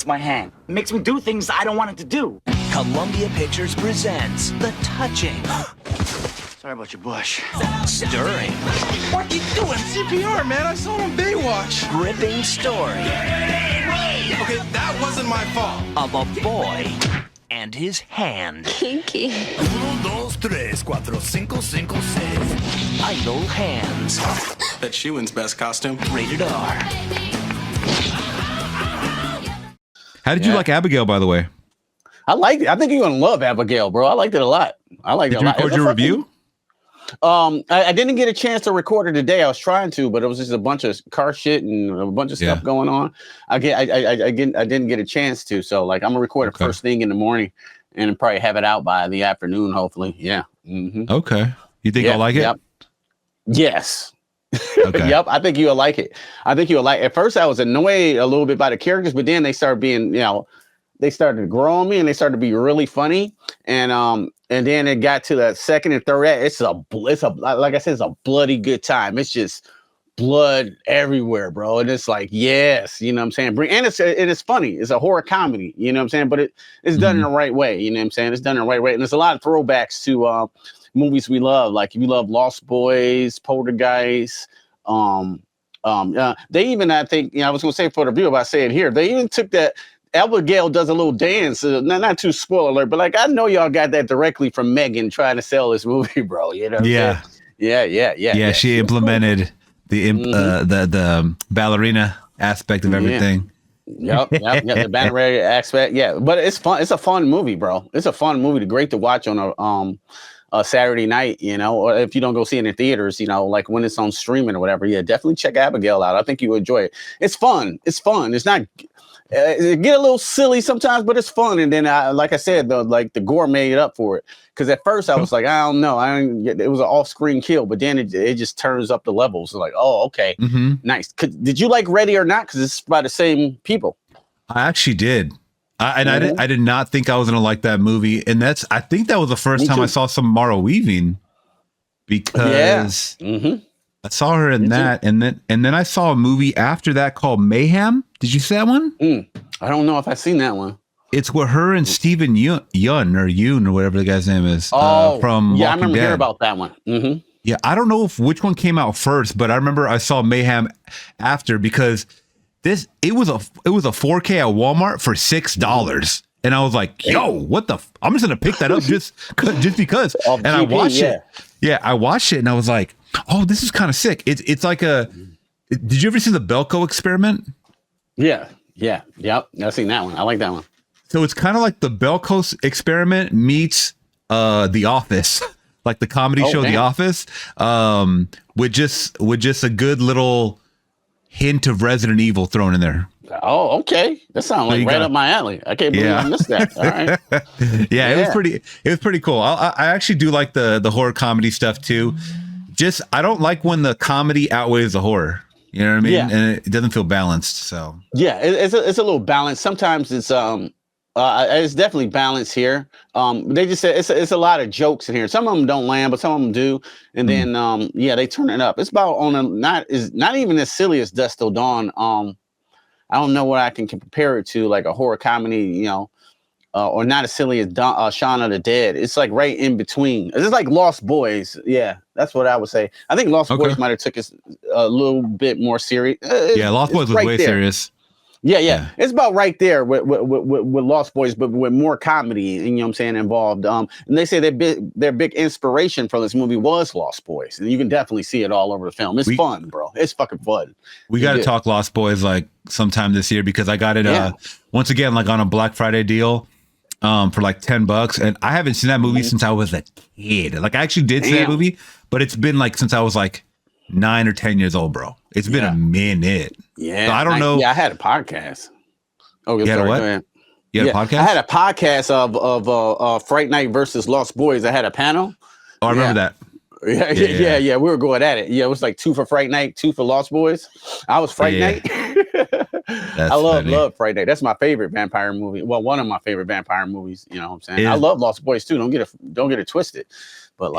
bites my hand. It makes me do things I don't want it to do. Columbia Pictures presents the touching, Sorry about your bush. stirring, What are you doing? CPR, man. I saw him on Baywatch. gripping story Okay, that wasn't my fault. of a boy and his hand. Kinky. 1, 2, 3, 4, 5, 5, 6. Idle hands. That's Shewan's best costume. Rated R. How did you like Abigail, by the way? I liked it. I think you're gonna love Abigail, bro. I liked it a lot. I liked Did it a you lot. record your review? I didn't get a chance to record it today. I was trying to, but it was just a bunch of car shit and a bunch of stuff going on. I didn't get a chance to. So like, I'm gonna record it first thing in the morning, and probably have it out by the afternoon, hopefully. Yeah. Mm-hmm. Okay. You think I'll like it? Yep. Yes. Okay. Yep. I think you'll like it. I think you'll like it. At first, I was annoyed a little bit by the characters, but then they started being, they started to grow on me, and they started to be really funny. And then it got to the second and third act. It's a like I said, it's a bloody good time. It's just blood everywhere, bro. And it's like, yes, you know what I'm saying? And it's funny. It's a horror comedy, you know what I'm saying? But it's done in the right way, you know what I'm saying? It's done in the right way. And there's a lot of throwbacks to movies we love. Like if you love Lost Boys, Poltergeist, they even, I think, I was gonna say for the review, but I say it here. They even took that. Abigail does a little dance, not too spoiler alert, but like I know y'all got that directly from Megan trying to sell this movie, bro. You know? Yeah. Yeah. She implemented the ballerina aspect of everything. Yep, the ballerina aspect. Yeah, but it's fun. It's a fun movie, bro. It's a fun movie. Great to watch on a Saturday night, or if you don't go see it in theaters, like when it's on streaming or whatever. Yeah, definitely check Abigail out. I think you enjoy it. It's fun. It's not. It get a little silly sometimes, but it's fun. And then, like I said, the gore made up for it. Because at first I was like, I don't know, it was an off-screen kill, but then it just turns up the levels. So like, oh, okay, nice. Did you like Ready or Not? Because it's by the same people. I actually did. I did not think I was gonna like that movie, and I think that was the first time I saw some Mara Weaving, because I saw her in that, and then I saw a movie after that called Mayhem. Did you see that one? I don't know if I've seen that one. It's where her and Steven Yeun or whatever the guy's name is. From yeah, Walking I remember Dead. hearing about that one. Yeah, I don't know which one came out first, but I remember I saw Mayhem after, because it was a 4K at Walmart for $6, and I was like, yo, what the? I'm just gonna pick that up just because. And I watched it. Yeah, I watched it, and I was like, oh, this is kind of sick. It's like a. Did you ever see the Belko Experiment? Yeah. Yep. I've seen that one. I like that one. So it's kind of like the Belko Experiment meets The Office, like the comedy show The Office, with just a good little hint of Resident Evil thrown in there. Oh, okay. That sounds like right up my alley. I can't believe I missed that. All right. It was pretty cool. I actually do like the horror comedy stuff too. Just I don't like when the comedy outweighs the horror. You know what I mean? Yeah. And it doesn't feel balanced. So yeah, it's a little balanced. Sometimes it's definitely balanced here. They just say it's a lot of jokes in here. Some of them don't land, but some of them do. And then they turn it up. It's about not even as silly as Dusk Till Dawn. I don't know what I can compare it to, like a horror comedy, or not as silly as Shaun of the Dead. It's like right in between. It's like Lost Boys. Yeah, that's what I would say. I think Lost Boys might have took it a little bit more serious. Lost Boys was way serious. Yeah. It's about right there with Lost Boys, but with more comedy, and you know what I'm saying, involved. And they say their big inspiration for this movie was Lost Boys, and you can definitely see it all over the film. It's fun, bro. It's fucking fun. We got to talk Lost Boys like sometime this year, because I got it once again like on a Black Friday deal. For like $10, and I haven't seen that movie since I was a kid. Like I actually did see that movie, but it's been like since I was like 9 or 10 years old, bro. It's been a minute. Yeah, so I don't know. Yeah, I had a podcast. Oh, you had a what? You had a podcast? I had a podcast of Fright Night versus Lost Boys. I had a panel. Oh, I remember that. Yeah. We were going at it. Yeah, it was like 2 for Fright Night, 2 for Lost Boys. I was Fright Night. I love Fright Night. That's my favorite vampire movie. Well, one of my favorite vampire movies. You know what I'm saying? I love Lost Boys too. Don't get it twisted. But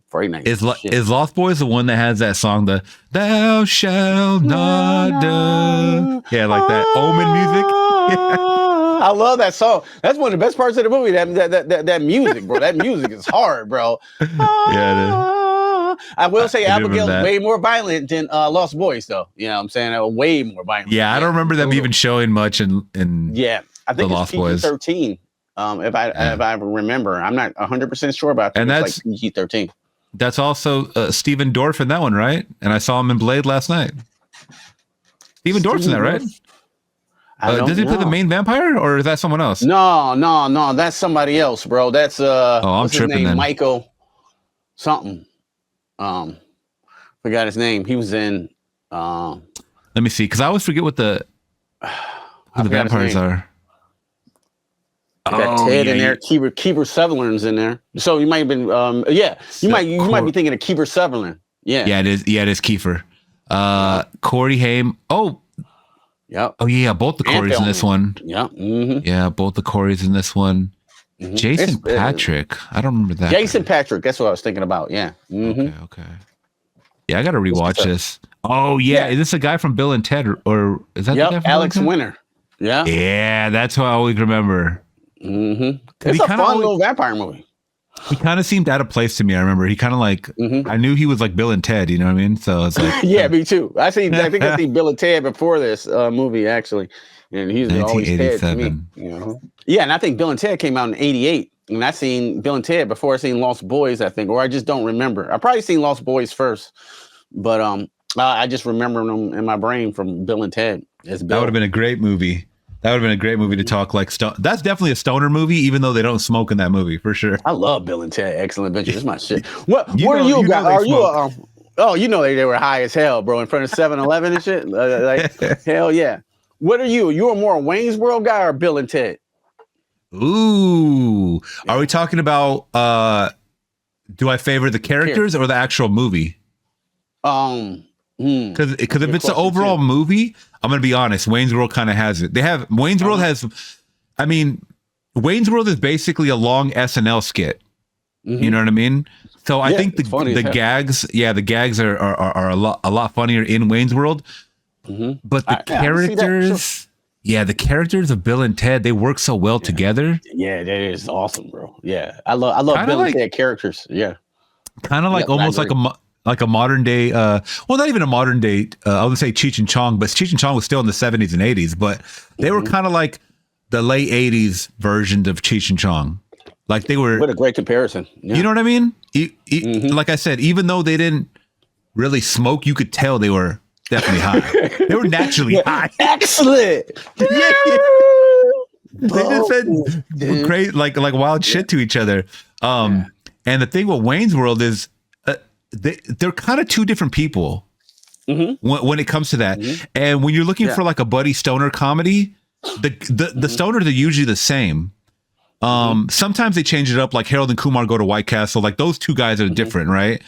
Fright Night. Is Lost Boys the one that has that song, the "Thou shalt not die"? Yeah, like that Omen music. I love that song. That's one of the best parts of the movie. That music, bro. That music is hard, bro. Yeah, it is. I will say I remember Abigail's that. way more violent than Lost Boys, though. You know what I'm saying? Way more violent. Yeah, I don't remember them even showing much in Yeah, I think The it's Lost Boys. PG-13. If I remember, I'm not 100% sure about that. And It's that's- like PG-13. That's also Steven Dorff in that one, right? And I saw him in Blade last night. Steven Dorff's in that, right? I don't Does he play the know. main vampire, or is that someone else? No, that's somebody else, bro. That's I'm what's his tripping name? then. Michael something. Forgot his name. He was in Let me see, because I always forget what the I forgot his vampires name. are. They got Ted in yeah, there. Kiefer Sutherland's in there. So you might have been you might be thinking of Kiefer Sutherland. Yeah. Yeah, it is. Yeah, it is Kiefer. Corey Haim. Oh Yep. yeah, both the Corys in this one. Yep. Mm-hmm. Yeah, both the Corys in this one. Mm-hmm. Jason Patrick. I don't remember that. Jason Patrick. That's what I was thinking about. Yeah. Mm-hmm. Okay. Yeah, I got to rewatch this. Oh yeah, is this a guy from Bill and Ted, or is that the guy Yep. from Alex Bill and Winter. Yeah. Ted? Yeah, that's what I always remember. Mm-hmm. He It's a kinda fun always- little vampire movie. He kind of seemed out of place to me. I remember he kind of like I knew he was like Bill and Ted. You know what I mean? So it's like Yeah, me too. I think I seen Bill and Ted before this movie actually, and he's always Ted to me. 1987. You know? Yeah, and I think Bill and Ted came out in '88, and I seen Bill and Ted before I seen Lost Boys, I think, or I just don't remember. I probably seen Lost Boys first, but I just remember them in my brain from Bill and Ted. As Bill. That would have been a great movie. That would have been a great movie to talk like That's definitely a stoner movie, even though they don't smoke in that movie for sure. I love Bill and Ted. Excellent Adventure. This is my shit. What are know you they guys? Are you smoke. oh, you know they were high as hell, bro, in front of 7-Eleven and shit. Like hell yeah. What are you? You a more Wayne's World guy or Bill and Ted? Ooh, are we talking about? Do I favor the characters or the actual movie? Hmm. Because if it's an question, overall too. movie, I'm gonna be honest. Wayne's World kind of has it. They have Wayne's World has. I mean, Wayne's World is basically a long SNL skit. You know what I mean? So I Yeah, think it's funny the as hell. gags, the gags are a lot funnier in Wayne's World. But the I can see that, characters, the characters of Bill and Ted, they work so well together. Yeah, that is awesome, bro. Yeah, I love Kinda Bill like- and Ted characters. Yeah, Kind of like Yep, I almost agree. like a modern day. Well, not even a modern day. I would say Cheech and Chong, but Cheech and Chong was still in the 70s and 80s. But they were kind of like the late 80s versions of Cheech and Chong. Like they were. what a great comparison. Yeah. You know what I mean? Like I said, even though they didn't really smoke, you could tell they were definitely high. They were naturally high. Excellent. Yeah. They just said great, like wild shit to each other. And the thing with Wayne's World is they're kind of two different people when it comes to that. And when you're looking for like a buddy stoner comedy, the stoners are usually the same. Sometimes they change it up, like Harold and Kumar go to White Castle. Like those two guys are different, right?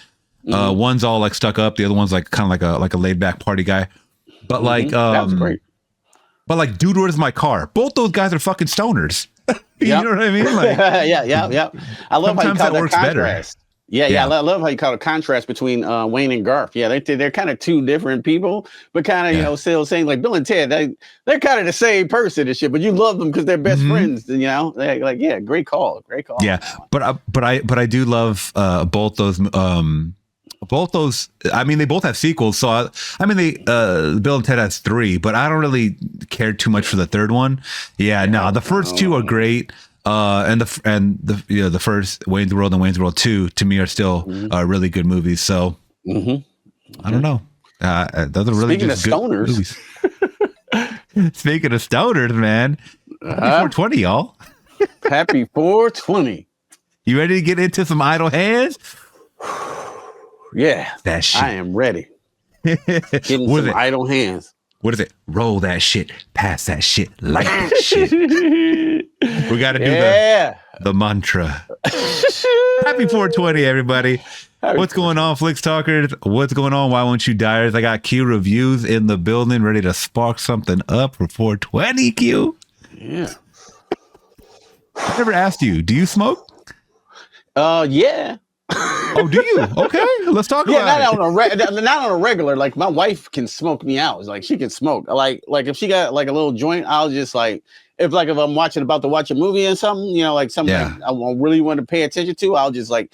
One's all like stuck up, the other one's like kind of like a laid back party guy. But like that was great. but like Dude, Where's My Car? Both those guys are fucking stoners. You Yep. know what I mean? Like yeah. I love how you sometimes call that that works better. contrast. Yeah. I love how you call the contrast between Wayne and Garth. Yeah, they're kind of two different people, but kind of still saying like Bill and Ted. They're kind of the same person and shit, but you love them because they're best friends. You know, they're like great call. Yeah, but I do love both those. I mean, they both have sequels. So Bill and Ted has 3, but I don't really care too much for the third one. The first 2 are great. And the first Wayne's World and Wayne's World 2 to me are still really good movies. So I don't know. Those are really Speaking just of good stoners. movies. Speaking of stoners, man, happy 420, y'all. Happy 420. You ready to get into some idle hands? Yeah, That shit. I am ready. Getting What is some it? idle hands. What is it? Roll that shit, pass that shit, like that shit. We got to do the mantra. Happy 420, everybody. What's going on, Flix Talkers? What's going on? Why Won't You Diers? I got Q Reviews in the building, ready to spark something up for 420, Q. Yeah. I never asked you, do you smoke? Yeah. Oh, do you? Okay, let's talk Yeah, about not on a regular. Like my wife can smoke me out. It's like she can smoke. Like if she got like a little joint, I'll just like if I'm about to watch a movie or something, you know, like something like I really want to pay attention to, I'll just like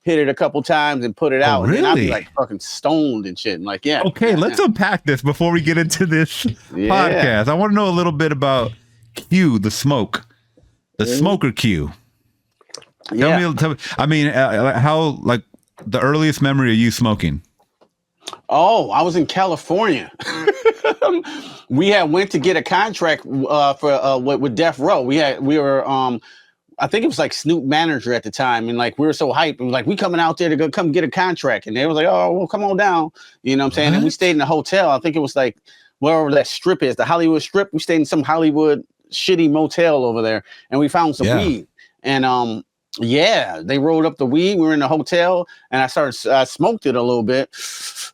hit it a couple times and put it out. Really? And I'll be like fucking stoned and shit. And like, yeah. Okay, let's unpack this before we get into this podcast. I want to know a little bit about Q, the smoke, the smoker Q. Tell me, I mean, how, like, the earliest memory of you smoking? Oh, I was in California. We went to get a contract for with Death Row. We were I think it was like Snoop manager at the time, and like we were so hyped. It was like, we coming out there to come get a contract, and they was like, oh, well, come on down. You know what I'm saying? And we stayed in a hotel. I think it was like wherever that strip is, the Hollywood Strip. We stayed in some Hollywood shitty motel over there, and we found some weed. And they rolled up the weed. We were in the hotel, and I smoked it a little bit,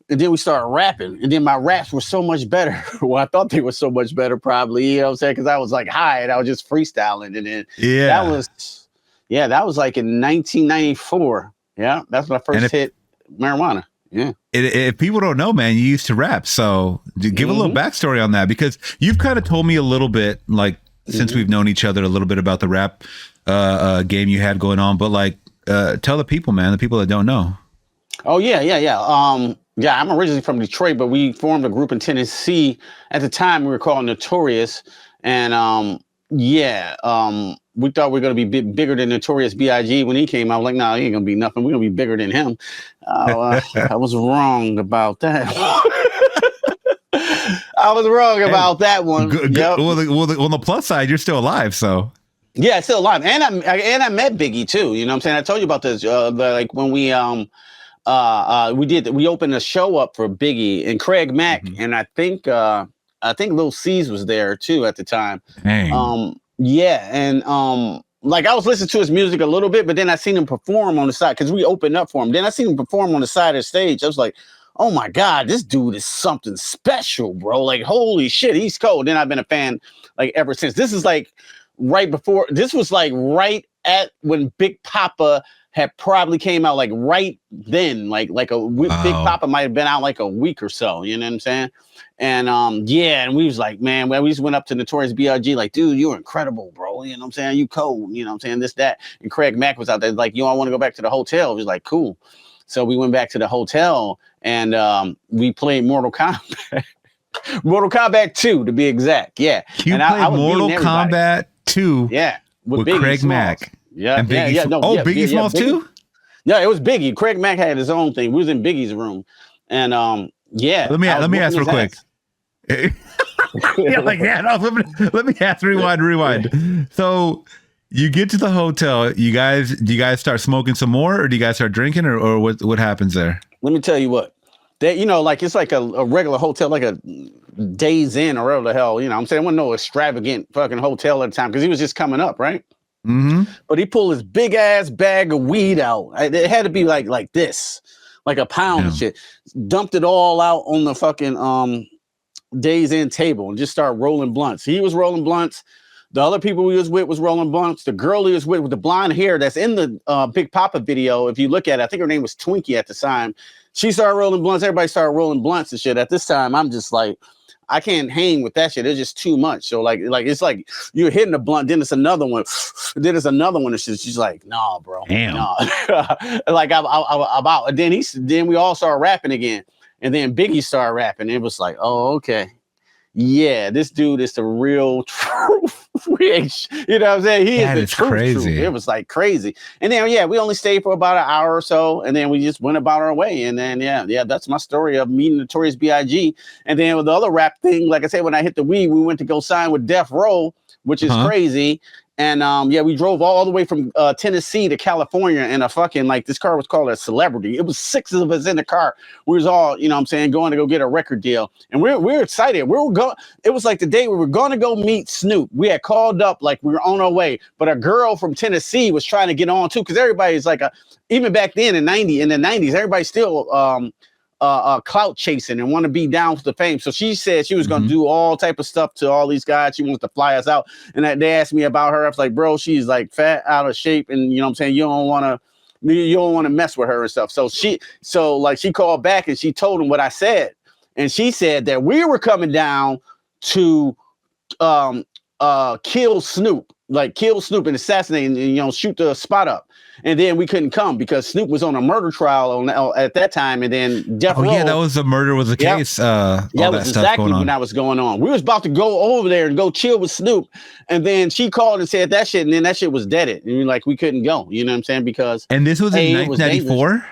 and then we started rapping. And then my raps were so much better. Well, I thought they were so much better, probably. You know what I'm saying? Because I was like high, and I was just freestyling. And then that was like in 1994. Yeah, that's when I first hit marijuana. Yeah. If people don't know, man, you used to rap. So give a little backstory on that, because you've kind of told me a little bit, like, since we've known each other, a little bit about the rap game you had going on, but like, tell the people, man, the people that don't know. Oh yeah. I'm originally from Detroit, but we formed a group in Tennessee. At the time, we were called Notorious, and we thought we were going to be bigger than Notorious B.I.G. When he came out. Like, no, he ain't going to be nothing. We're going to be bigger than him. I was wrong about that. I was wrong about that one. Yep. Well, on the plus side, you're still alive, so. Yeah, still alive, and I met Biggie too. You know what I'm saying? I told you about this. Like when we opened a show up for Biggie and Craig Mack, and I think Lil C's was there too at the time. Dang. Like I was listening to his music a little bit, but then I seen him perform on the side because we opened up for him. Then I seen him perform on the side of the stage. I was like, oh my God, this dude is something special, bro. Like, holy shit, he's cold. Then I've been a fan like ever since. This is like right at when Big Papa had probably came out, like right then, like Big Papa might have been out like a week or so, you know what I'm saying? And and we was like, man, we just went up to Notorious B.I.G. like, dude, you're incredible, bro. You know what I'm saying? You cold, you know what I'm saying? This, that. And Craig Mack was out there like, I want to go back to the hotel. He was like, cool. So we went back to the hotel and we played Mortal Kombat. Mortal Kombat 2 to be exact. Yeah. You played Mortal Kombat 2 with Craig Mack. Yeah. And Biggie. Biggie Smalls too? Yeah, it was Biggie. Craig Mack had his own thing. We was in Biggie's room. And let me ask real quick. Let me ask, rewind. So you get to the hotel, do you guys start smoking some more, or do you guys start drinking, or what happens there? Let me tell you what. Like it's like a regular hotel, like a Days Inn or whatever the hell, you know what I'm saying? It wasn't no extravagant fucking hotel at the time because he was just coming up, right? Mm-hmm. But he pulled his big ass bag of weed out. It had to be like this, like a pound of shit. Dumped it all out on the fucking Days Inn table and just started rolling blunts. He was rolling blunts. The other people we was with was rolling blunts. The girl he was with the blonde hair that's in the Big Papa video, if you look at it, I think her name was Twinkie at the time. She started rolling blunts. Everybody started rolling blunts and shit. At this time, I'm just like, I can't hang with that shit. It's just too much. So like it's like you're hitting a blunt, then it's another one, then it's another one. And she's like, nah, bro. Damn. Nah. Like I'm out. And then we all started rapping again. And then Biggie started rapping. It was like, oh, okay. Yeah, this dude is the real truth. You know what I'm saying? He is the truth. Crazy. It was like crazy. And then, we only stayed for about an hour or so. And then we just went about our way. And then, that's my story of meeting Notorious B.I.G. And then with the other rap thing, like I said, when I hit the weed, we went to go sign with Death Row, which is crazy. And we drove all the way from Tennessee to California in a fucking, like, this car was called a Celebrity. It was 6 of us in the car. We was all, you know what I'm saying, going to go get a record deal. And we're excited. It was like the day we were going to go meet Snoop. We had called up like we were on our way. But a girl from Tennessee was trying to get on too, because everybody's like, even back then in the 90s, everybody's still clout chasing and want to be down with the fame. So she said she was going to do all type of stuff to all these guys. She wants to fly us out. And they asked me about her. I was like, bro, she's like fat, out of shape. And you know what I'm saying? You don't want to you don't want to mess with her and stuff. So she called back and she told him what I said. And she said that we were coming down to kill Snoop and assassinate and shoot the spot up. And then we couldn't come because Snoop was on a murder trial at that time, and then Death Row. Yeah, that was the murder was the case. That was exactly when that was going on. We was about to go over there and go chill with Snoop, and then she called and said that shit, and then that shit was deaded, and we couldn't go. You know what I'm saying? Because and this was in 1994.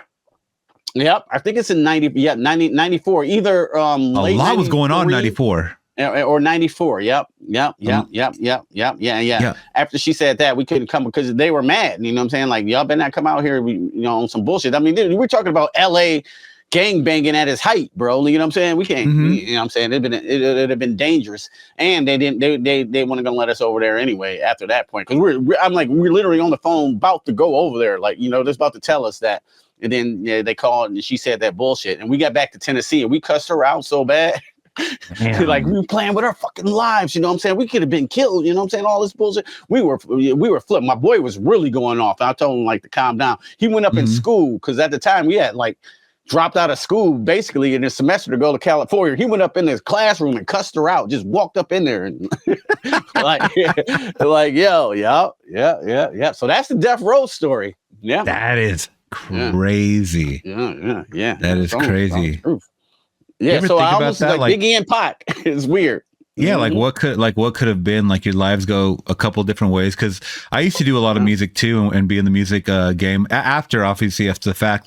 Yep, I think it's in 94. Either a lot was going on in 94. Or 94. Yep. After she said that, we couldn't come because they were mad. You know what I'm saying? Like, y'all better not come out here, on some bullshit. I mean, we're talking about LA gang banging at its height, bro. You know what I'm saying? We can't, you know what I'm saying? It'd have been dangerous. And they weren't gonna let us over there anyway after that point. Because we're literally on the phone about to go over there. Like, they're about to tell us that. And then they called and she said that bullshit. And we got back to Tennessee and we cussed her out so bad. Like, we were playing with our fucking lives, you know what I'm saying? We could have been killed, you know what I'm saying? All this bullshit. We were flipped. My boy was really going off. I told him to calm down. He went up in school because at the time we had dropped out of school basically in his semester to go to California. He went up in his classroom and cussed her out. Just walked up in there and yo, yeah. So that's the Death Row story. Yeah, that is crazy. Yeah. That is crazy. Yeah, so I almost Biggie and Pac. It's weird. Yeah, what could have been your lives go a couple different ways? Because I used to do a lot of music too and be in the music game after the fact,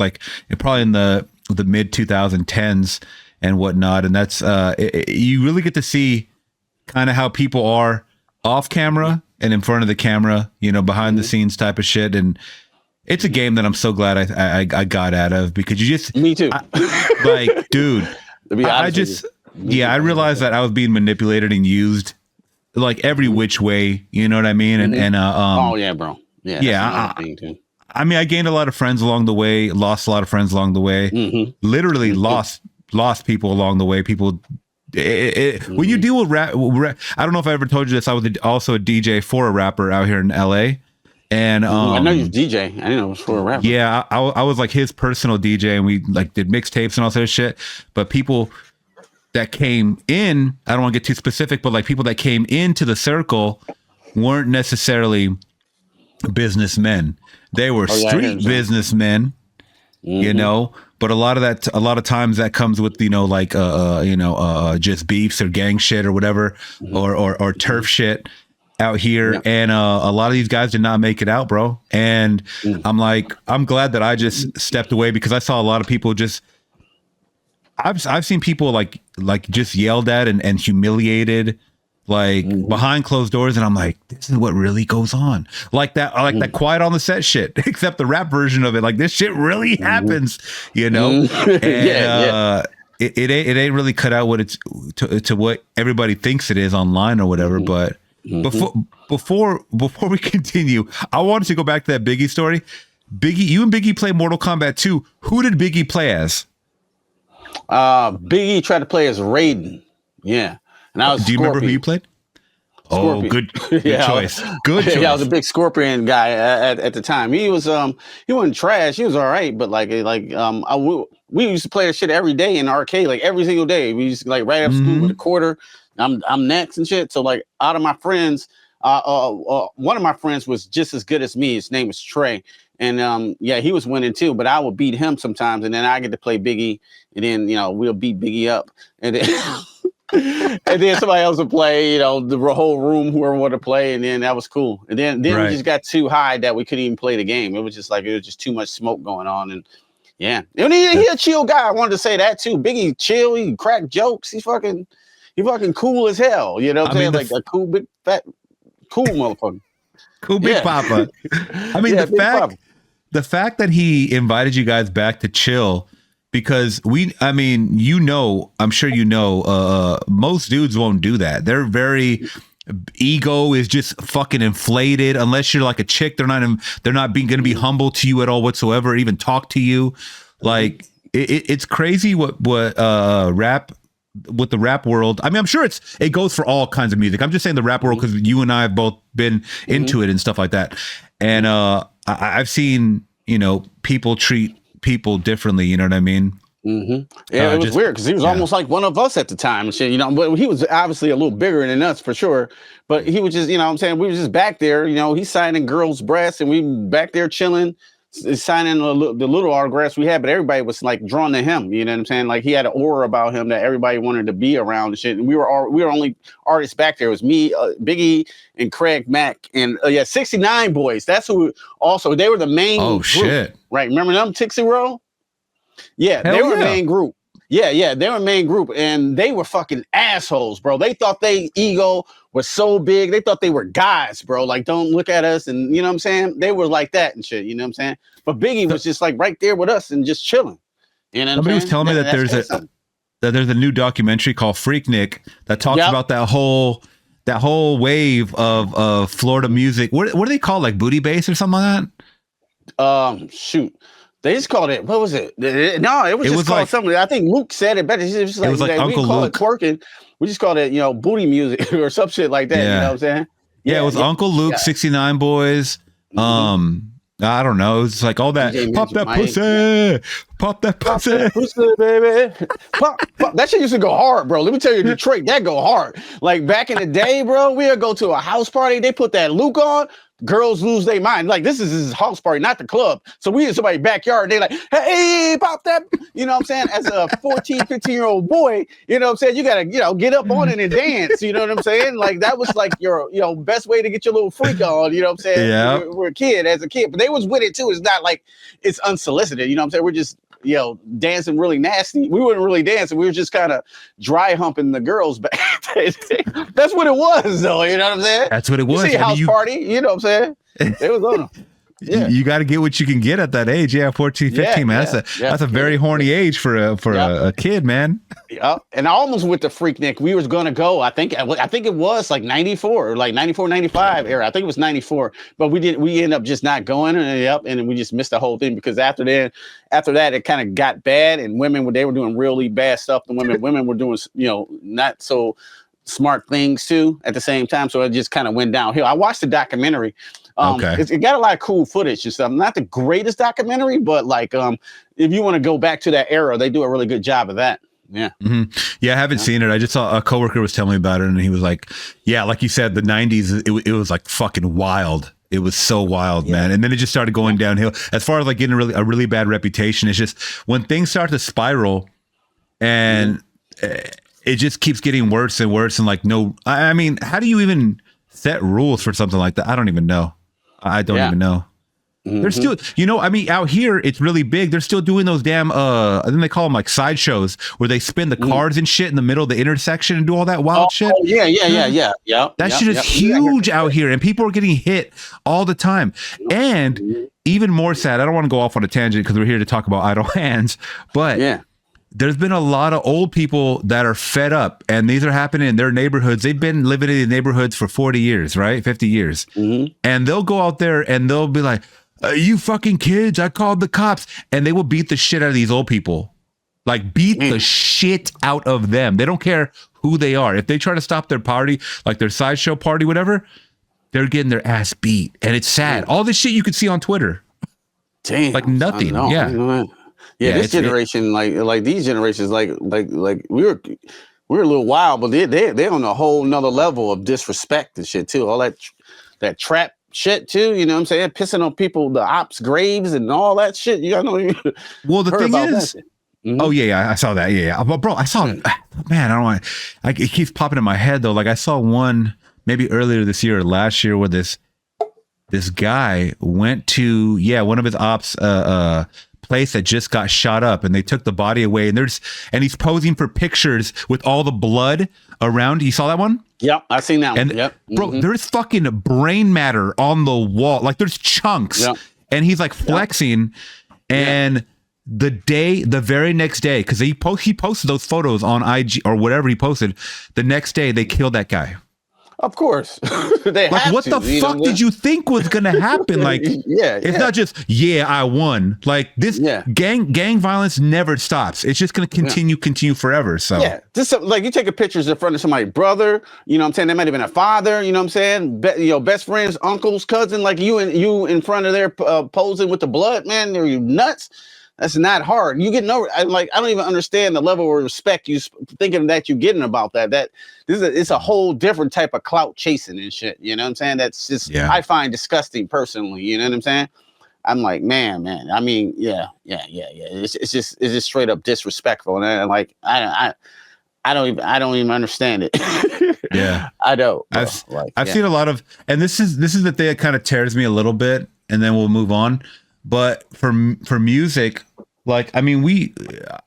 probably in the mid 2010s and whatnot. And that's you really get to see kind of how people are off camera and in front of the camera, behind the scenes type of shit. And it's a game that I'm so glad I got out of because you just me too. Dude. I realized that I was being manipulated and used every which way, you know what I mean? Oh yeah, bro. Yeah. I mean, I gained a lot of friends along the way, lost a lot of friends along the way, literally lost people along the way. People, when you deal with rap, I don't know if I ever told you this. I was also a DJ for a rapper out here in LA. And I know you're DJ. I didn't know it was for a rapper. Yeah, I was his personal DJ, and we did mixtapes and all that shit. But people that came in, I don't want to get too specific, but people that came into the circle weren't necessarily businessmen. They were street businessmen, But a lot of times that comes with just beefs or gang shit or whatever, or turf shit out here. And a lot of these guys did not make it out, bro. And I'm glad that I just stepped away because I saw a lot of people I've seen people just yelled at and humiliated behind closed doors, and I'm like, this is what really goes on. That quiet on the set shit, except the rap version of it. This shit really happens, And it ain't really cut out what it's to what everybody thinks it is online or whatever, but Before we continue, I wanted to go back to that Biggie story. Biggie, you and Biggie play Mortal Kombat 2. Who did Biggie play as? Biggie tried to play as Raiden. Yeah. And I was Do you remember who you played? Scorpion. Oh, good choice. Good choice. Yeah, I was a big Scorpion guy at the time. He was he wasn't trash. He was all right, but we used to play that shit every day in the arcade, every single day. We used to right after school with a quarter. I'm next and shit. So out of my friends, one of my friends was just as good as me. His name was Trey. And he was winning too, but I would beat him sometimes, and then I get to play Biggie, and then we'll beat Biggie up, and then and then somebody else would play, the whole room, whoever wanted to play, and then that was cool. And then we just got too high that we couldn't even play the game. It was just too much smoke going on, and he a chill guy. I wanted to say that too. Biggie chill, he crack jokes, he fucking cool as hell. You know what I'm saying? A cool big fat cool motherfucker. Cool big papa. I mean, the fact that he invited you guys back to chill, because I'm sure most dudes won't do that. They're very ego is just fucking inflated. Unless you're a chick, they're not going to be humble to you at all whatsoever, or even talk to you. It's crazy what rap. With the rap world, I mean, I'm sure it goes for all kinds of music. I'm just saying the rap world because you and I have both been into it and stuff like that. And I've seen people treat people differently. You know what I mean? Mm-hmm. Yeah, it was weird because he was almost like one of us at the time and shit, but he was obviously a little bigger than us for sure. But he was just, what I'm saying, we were just back there, he's signing girls' breasts and we back there chilling, signing the little autographs we had, but everybody was like drawn to him. You know what I'm saying? Like he had an aura about him that everybody wanted to be around and shit. And we were only artists back there. It was me, Biggie, and Craig Mack, and 69 Boys. That's who. Also, they were the main. Oh group, shit! Right? Remember them, Tixie Row? Yeah, they were main group. Yeah, they were main group, and they were fucking assholes, bro. They thought they ego was so big. They thought they were guys, bro. Like, don't look at us, and you know what I'm saying? They were like that and shit, you know what I'm saying? But Biggie was just like right there with us and just chilling. You know what Somebody I'm was telling me that there's a new documentary called Freaknik that talks about that whole wave of Florida music. What do they call, like booty bass or something like that? Shoot. They just called it, what was it? No, it was just called something. I think Luke said it better. It was like Uncle Luke. It twerking. We just called it, booty music or some shit like that. Yeah. You know what I'm saying? Yeah, it was Uncle Luke, 69 Boys. I don't know. It's like all that. Pop that pussy. Pop that pussy, baby. Pop. That shit used to go hard, bro. Let me tell you, Detroit, that go hard. Like back in the day, bro, we'd go to a house party. They put that Luke on. Girls lose their mind. Like, this is his house party, not the club. So we in somebody's backyard. They like, hey, pop that. You know what I'm saying? As a 14, 15-year-old boy, you know what I'm saying? You got to, get up on it and dance. You know what I'm saying? Like, that was like your, best way to get your little freak on. You know what I'm saying? Yeah. We're a kid, as a kid. But they was with it, too. It's not like it's unsolicited. You know what I'm saying? We're just, dancing really nasty. We weren't really dancing. We were just kind of dry humping the girls back. That's what it was, though. You know what I'm saying? That's what it was. You see house party. You know what I'm saying? It was on them. Yeah. You got to get what you can get at that age. Yeah, 14, 15, man. That's a very horny age for a kid, man. Yeah. And I almost went to Freaknik. We was going to go. I think it was like 94 or like 94, 95 era. I think it was 94, but we ended up just not going. And we just missed the whole thing because after that, it kind of got bad and they were doing really bad stuff. The women were doing, not so smart things too at the same time. So it just kind of went downhill. I watched the documentary. It got a lot of cool footage and stuff. Not the greatest documentary, but like if you want to go back to that era, they do a really good job of that. Yeah. Mm-hmm. Yeah, I haven't seen it. I just saw a coworker was telling me about it, and he was like, "Yeah, like you said, the '90s, it was like fucking wild. It was so wild, man." And then it just started going downhill. As far as like getting a really bad reputation, it's just when things start to spiral, and it just keeps getting worse and worse. And like, I mean, how do you even set rules for something like that? I don't even know. I don't even know. Mm-hmm. They're still, out here, it's really big. They're still doing those damn, I think they call them like sideshows where they spin the cars and shit in the middle of the intersection and do all that wild shit. Oh, yeah. That shit is huge out here, and people are getting hit all the time. And even more sad, I don't want to go off on a tangent because we're here to talk about idle hands, but there's been a lot of old people that are fed up, and these are happening in their neighborhoods. They've been living in the neighborhoods for 40 years, right? 50 years. Mm-hmm. And they'll go out there and they'll be like, you fucking kids, I called the cops. And they will beat the shit out of these old people. Like beat the shit out of them. They don't care who they are. If they try to stop their party, like their sideshow party, whatever, they're getting their ass beat. And it's sad. All this shit you could see on Twitter. Damn. Like nothing. Yeah, this generation, like these generations, like we were a little wild, but they're on a whole nother level of disrespect and shit too. All that trap shit too. You know what I'm saying? Pissing on people, the ops' graves and all that shit. You know. Well, the thing is, oh yeah, I saw that. Yeah, but bro, I saw it. Man, I don't want. It keeps popping in my head though. Like I saw one maybe earlier this year or last year where this guy went to one of his ops place that just got shot up, and they took the body away, and he's posing for pictures with all the blood around. You saw that one? Yep, I've seen that one. Yep. Bro, there's fucking brain matter on the wall. Like there's chunks. Yep. And he's like flexing. And the very next day, because he posted those photos on IG or whatever he posted, the next day they killed that guy. Of course. They Like, have what to, the fuck did you think was gonna happen? Like, it's not just I won. Like this gang violence never stops. It's just gonna continue forever. So just like you taking pictures in front of somebody's brother. You know what I'm saying? That might have been a father. You know what I'm saying? Best friends, uncles, cousin. Like you in front of their posing with the blood. Man, are you nuts? That's not hard. You get I don't even understand the level of respect you thinking that you're getting about that. It's a whole different type of clout chasing and shit. You know what I'm saying? That's just I find disgusting personally. You know what I'm saying? I'm like, man. I mean, yeah. It's just straight up disrespectful, and I don't even understand it. Yeah, I don't. I've seen a lot of, and this is the thing that kind of tears me a little bit, and then we'll move on. But for music, like, I mean,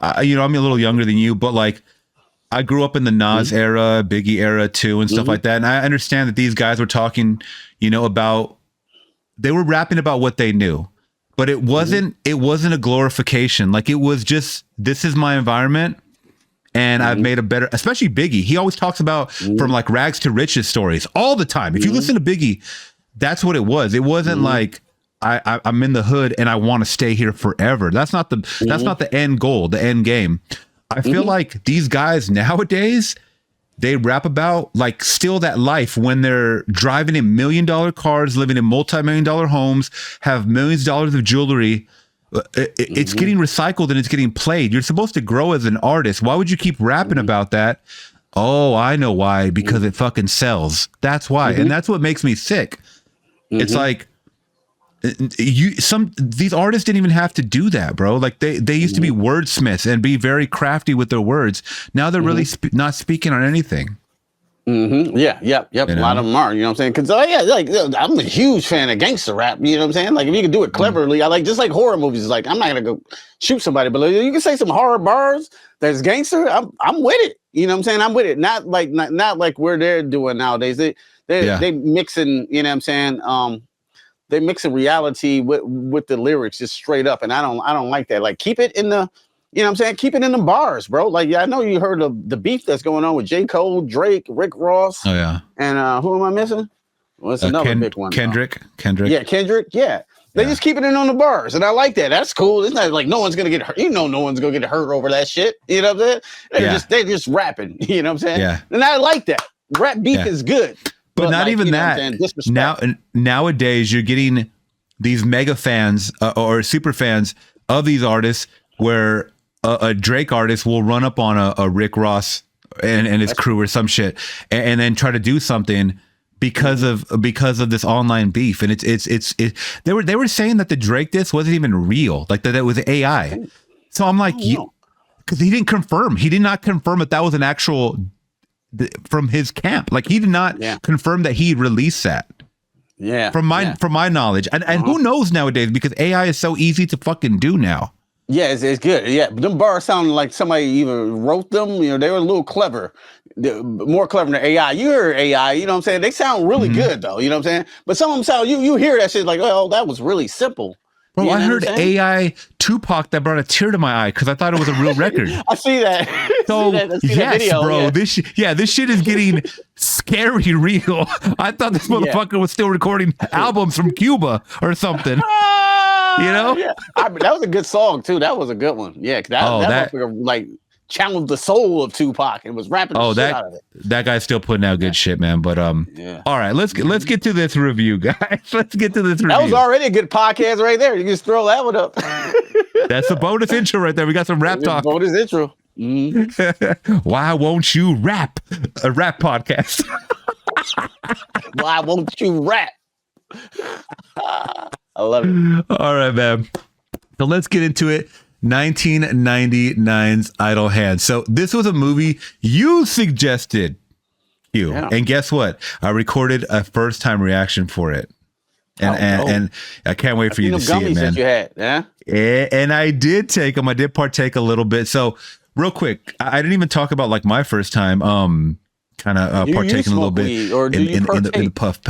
I'm a little younger than you, but like, I grew up in the Nas era, Biggie era too, and stuff like that. And I understand that these guys were talking, they were rapping about what they knew, but it wasn't a glorification. Like, it was just, this is my environment, and I've made a better, especially Biggie. He always talks about from like rags to riches stories all the time. If you listen to Biggie, that's what it was. It wasn't like, I'm in the hood and I want to stay here forever. That's not the end goal, the end game. I feel like these guys nowadays, they rap about like still that life when they're driving in $1 million cars, living in multi-million-dollar homes, have millions of dollars of jewelry. It's getting recycled and it's getting played. You're supposed to grow as an artist. Why would you keep rapping about that? Oh, I know why. Because it fucking sells. That's why. And that's what makes me sick. It's like, these artists didn't even have to do that, bro. Like they used to be wordsmiths and be very crafty with their words. Now they're really not speaking on anything. Yep. A lot of them are, you know what I'm saying? Because I'm a huge fan of gangster rap. You know what I'm saying? Like, if you can do it cleverly, I like, just like horror movies. Like, I'm not gonna go shoot somebody, but you can say some horror bars that's gangster. I'm with it. You know what I'm saying? I'm with it. Not like where they're doing nowadays. They mixing. You know what I'm saying? They mixing reality with the lyrics just straight up, and I don't like that. Like, keep it in the, you know what I'm saying? Keep it in the bars, bro. Like, I know you heard of the beef that's going on with J. Cole, Drake, Rick Ross. Oh yeah. And who am I missing? Well, it's another big one. Kendrick. Yeah, Kendrick. Yeah. They just keep it in on the bars, and I like that. That's cool. It's not like no one's gonna get hurt. No one's gonna get hurt over that shit. You know what I'm saying? They're just rapping. You know what I'm saying? Yeah. And I like that. Rap beef is good. But not even that. Nowadays, you're getting these mega fans or super fans of these artists, where a Drake artist will run up on a Rick Ross and his crew or some shit, and then try to do something because of this online beef. And they were saying that the Drake diss wasn't even real, like that it was AI. So I'm like, because he did not confirm that was an actual from his camp. Like, he did not confirm that he released that. Yeah. From my knowledge. And who knows nowadays, because AI is so easy to fucking do now. Yeah, it's good. Yeah. But them bars sounded like somebody even wrote them. You know, they were a little clever. More clever than AI. You hear AI, you know what I'm saying? They sound really good though. You know what I'm saying? But some of them sound, you hear that shit like, oh, that was really simple. Bro, I heard AI Tupac that brought a tear to my eye because I thought it was a real record. I see that. So that video, bro, this shit is getting scary real. I thought this motherfucker was still recording albums from Cuba or something. You know? Yeah. That was a good song too. That was a good one. Yeah, that motherfucker like channeled the soul of Tupac and was rapping the shit out of it. That guy's still putting out good shit, man. But all right, let's get to this review, guys. Let's get to this review. That was already a good podcast right there. You just throw that one up. That's a bonus intro right there. We got some rap talk. Bonus intro. Why won't you rap? A rap podcast. Why won't you rap? I love it. All right, man. So let's get into it. 1999's Idle Hands. So this was a movie you suggested, Hugh. Yeah. And guess what? I recorded a first-time reaction for it. And I can't wait for you to see it, man. That you had, yeah? And I did take them. I did partake a little bit. So real quick, I didn't even talk about like my first time kind of partaking a little bit in the puff.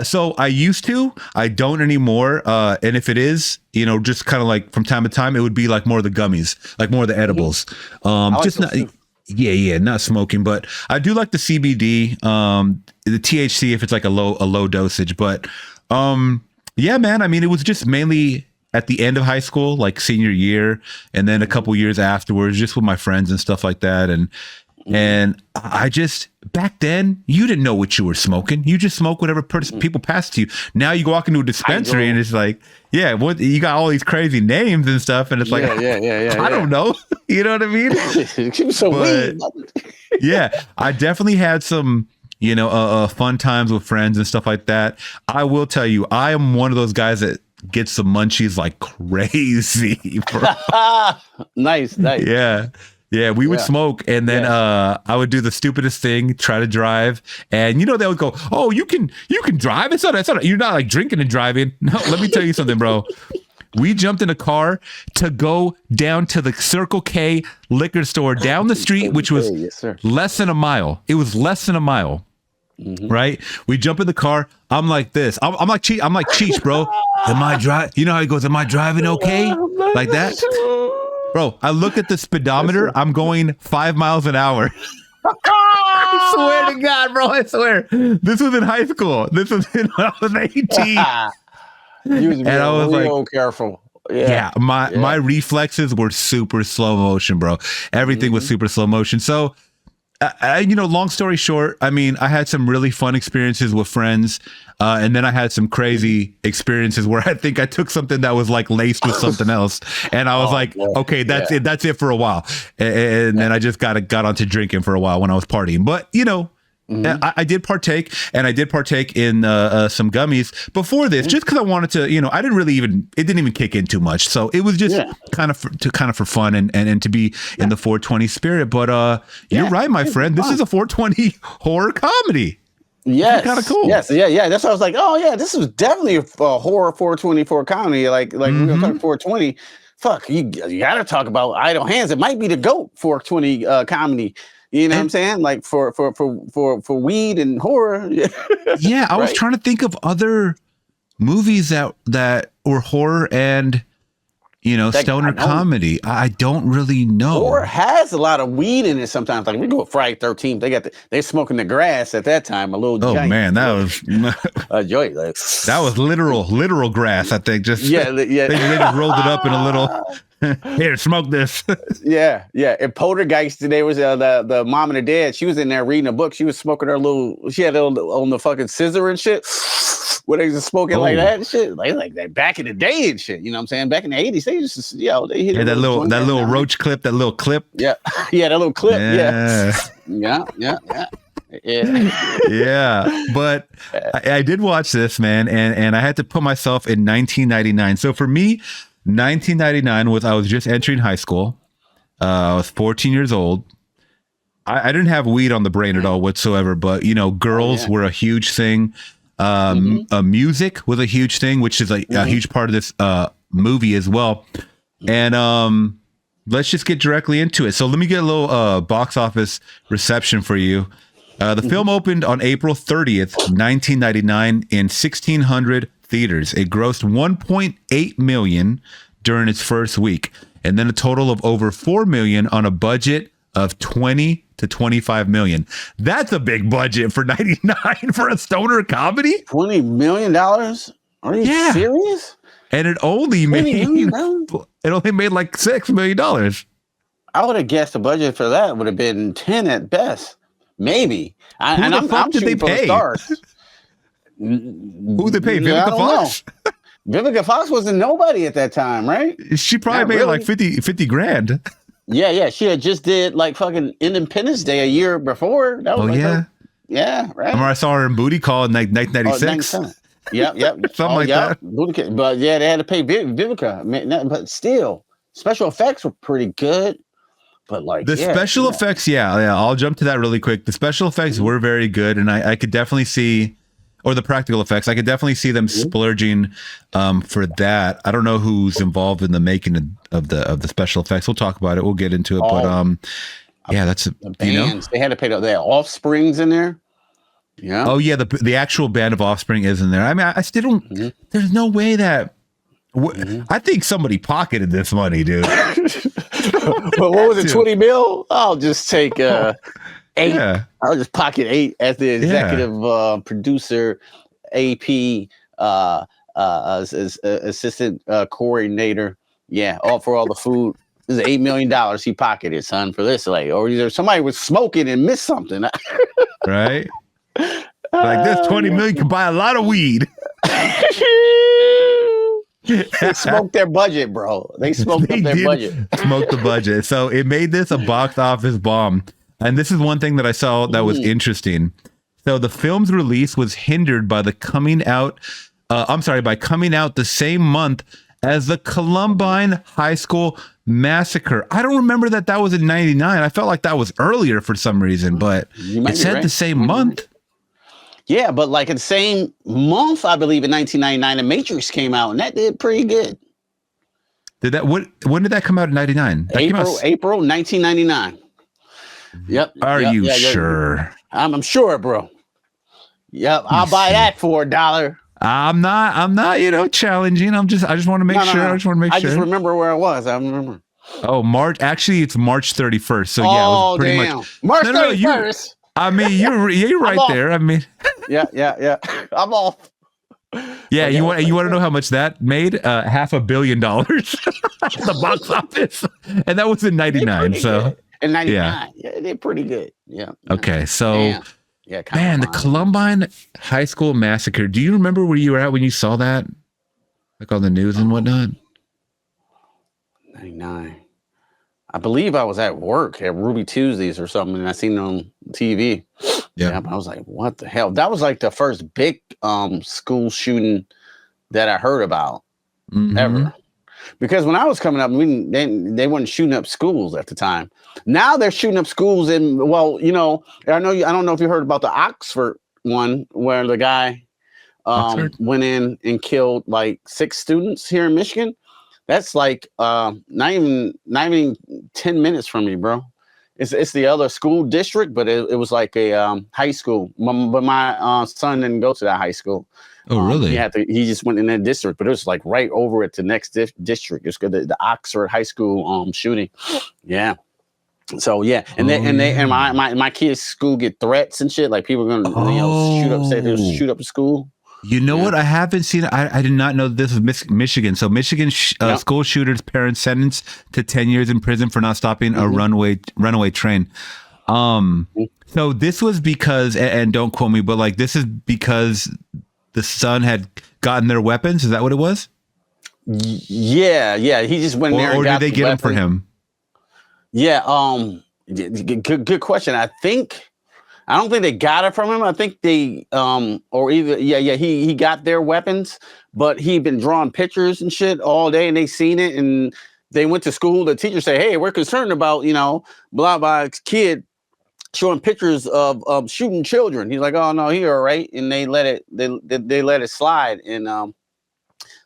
So I used to, I don't anymore. And if it is, just kind of like from time to time, it would be like more of the gummies, like more of the edibles. Yeah, not smoking, but I do like the CBD, the THC if it's like a low dosage. But yeah, man, I mean, it was just mainly at the end of high school, like senior year, and then a couple years afterwards, just with my friends and stuff like that. And I just, back then, you didn't know what you were smoking. You just smoke whatever people pass to you. Now you walk into a dispensary and it's like, yeah, what, you got all these crazy names and stuff, and it's like, I don't know. You know what I mean? So weird. Yeah, I definitely had some, fun times with friends and stuff like that. I will tell you, I am one of those guys that gets some munchies like crazy. Nice. Yeah, we would smoke, and then I would do the stupidest thing, try to drive, and they would go, "Oh, you can drive. It's not. You're not like drinking and driving." No, let me tell you something, bro. We jumped in a car to go down to the Circle K liquor store down the street, which was less than a mile. It was less than a mile. Mm-hmm. Right? We jump in the car. I'm like this. I'm like Cheech, bro. Am I driving? You know how he goes, "Am I driving okay?" Like that. Bro, I look at the speedometer. I'm going 5 miles an hour. I swear to God, bro. I swear. This was in high school. This was when I was 18. And I was real careful. Yeah, my reflexes were super slow motion, bro. Everything was super slow motion. So, long story short, I mean, I had some really fun experiences with friends. And then I had some crazy experiences where I think I took something that was like laced with something else. And I was okay, that's it. That's it for a while. And then I just got onto drinking for a while when I was partying. But, I did partake, and I did partake in some gummies before this, just because I wanted to, I didn't really it didn't even kick in too much. So it was just kind of for fun and to be in the 420 spirit. But you're right, my friend. This is a 420 horror comedy. Yes, kind of cool. Yes, yeah. That's why I was like, oh yeah, this was definitely a horror 424 comedy. Like we're gonna talk 420. Fuck, you gotta talk about Idle Hands. It might be the GOAT 420 comedy. You know what I'm saying? Like for weed and horror. Yeah, I was trying to think of other movies that were horror and stoner comedy. I don't really know. Horror has a lot of weed in it sometimes. Like we go Friday 13th. They're smoking the grass at that time. A little. Oh giant. Man, that was a joint. Like, that was literal grass. I think just yeah. They just rolled it up in a little. Here, smoke this. yeah. And Poltergeist today was the mom and the dad. She was in there reading a book. She was smoking her little. She had it on the fucking scissor and shit. Where they just smoking like that and shit, like that back in the day and shit. You know what I'm saying? Back in the 80s, they just they hit that little roach clip, that little clip. Yeah, that little clip. Yeah. But I did watch this, man, and I had to put myself in 1999. So for me, 1999 was I was just entering high school. I was 14 years old. I didn't have weed on the brain at all whatsoever, but girls were a huge thing. Music was a huge thing, which is a huge part of this movie as well. And let's just get directly into it. So let me get a little box office reception for you. The film opened on April 30th, 1999 in 1,600 theaters. It grossed $1.8 million during its first week, and then a total of over $4 million on a budget of 20 to 25 million. That's a big budget for 99 for a stoner comedy. $20 million? Are you serious? And it only made like $6 million. I would have guessed the budget for that would have been 10 at best. Maybe. Who did they pay? Who they pay? Vivica Fox? Vivica Fox wasn't nobody at that time, right? She probably made like 50 grand. Yeah. She had just did like fucking Independence Day a year before. That was right. I remember I saw her in Booty Call in like 1996. Yep. Something like that. But yeah, they had to pay Vivica. But still, special effects were pretty good. But like the special effects, I'll jump to that really quick. The special effects were very good, and I could definitely see, or the practical effects, I could definitely see them splurging for that. I don't know who's involved in the making of the special effects. We'll talk about it. We'll get into it. But that's the bands. They had to pay they had Offsprings in there. Yeah. Oh yeah, the actual band of Offspring is in there. I mean, I still don't. There's no way that. I think somebody pocketed this money, dude. But what was it, 20 mil? I'll just take 8. Yeah. I'll just pocket 8 as the executive producer, AP, assistant coordinator. Yeah, all for all the food. This is $8 million he pocketed, son, for this. Like, or either somebody was smoking and missed something. Right? Like this 20 million can buy a lot of weed. They smoked their budget, bro. They smoked up their budget. Smoked the budget. So it made this a box office bomb. And this is one thing that I saw that was interesting. So the film's release was hindered by coming out the same month as the Columbine High School Massacre. I don't remember that was in 99. I felt like that was earlier for some reason, but it said the same month. Yeah, but like in the same month, I believe in 1999, The Matrix came out, and that did pretty good. When did that come out in 99? April 1999. Yep. Are you sure? I'm sure, bro. Yep, I'll buy that for $1. I'm not, challenging. I just want to make sure. I just remember where I was. I remember. Oh, March. Actually, it's March 31st. So yeah, it was pretty much March 31st. I mean, you're right there. I mean, yeah. I'm off. Yeah, you want to know how much that made? $500 million at the box office, and that was in 99. So good. In 99, yeah, they're pretty good. Yeah. Okay, so man, the Columbine High School Massacre. Do you remember where you were at when you saw that, like on the news and whatnot? 99. I believe I was at work at Ruby Tuesdays or something, and I seen it on TV. Yeah, I was like, "What the hell?" That was like the first big school shooting that I heard about ever. Because when I was coming up, they weren't shooting up schools at the time. Now they're shooting up schools in. Well, I don't know if you heard about the Oxford one where the guy went in and killed like 6 students here in Michigan. That's like not even 10 minutes from me, bro. It's the other school district, but it was like a high school. But my son didn't go to that high school. Oh, really? He just went in that district, but it was like right over at the next district. It's good. The Oxford High School shooting. Yeah. So yeah, and my kids' school get threats and shit. Like people are gonna shoot up the school. You know what? I haven't seen. I did not know this was Michigan. So Michigan school shooters' parents sentenced to 10 years in prison for not stopping a runaway train. So this was because, and don't quote me, but like this is because the son had gotten their weapons. Is that what it was? Yeah. He just went there. Or did they get them for him? Yeah. Good question. I don't think they got it from him. I think they he got their weapons, but he'd been drawing pictures and shit all day, and they seen it, and they went to school. The teacher said, "Hey, we're concerned about blah blah kid showing pictures of shooting children." He's like, "Oh no, he all right," and they let it slide, and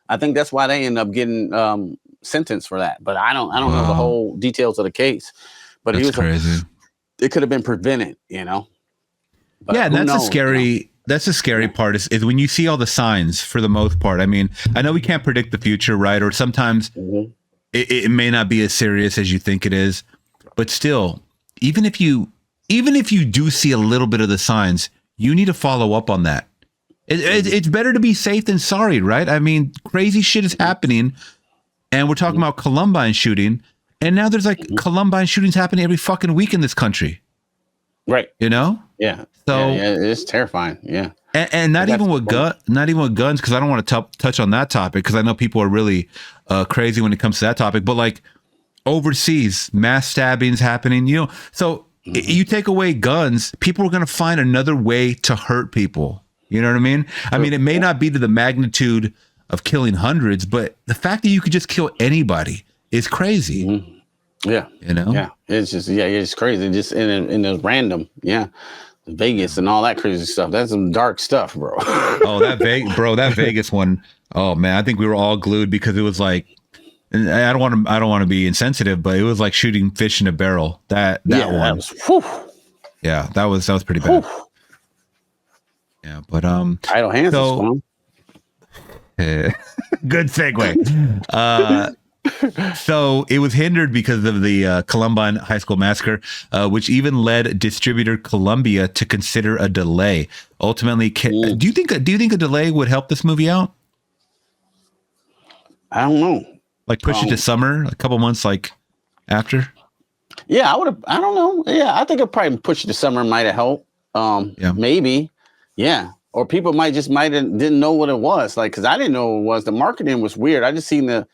I think that's why they end up getting sentenced for that. But I don't know the whole details of the case. But that's crazy. It could have been prevented, But yeah, and that's the scary part is when you see all the signs for the most part. I mean, I know we can't predict the future, right? Or sometimes it may not be as serious as you think it is, but still, even if you do see a little bit of the signs, you need to follow up on that. It's better to be safe than sorry, right? I mean, crazy shit is happening, and we're talking about Columbine shooting, and now there's like Columbine shootings happening every fucking week in this country. Right. Yeah. So it's terrifying. Yeah. And not even with guns, because I don't want to touch on that topic, because I know people are really crazy when it comes to that topic. But like overseas, mass stabbings happening. So you take away guns, people are going to find another way to hurt people. You know what I mean? I mean, it may not be to the magnitude of killing hundreds, but the fact that you could just kill anybody is crazy. Yeah. Yeah. It's just, it's crazy. Just in a random. Yeah. Vegas and all that crazy stuff. That's some dark stuff, bro. That Vegas one. Oh man. I think we were all glued because it was like, and I don't want to be insensitive, but it was like shooting fish in a barrel. That one. That was pretty bad. Whew. Yeah. But, Idle hands is fun. Good segue. So it was hindered because of the Columbine High School massacre, which even led distributor Columbia to consider a delay. Ultimately, do you think a delay would help this movie out? I don't know. Like push it to summer, a couple months like after? Yeah, I would have. I don't know. Yeah, I think it probably push it to summer might have helped. Maybe. Yeah. Or people might have didn't know what it was. Like, because I didn't know what it was. The marketing was weird. I just seen I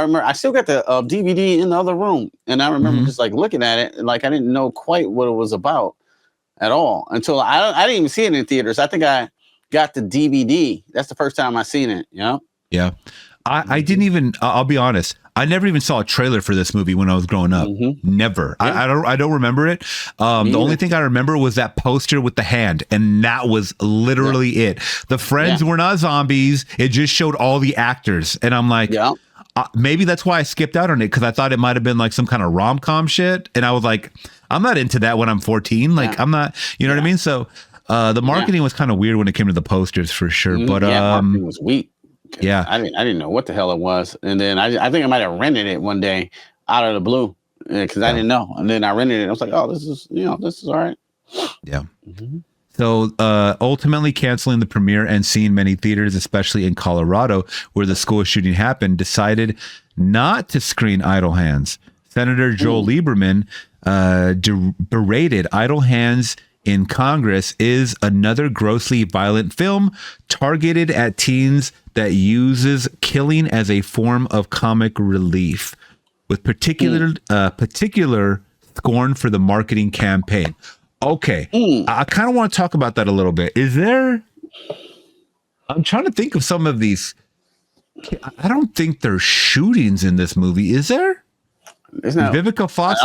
remember I still got the DVD in the other room, and I remember just like looking at it, and like I didn't know quite what it was about at all until I didn't even see it in theaters. I think I got the DVD. That's the first time I seen it. Yeah. I didn't even. I'll be honest. I never even saw a trailer for this movie when I was growing up. Never. Yeah. I don't remember it. The only thing I remember was that poster with the hand, and that was literally it. The friends were not zombies. It just showed all the actors, and I'm like, maybe that's why I skipped out on it, because I thought it might have been like some kind of rom-com shit, and I was like, I'm not into that when I'm 14. Like I'm not. You know what I mean? So the marketing was kind of weird when it came to the posters for sure. But marketing was weak. Yeah, I didn't know what the hell it was, and then I think I might have rented it one day out of the blue because I didn't know, and then I rented it. I was like, oh, this is all right. Yeah. So ultimately canceling the premiere and seeing many theaters, especially in Colorado where the school shooting happened, decided not to screen Idle Hands. Senator Joel Lieberman berated Idle Hands in Congress is another grossly violent film targeted at teens that uses killing as a form of comic relief, with particular scorn for the marketing campaign. Okay, I kind of want to talk about that a little bit. I'm trying to think of some of these. I don't think there's shootings in this movie, is there? Vivica Fox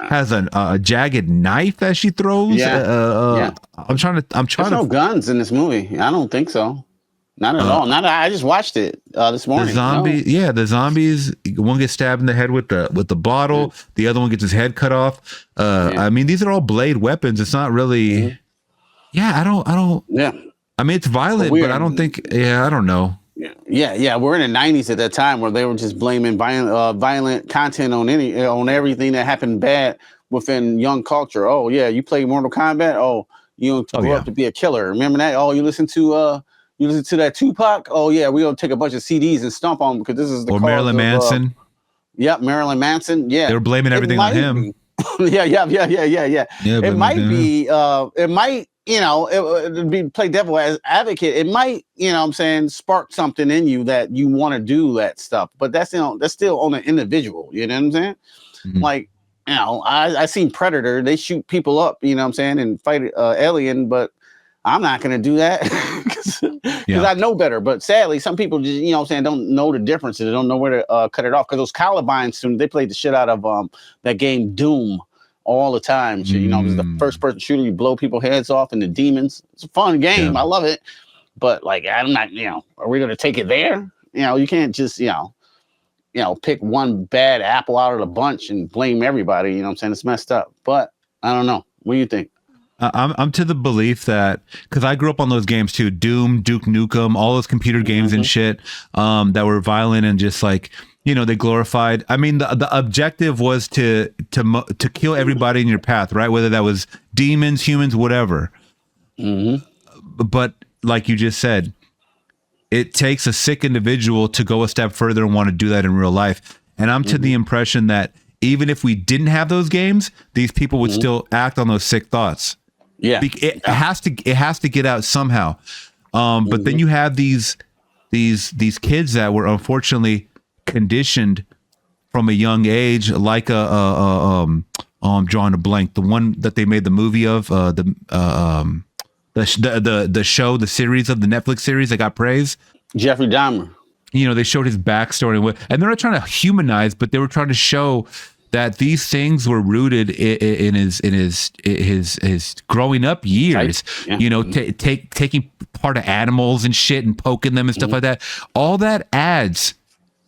has a jagged knife that she throws. I'm trying There's no guns in this movie. I don't think so. Not at all. I just watched it this morning. The zombies. One gets stabbed in the head with the bottle. The other one gets his head cut off. I mean, these are all blade weapons. It's not really. I don't. Yeah. I mean, it's violent, but I don't think. I don't know. Yeah. We're in the 90s at that time where they were just blaming violent content on everything that happened bad within young culture. Oh yeah, you play Mortal Kombat. Oh, you grew up to be a killer. Remember that? Oh, you listen to that Tupac. Oh yeah, we gonna take a bunch of CDs and stomp on them because this is the Marilyn Manson. Marilyn Manson. Yeah, they were blaming everything on him. Yeah. It might be. It might. It be play devil as advocate. It might, spark something in you that you want to do that stuff. But that's still on an individual. You know what I'm saying? Like, I seen Predator. They shoot people up. You know what I'm saying, and fight alien. But I'm not gonna do that because I know better. But sadly, some people just don't know the difference. They don't know where to cut it off. Because those Columbine students, they played the shit out of that game Doom all the time. So, it's the first person shooter. You blow people's heads off and the demons. It's a fun game. I love it. But like, I'm not, are we going to take it there? You can't just, pick one bad apple out of the bunch and blame everybody. You know what I'm saying? It's messed up. But I don't know. What do you think? I'm to the belief that, because I grew up on those games too, Doom, Duke Nukem, all those computer games and shit that were violent and just like, they glorified. I mean, the objective was to kill everybody in your path, right? Whether that was demons, humans, whatever. But like you just said, it takes a sick individual to go a step further and want to do that in real life. And I'm to the impression that even if we didn't have those games, these people would still act on those sick thoughts. Yeah, it has to get out somehow. But then you have these kids that were unfortunately conditioned from a young age, like drawing a blank, the one that they made the movie of, the show, the series of the Netflix series that got praise, Jeffrey Dahmer. They showed his backstory, and they're not trying to humanize, but they were trying to show that these things were rooted in his growing up years. Taking part of animals and shit and poking them and stuff like that. All that adds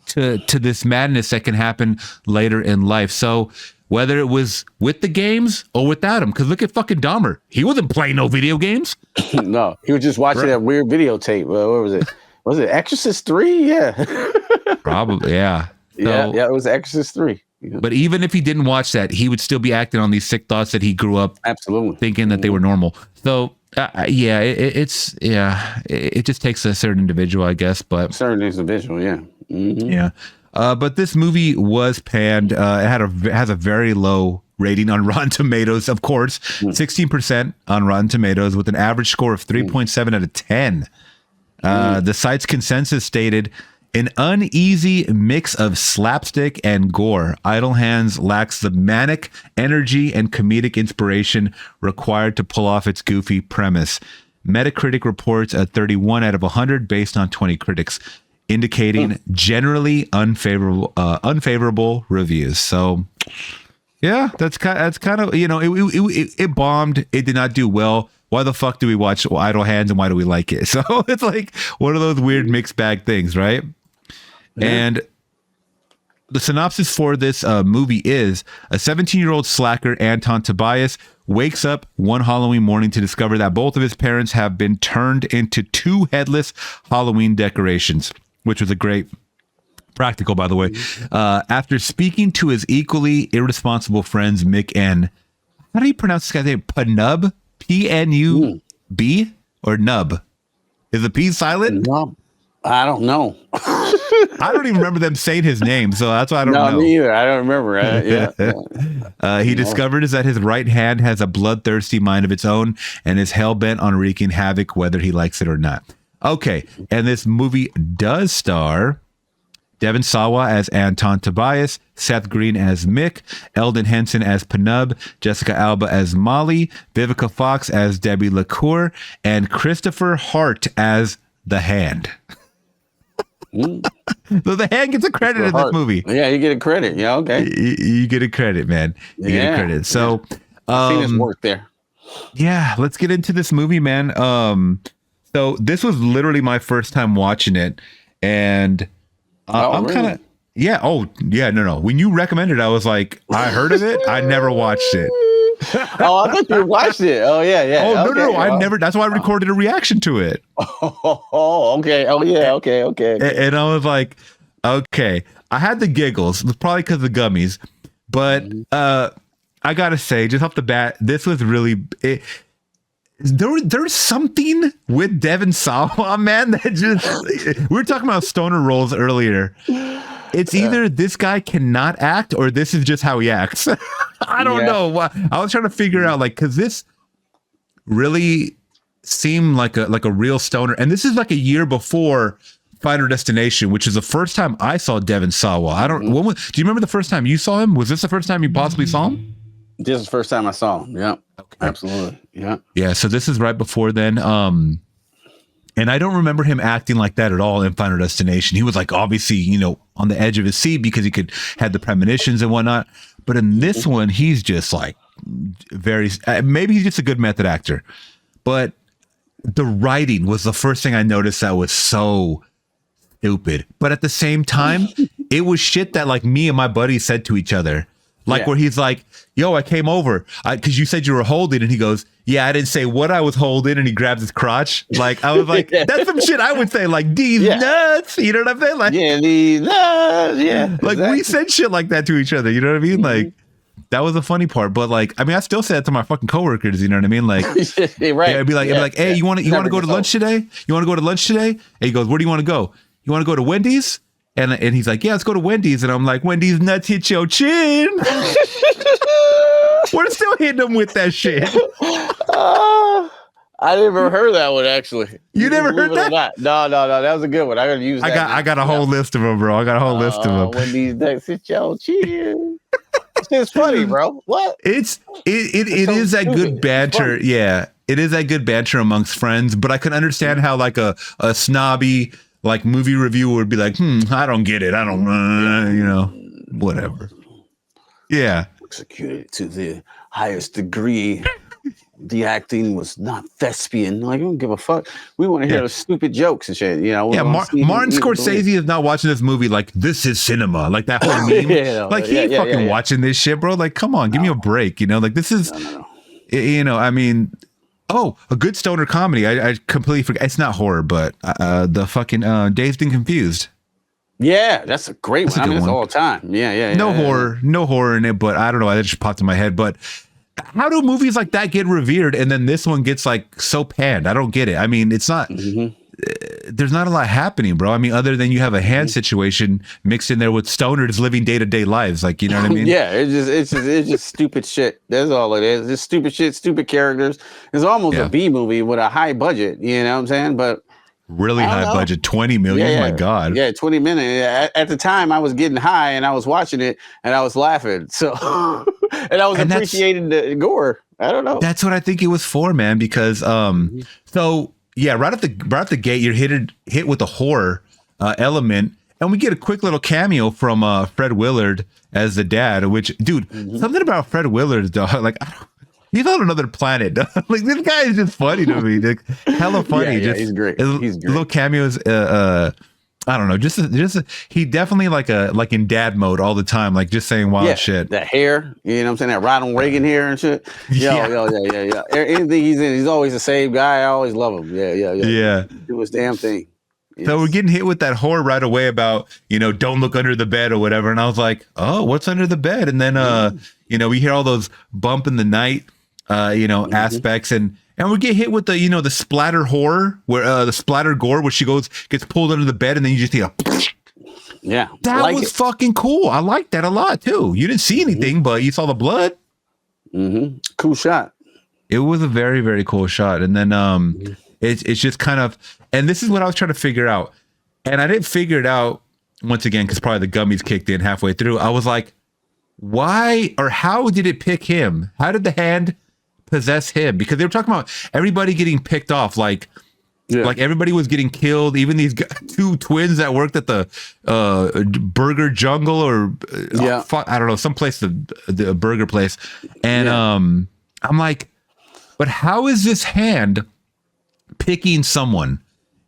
to this madness that can happen later in life. So whether it was with the games or without them, because look at fucking Dahmer. He wasn't playing no video games. No, he was just watching that weird videotape. What was it? Was it Exorcist 3? Yeah. Probably, yeah. Yeah, it was Exorcist 3. Yeah. But even if he didn't watch that, he would still be acting on these sick thoughts that he grew up absolutely thinking that they were normal. So it just takes a certain individual, I guess. But certain individual, yeah. Mm-hmm. Yeah. But this movie was panned. It has a very low rating on Rotten Tomatoes, of course, 16% on Rotten Tomatoes with an average score of 3.7 out of 10. The site's consensus stated, an uneasy mix of slapstick and gore. Idle Hands lacks the manic energy and comedic inspiration required to pull off its goofy premise. Metacritic reports a 31 out of 100 based on 20 critics, indicating generally unfavorable reviews. So, yeah, that's kind of it bombed. It did not do well. Why the fuck do we watch Idle Hands and why do we like it? So it's like one of those weird mixed bag things, right? Yeah. And the synopsis for this movie is a 17-year-old slacker, Anton Tobias, wakes up one Halloween morning to discover that both of his parents have been turned into two headless Halloween decorations, which was a great practical, by the way. After speaking to his equally irresponsible friends, Mick and, how do you pronounce this guy's name? Pnub? P-N-U-B? Or Nub? Is the P silent? Nub. I don't know. I don't even remember them saying his name, so that's why I don't know. No, me either. I don't remember. He discovers that his right hand has a bloodthirsty mind of its own and is hell-bent on wreaking havoc whether he likes it or not. Okay, and this movie does star Devon Sawa as Anton Tobias, Seth Green as Mick, Elden Henson as Pnub, Jessica Alba as Molly, Vivica Fox as Debbie LaCour, and Christopher Hart as The Hand. So The Hand gets a credit in this movie. Yeah, you get a credit. Yeah, okay. You get a credit, man. You get a credit. So I've seen his work there. Yeah, let's get into this movie, man. So this was literally my first time watching it, and I'm really? kind of no. When you recommended it, I was like, I heard of it. I never watched it. Oh, I thought you watched it. Oh, yeah. Oh, okay. no. I never. That's why I recorded a reaction to it. Oh, okay. Oh, yeah. Okay. And I was like, okay. I had the giggles, probably because of the gummies, but I gotta say, just off the bat, this was really. There's something with Devon Sawa, man, that just. We were talking about stoner roles earlier. It's either this guy cannot act or this is just how he acts. I don't know. I was trying to figure out, like, because this really seemed like a real stoner, and this is like a year before Final Destination, which is the first time I saw Devon Sawa. Do you remember the first time you saw him? Was this the first time you possibly saw him? This is the first time I saw him. Yeah, okay. Absolutely. Yeah. So this is right before then. And I don't remember him acting like that at all in Final Destination. He was like, obviously, on the edge of his seat because he had the premonitions and whatnot. But in this one, he's just like maybe he's just a good method actor. But the writing was the first thing I noticed that was so stupid. But at the same time, it was shit that like me and my buddy said to each other. Like where he's like, yo, I came over because you said you were holding. And he goes, yeah, I didn't say what I was holding. And he grabs his crotch. Like, I was like, that's some shit I would say. Like, these nuts. You know what I'm saying? Like, these nuts. Yeah. Like, we said shit like that to each other. You know what I mean? Like, that was the funny part. But like, I mean, I still say that to my fucking coworkers. You know what I mean? Like, right. I'd be like, hey, you want to go to lunch today? You want to go to lunch today? And he goes, where do you want to go? You want to go to Wendy's? And he's like, yeah, let's go to Wendy's. And I'm like, Wendy's nuts hit your chin. We're still hitting them with that shit. I never heard that one, actually. You never heard that? No. That was a good one. I gotta use that. I got a whole list of them, bro. I got a whole list of them. Wendy's nuts hit your chin. It's funny, bro. What? It is that good banter. Yeah, it is that good banter amongst friends. But I can understand how like a snobby like movie reviewer would be like, I don't get it. I don't, whatever. Yeah. Executed to the highest degree. The acting was not thespian. Like, I don't give a fuck. We want to hear the stupid jokes and shit. Martin Scorsese is not watching this movie like this is cinema. Like that whole meme. He fucking watching this shit, bro. Like, come on, give me a break. Like this is, I mean. Oh, a good stoner comedy. I completely forgot. It's not horror, but the fucking Dazed and Confused. Yeah, that's a great That's a one. I good mean, it's one. all time. Yeah. No horror in it, but I don't know. That just popped in my head. But how do movies like that get revered and then this one gets like so panned? I don't get it. I mean, it's not. There's not a lot happening, bro. I mean, other than you have a hand situation mixed in there with stoners living day-to-day lives, like, you know what I mean? Yeah, it's just stupid shit. That's all it is. It's stupid shit, stupid characters. It's almost a B movie with a high budget. You know what I'm saying? But really high budget, 20 million. Yeah, my God. Yeah, 20 minutes. At the time, I was getting high and I was watching it and I was laughing. So, and I was appreciating the gore. I don't know. That's what I think it was for, man. Because so. Yeah, right at the gate, you're hit with a horror element, and we get a quick little cameo from Fred Willard as the dad. Which, dude, something about Fred Willard, dog, like he's on another planet. Dog. Like this guy is just funny to me, like, hella funny. Yeah, he's great. He's great. Little cameos. I don't know. Just he definitely like in dad mode all the time, like just saying wild shit. That hair, you know what I'm saying? That Ronald Reagan hair and shit. Yeah. Anything he's in, he's always the same guy. I always love him. Yeah. Do his damn thing. Yes. So we're getting hit with that horror right away about, don't look under the bed or whatever. And I was like, oh, what's under the bed? And then, we hear all those bump in the night, aspects and we get hit with the, the splatter horror, where the splatter gore, where she gets pulled under the bed, and then you just hear that was fucking cool. I liked that a lot too. You didn't see anything, but you saw the blood. Cool shot. It was a very, very cool shot. And then it's just kind of, and this is what I was trying to figure out, and I didn't figure it out once again because probably the gummies kicked in halfway through. I was like, why or how did it pick him? How did the hand possess him? Because they were talking about everybody getting picked off, like everybody was getting killed, even these two twins that worked at the burger jungle or I don't know, someplace, the burger place, and I'm like, but how is this hand picking someone,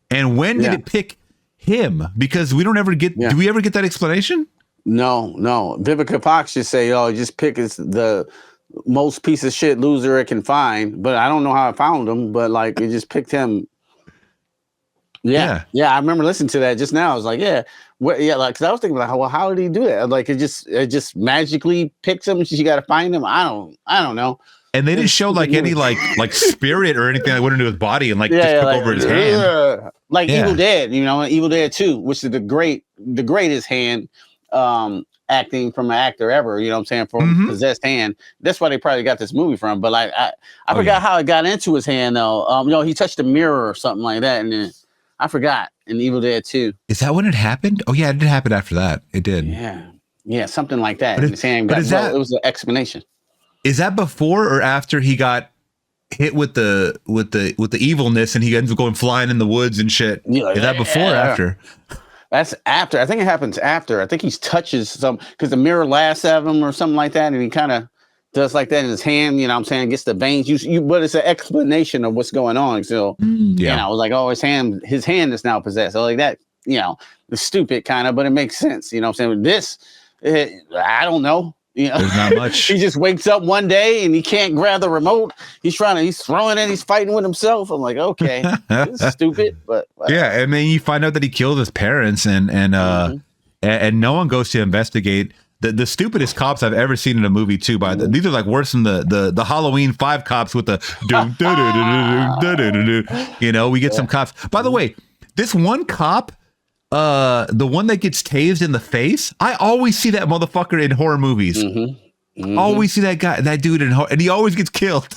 and when did it pick him? Because we don't ever get do we ever get that explanation? No. Vivica Fox just say, just pick the most piece of shit loser it can find, but I don't know how I found him, but like it just picked him. Yeah. I remember listening to that just now. I was like, like, cause I was thinking like, well, how did he do that? Like it just magically picks him. She got to find him. I don't know. And they didn't show like any like spirit or anything that went into his body and just took over his hand. Like Evil Dead, Evil Dead 2, which is the greatest hand acting from an actor ever, you know what I'm saying, from possessed hand. That's why they probably got this movie from. But like I forgot how it got into his hand though. He touched a mirror or something like that, and then I forgot in Evil Dead 2. Is that when it happened? Oh yeah, it did happen after that. It did. Yeah, something like that. But his hand it was an explanation. Is that before or after he got hit with the evilness and he ends up going flying in the woods and shit? Is that before or after? That's after. I think it happens after. I think he touches some because the mirror laughs at him or something like that, and he kind of does like that in his hand. You know what I'm saying? Gets the veins. But it's an explanation of what's going on. So I was like, oh, his hand is now possessed. So like that. It's stupid kind of, but it makes sense. You know what I'm saying? This, I don't know. There's not much. He just wakes up one day and he can't grab the remote. He's throwing it. He's fighting with himself. I'm like, okay, this is stupid, but and then you find out that he killed his parents, and no one goes to investigate. The stupidest cops I've ever seen in a movie too. These are like worse than the Halloween 5 cops with the we get some cops. By the way, this one cop. The one that gets tased in the face, I always see that motherfucker in horror movies. Always see that dude in horror, and he always gets killed.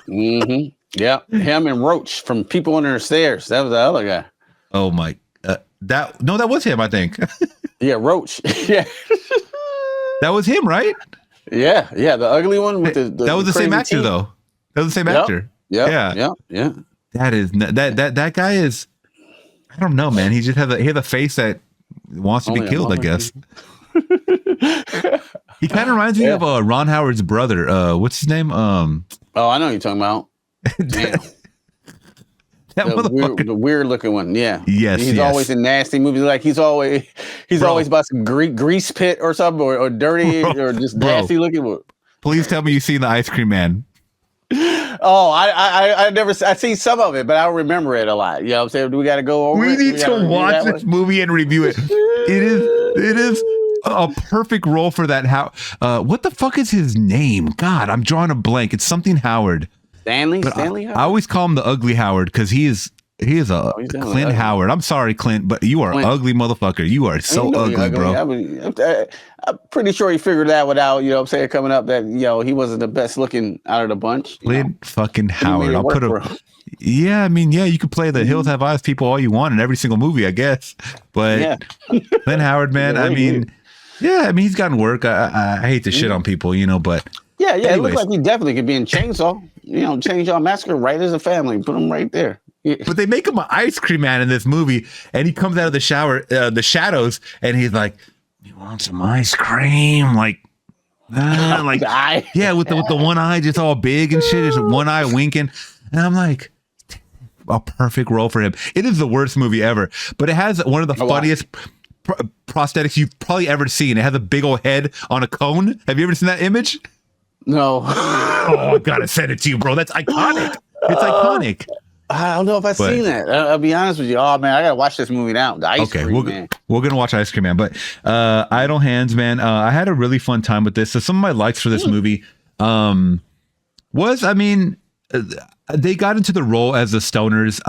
Yeah, him and Roach from People Under the Stairs. That was the other guy. Oh my, that was him, I think. Yeah, Roach. Yeah, that was him, right? Yeah, the ugly one with the that was the same actor, though. That was the same actor. Yeah. That is that guy is. I don't know, man. He just has a face that wants to be killed, I guess. He kind of reminds me of Ron Howard's brother. What's his name? I know who you're talking about. Damn. The weird looking one. Yeah. Yes. He's always in nasty movies. Like he's always about some grease pit or something, or dirty or just nasty looking. Please tell me you've seen The Ice Cream Man. Oh, I never. I seen some of it, but I don't remember it a lot. You know what I'm saying? Do we got to go over? We it? need to watch this movie and review it. It is a perfect role for that. What the fuck is his name? God, I'm drawing a blank. It's something Howard. Stanley I Howard? always call him the ugly Howard because he is a Clint Howard. I'm sorry, Clint, but you are ugly motherfucker. You are so ugly, bro. I'm pretty sure he figured that one out, you know what I'm saying, coming up that, he wasn't the best looking out of the bunch. Clint fucking Howard. I'll put him. Yeah, I mean, yeah, you could play the Hills Have Eyes people all you want in every single movie, I guess. But Clint Howard, man, I mean, he's gotten work. I hate to shit on people, but yeah, anyways. It looks like he definitely could be in Chainsaw. Chainsaw Massacre, right as a family. Put him right there. Yeah. But they make him an ice cream man in this movie, and he comes out of the shadows, and he's like, "You want some ice cream?" With the one eye just all big and shit, just one eye winking, and I'm like, a perfect role for him. It is the worst movie ever, but it has one of the funniest prosthetics you've probably ever seen. It has a big old head on a cone. Have you ever seen that image? No. Oh, I gotta send it to you, bro. That's iconic. It's iconic. I don't know if I've seen that. I'll be honest with you. Oh man, I gotta watch this movie now. The Ice Cream Man. We're gonna watch Ice Cream Man, but Idle Hands, man. I had a really fun time with this. So some of my likes for this movie they got into the role as the stoners.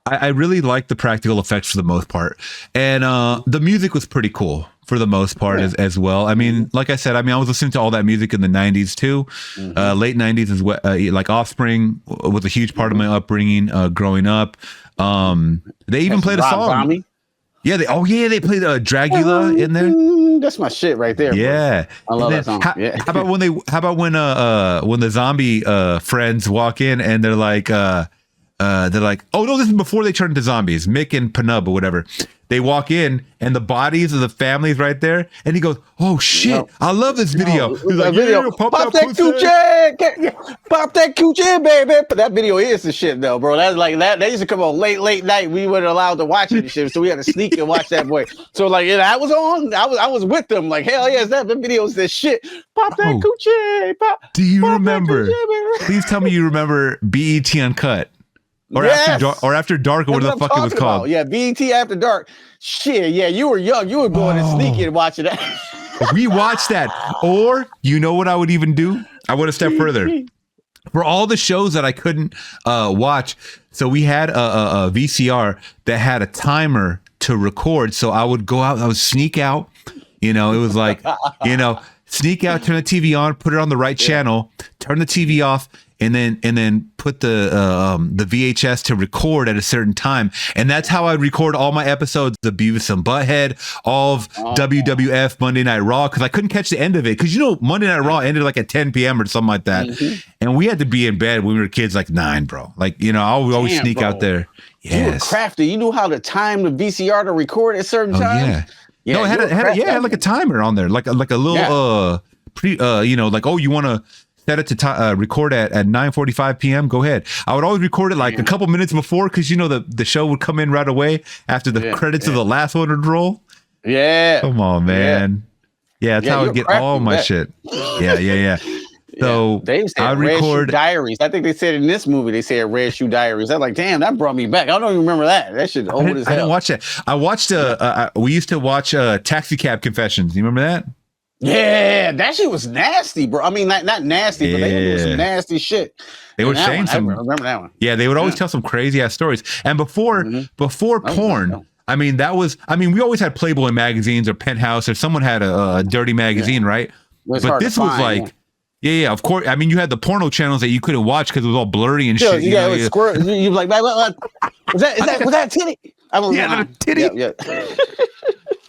I really liked the practical effects for the most part, and the music was pretty cool for the most part as well. I mean, like I said, I was listening to all that music in the 90s too. Late 90s is what like Offspring was a huge part of my upbringing growing up. They even played a song. Zombie? Yeah, they played Dragula in there. That's my shit right there. Yeah, bro. I love that song. How about when the zombie friends walk in and they're like, oh no, this is before they turn into zombies. Mick and Pnub or whatever. They walk in and the bodies of the families right there, and he goes, "Oh shit, I love this video." He's like, video. Pop that coochie, pop that coochie, baby. But that video is the shit though, bro. That's like that. They used to come on late night. We weren't allowed to watch it and shit, so we had to sneak and watch that boy. So like, I was on. I was with them. Like, hell yeah, that video's this shit. Pop that coochie, pop. Do you pop remember? Coochie, Please tell me you remember BET Uncut. Or after dark, or what the fuck it was called. Yeah, BET After Dark. Shit, yeah, you were young. You were going and sneaking and watching that. We watched that. Or, you know what I would even do? I would have stepped further. For all the shows that I couldn't watch, so we had a VCR that had a timer to record. So I would go out, I would sneak out. It was like, sneak out, turn the TV on, put it on the right channel, turn the TV off, and then put the VHS to record at a certain time. And that's how I'd record all my episodes of Beavis and Butthead, all of WWF Monday Night Raw, because I couldn't catch the end of it. Because Monday Night Raw ended like at 10 p.m. or something like that. And we had to be in bed when we were kids, like 9, bro. Like, I would always sneak out there. Yes. You were crafty. You knew how to time the VCR to record at certain times. Yeah. No, it had like a timer on there, like a little like, oh, you want to set it to record at 9:45 p.m. Go ahead. I would always record it like a couple minutes before, because the show would come in right away after the credits of the last one would roll. Yeah. Come on, man. Yeah, that's how I would get all my shit. Yeah. So I record Diaries. I think they said in this movie they said Red Shoe Diaries. I'm like, damn, that brought me back. I don't even remember that. That shit old as hell. I didn't watch that. I watched we used to watch Taxi Cab Confessions. You remember that? Yeah, that shit was nasty, bro. I mean, not nasty, but they were some nasty shit. They were saying some. I remember that one. Yeah, they would always tell some crazy ass stories. And before porn, we always had Playboy magazines or Penthouse, or someone had a dirty magazine, right? But this was like, of course. I mean, you had the porno channels that you couldn't watch because it was all blurry and shit. Yeah, it was squirt. You like, was that a titty? A titty. Yeah.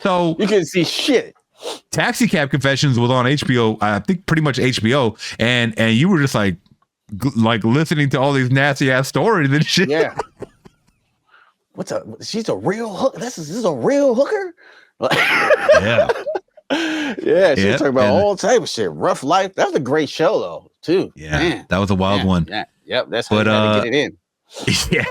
So you couldn't see shit. Taxi Cab Confessions was on HBO, I think pretty much HBO, and you were just like listening to all these nasty ass stories and shit. Yeah. She's a real hooker. This is a real hooker. Yeah. Yeah, she was talking about all type of shit. Rough Life. That was a great show though, too. Yeah, man. That was a wild one. Yeah. Yep, that's how you gotta get it in. Yeah,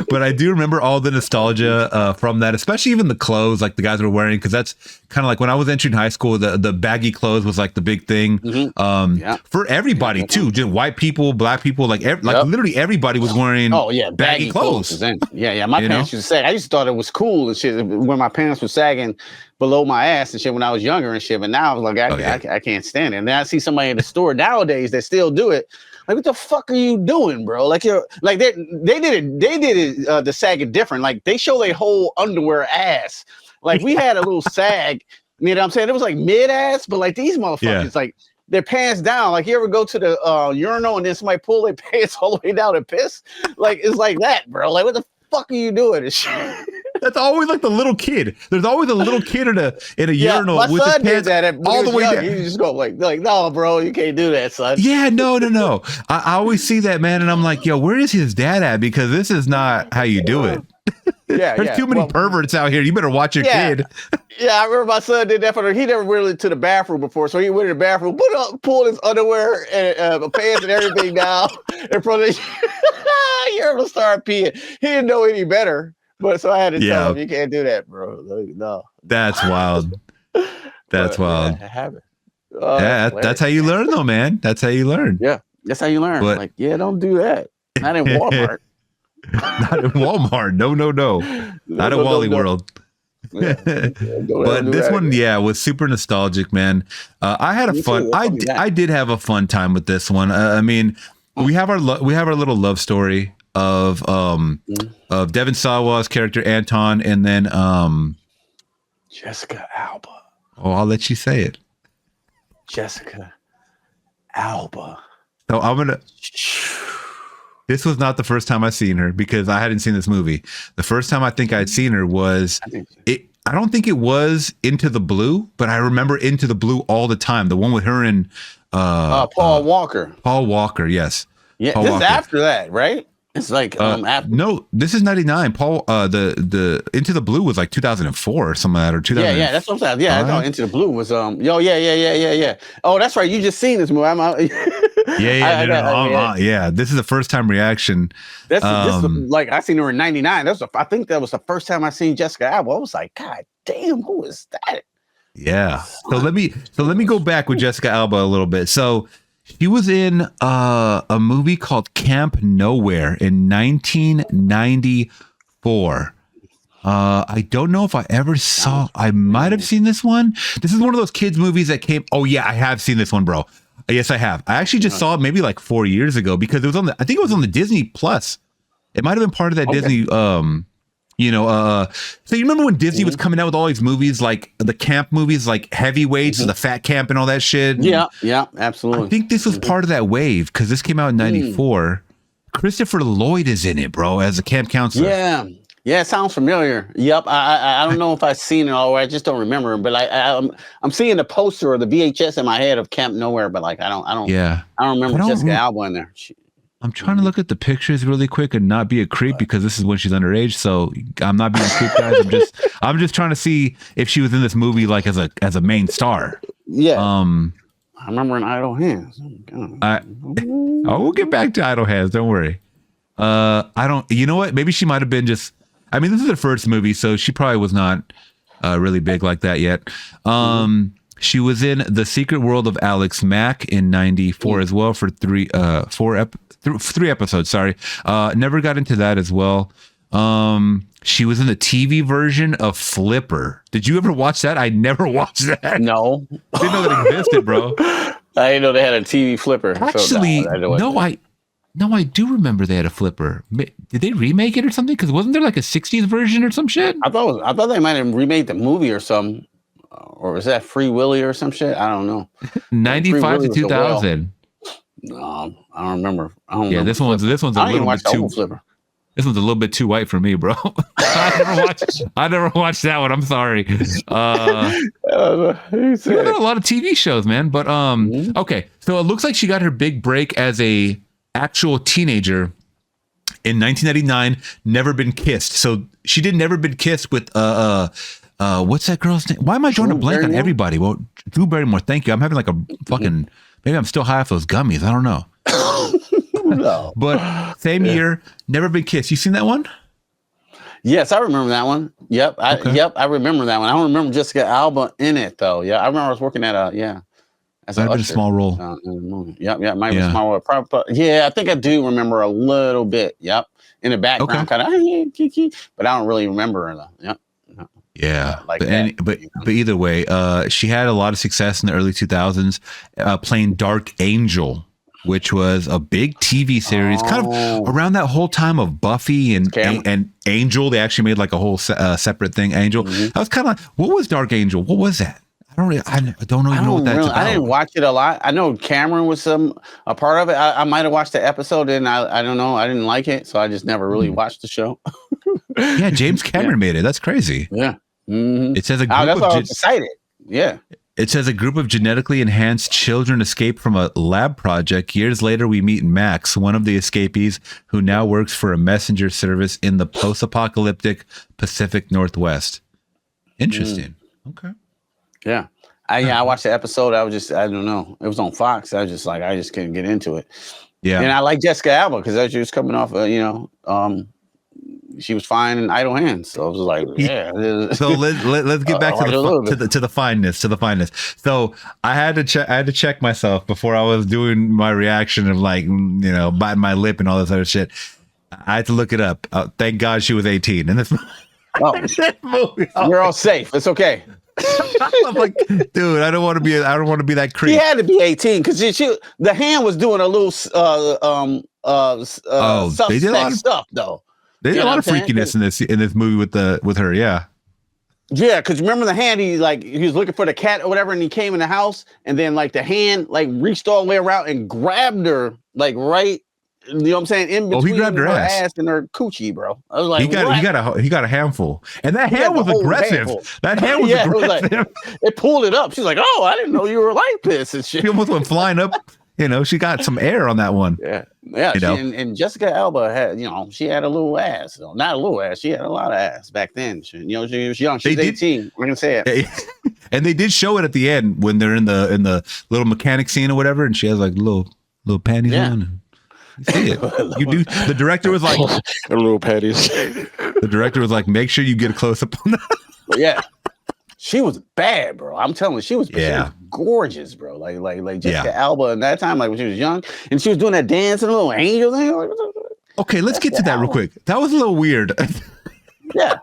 but I do remember all the nostalgia from that, especially even the clothes like the guys were wearing, because that's kind of like when I was entering high school, the baggy clothes was like the big thing for everybody too, just white people, black people, like literally everybody was wearing baggy clothes. Yeah, my pants used to sag. I used to thought it was cool and shit when my pants were sagging below my ass and shit when I was younger and shit, but now I was like, I can't stand it. And then I see somebody in the store nowadays that still do it. Like, what the fuck are you doing, bro? Like, you're like they did it the sagging different. Like, they show their whole underwear ass. Like, we had a little sag, you know what I'm saying? It was like mid ass, but like these motherfuckers, like their pants down. Like, you ever go to the urinal and then somebody pull their pants all the way down and piss? Like, it's like that, bro. Like, what the fuck are you doing? And shit. That's always like the little kid. There's always a little kid in a urinal with his pants all the way down. You just go like, no, bro, you can't do that, son. Yeah, no. I always see that, man, and I'm like, yo, where is his dad at? Because this is not how you do it. There's too many perverts out here. You better watch your kid. Yeah, I remember my son did that he never went to the bathroom before, so he went to the bathroom, pulled his underwear and pants and everything down in front of you ever start peeing. He didn't know any better. But so I had to tell him, you can't do that, bro. Like, no. That's wild. That's wild. Yeah, I have it. That's how you learn, though, man. That's how you learn. Yeah, that's how you learn. But, like, don't do that. Not in Walmart. Not in Walmart. No. Not in Wally World. Yeah. But this one, was super nostalgic, man. I had a fun. I did have a fun time with this one. I mean, we have our little love story of Devon Sawa's character Anton, and then Jessica Alba. Oh, I'll let you say it. Jessica Alba. So I'm gonna. This was not the first time I seen her because I hadn't seen this movie. The first time I think I'd seen her was I don't think it was Into the Blue, but I remember Into the Blue all the time. The one with her and Paul Walker. Paul Walker, yes. Yeah, this is after that, right? It's like after. No, this is 99. Paul, the Into the Blue was like 2004 or something like that, or 2000. Yeah, that's what I'm saying. Yeah, I thought Into the Blue was yeah. Oh, that's right. You just seen this movie. Yeah. This is the first time reaction. This like I seen her in 99. I think that was the first time I seen Jessica Alba. I was like, God damn, who is that? Yeah. So let me go back with Jessica Alba a little bit. So she was in a movie called Camp Nowhere in 1994. I don't know if I ever saw. I might have seen this one. This is one of those kids movies that came. Oh yeah, I have seen this one, bro. Yes, I have. I actually just saw it maybe like 4 years ago because it was I think it was on the Disney Plus. It might have been part of that Disney. So you remember when Disney was coming out with all these movies, like the camp movies, like Heavyweights, the Fat Camp, and all that shit? Yeah, absolutely. I think this was part of that wave because this came out in 94. Christopher Lloyd is in it, bro, as a camp counselor. Yeah, it sounds familiar. Yep, I don't know if I've seen it all. I just don't remember. But I'm seeing the poster or the VHS in my head of Camp Nowhere, but like I don't remember Jessica Alba in there. I'm trying to look at the pictures really quick and not be a creep because this is when she's underage. So I'm not being a creep, guys. I'm just trying to see if she was in this movie like as a main star. Yeah. I remember in Idle Hands. We'll get back to Idle Hands. Don't worry. You know what? Maybe she might have been just. I mean, this is her first movie, so she probably was not really big like that yet. She was in The Secret World of Alex Mack in 94 as well for three episodes. Sorry. Never got into that as well. She was in the TV version of Flipper. Did you ever watch that? I never watched that. No. Didn't know that existed, bro. I didn't know they had a TV Flipper. Actually, I do remember they had a Flipper. Did they remake it or something? Because wasn't there like a 60s version or some shit? I thought they might have remade the movie or something. Or was that Free Willy or some shit? I don't know. 95 to 2000. No, I don't remember. This one's a little bit too. This one's a little bit too white for me, bro. I never watched that one. I'm sorry. There are a lot of TV shows, man. But okay, so it looks like she got her big break as a actual teenager in 1999. Never Been Kissed. So she did Never Been Kissed with what's that girl's name? Why am I drawing a blank on everybody? Well, Drew Barrymore. Thank you. I'm having like a fucking. Maybe I'm still high off those gummies. I don't know. no. But same year, Never Been Kissed. You seen that one? Yes, I remember that one. Yep, I remember that one. I don't remember Jessica Alba in it though. Yeah, I remember I was working at as might have been a small role. In the movie. Yep, might be a small role. Yeah, I think I do remember a little bit. Yep, in the background, kind of, but I don't really remember her though. Yep. Yeah, like but either way, she had a lot of success in the early 2000s, playing Dark Angel, which was a big TV series, kind of around that whole time of Buffy and Angel. They actually made like a whole separate thing. Angel. I was kind of like, what was Dark Angel? What was that? I don't even know what that's about. I didn't watch it a lot. I know Cameron was a part of it. I might have watched the episode and I don't know. I didn't like it, so I just never really watched the show. Yeah, James Cameron made it. That's crazy. Yeah. It says a group that's why I was excited. Yeah. It says a group of genetically enhanced children escape from a lab project. Years later, we meet Max, one of the escapees who now works for a messenger service in the post-apocalyptic Pacific Northwest. Interesting. Okay. Yeah. I watched the episode. I don't know. It was on Fox. I just couldn't get into it. Yeah. And I like Jessica Alba because she was coming off, she was fine in Idle Hands. So I was like, yeah. So let's get back to the fineness, So I had to check myself before I was doing my reaction of like, biting my lip and all this other shit. I had to look it up. Thank God she was 18. And this movie, we're all safe. It's okay. I'm like, dude, I don't want to be that creep. She had to be 18 because the hand was doing a little suspect stuff though. There's a lot of freakiness in this movie with her, yeah. Yeah, because remember the hand, he was looking for the cat or whatever, and he came in the house, and then like the hand reached all the way around and grabbed her right, you know what I'm saying, in between he grabbed her ass and her coochie, bro. I was like, he got a handful, and that hand was aggressive. Handful. That hand was aggressive. It pulled it up. She's like, oh, I didn't know you were like this and shit. She almost went flying up. She got some air on that one. Yeah. And Jessica Alba had, she had a little ass. Though. Not a little ass. She had a lot of ass back then. She was young. She's 18. We're gonna say it. And they did show it at the end when they're in the little mechanic scene or whatever, and she has like little panties on. You see it. You do. The director was like, little panties. The director was like, make sure you get a close up on that. Yeah. She was bad, bro. I'm telling you, she was gorgeous, bro. Like Jessica Alba in that time, like when she was young, and she was doing that dance and a little angel thing. Okay, let's get to that real quick. That was a little weird. Yeah,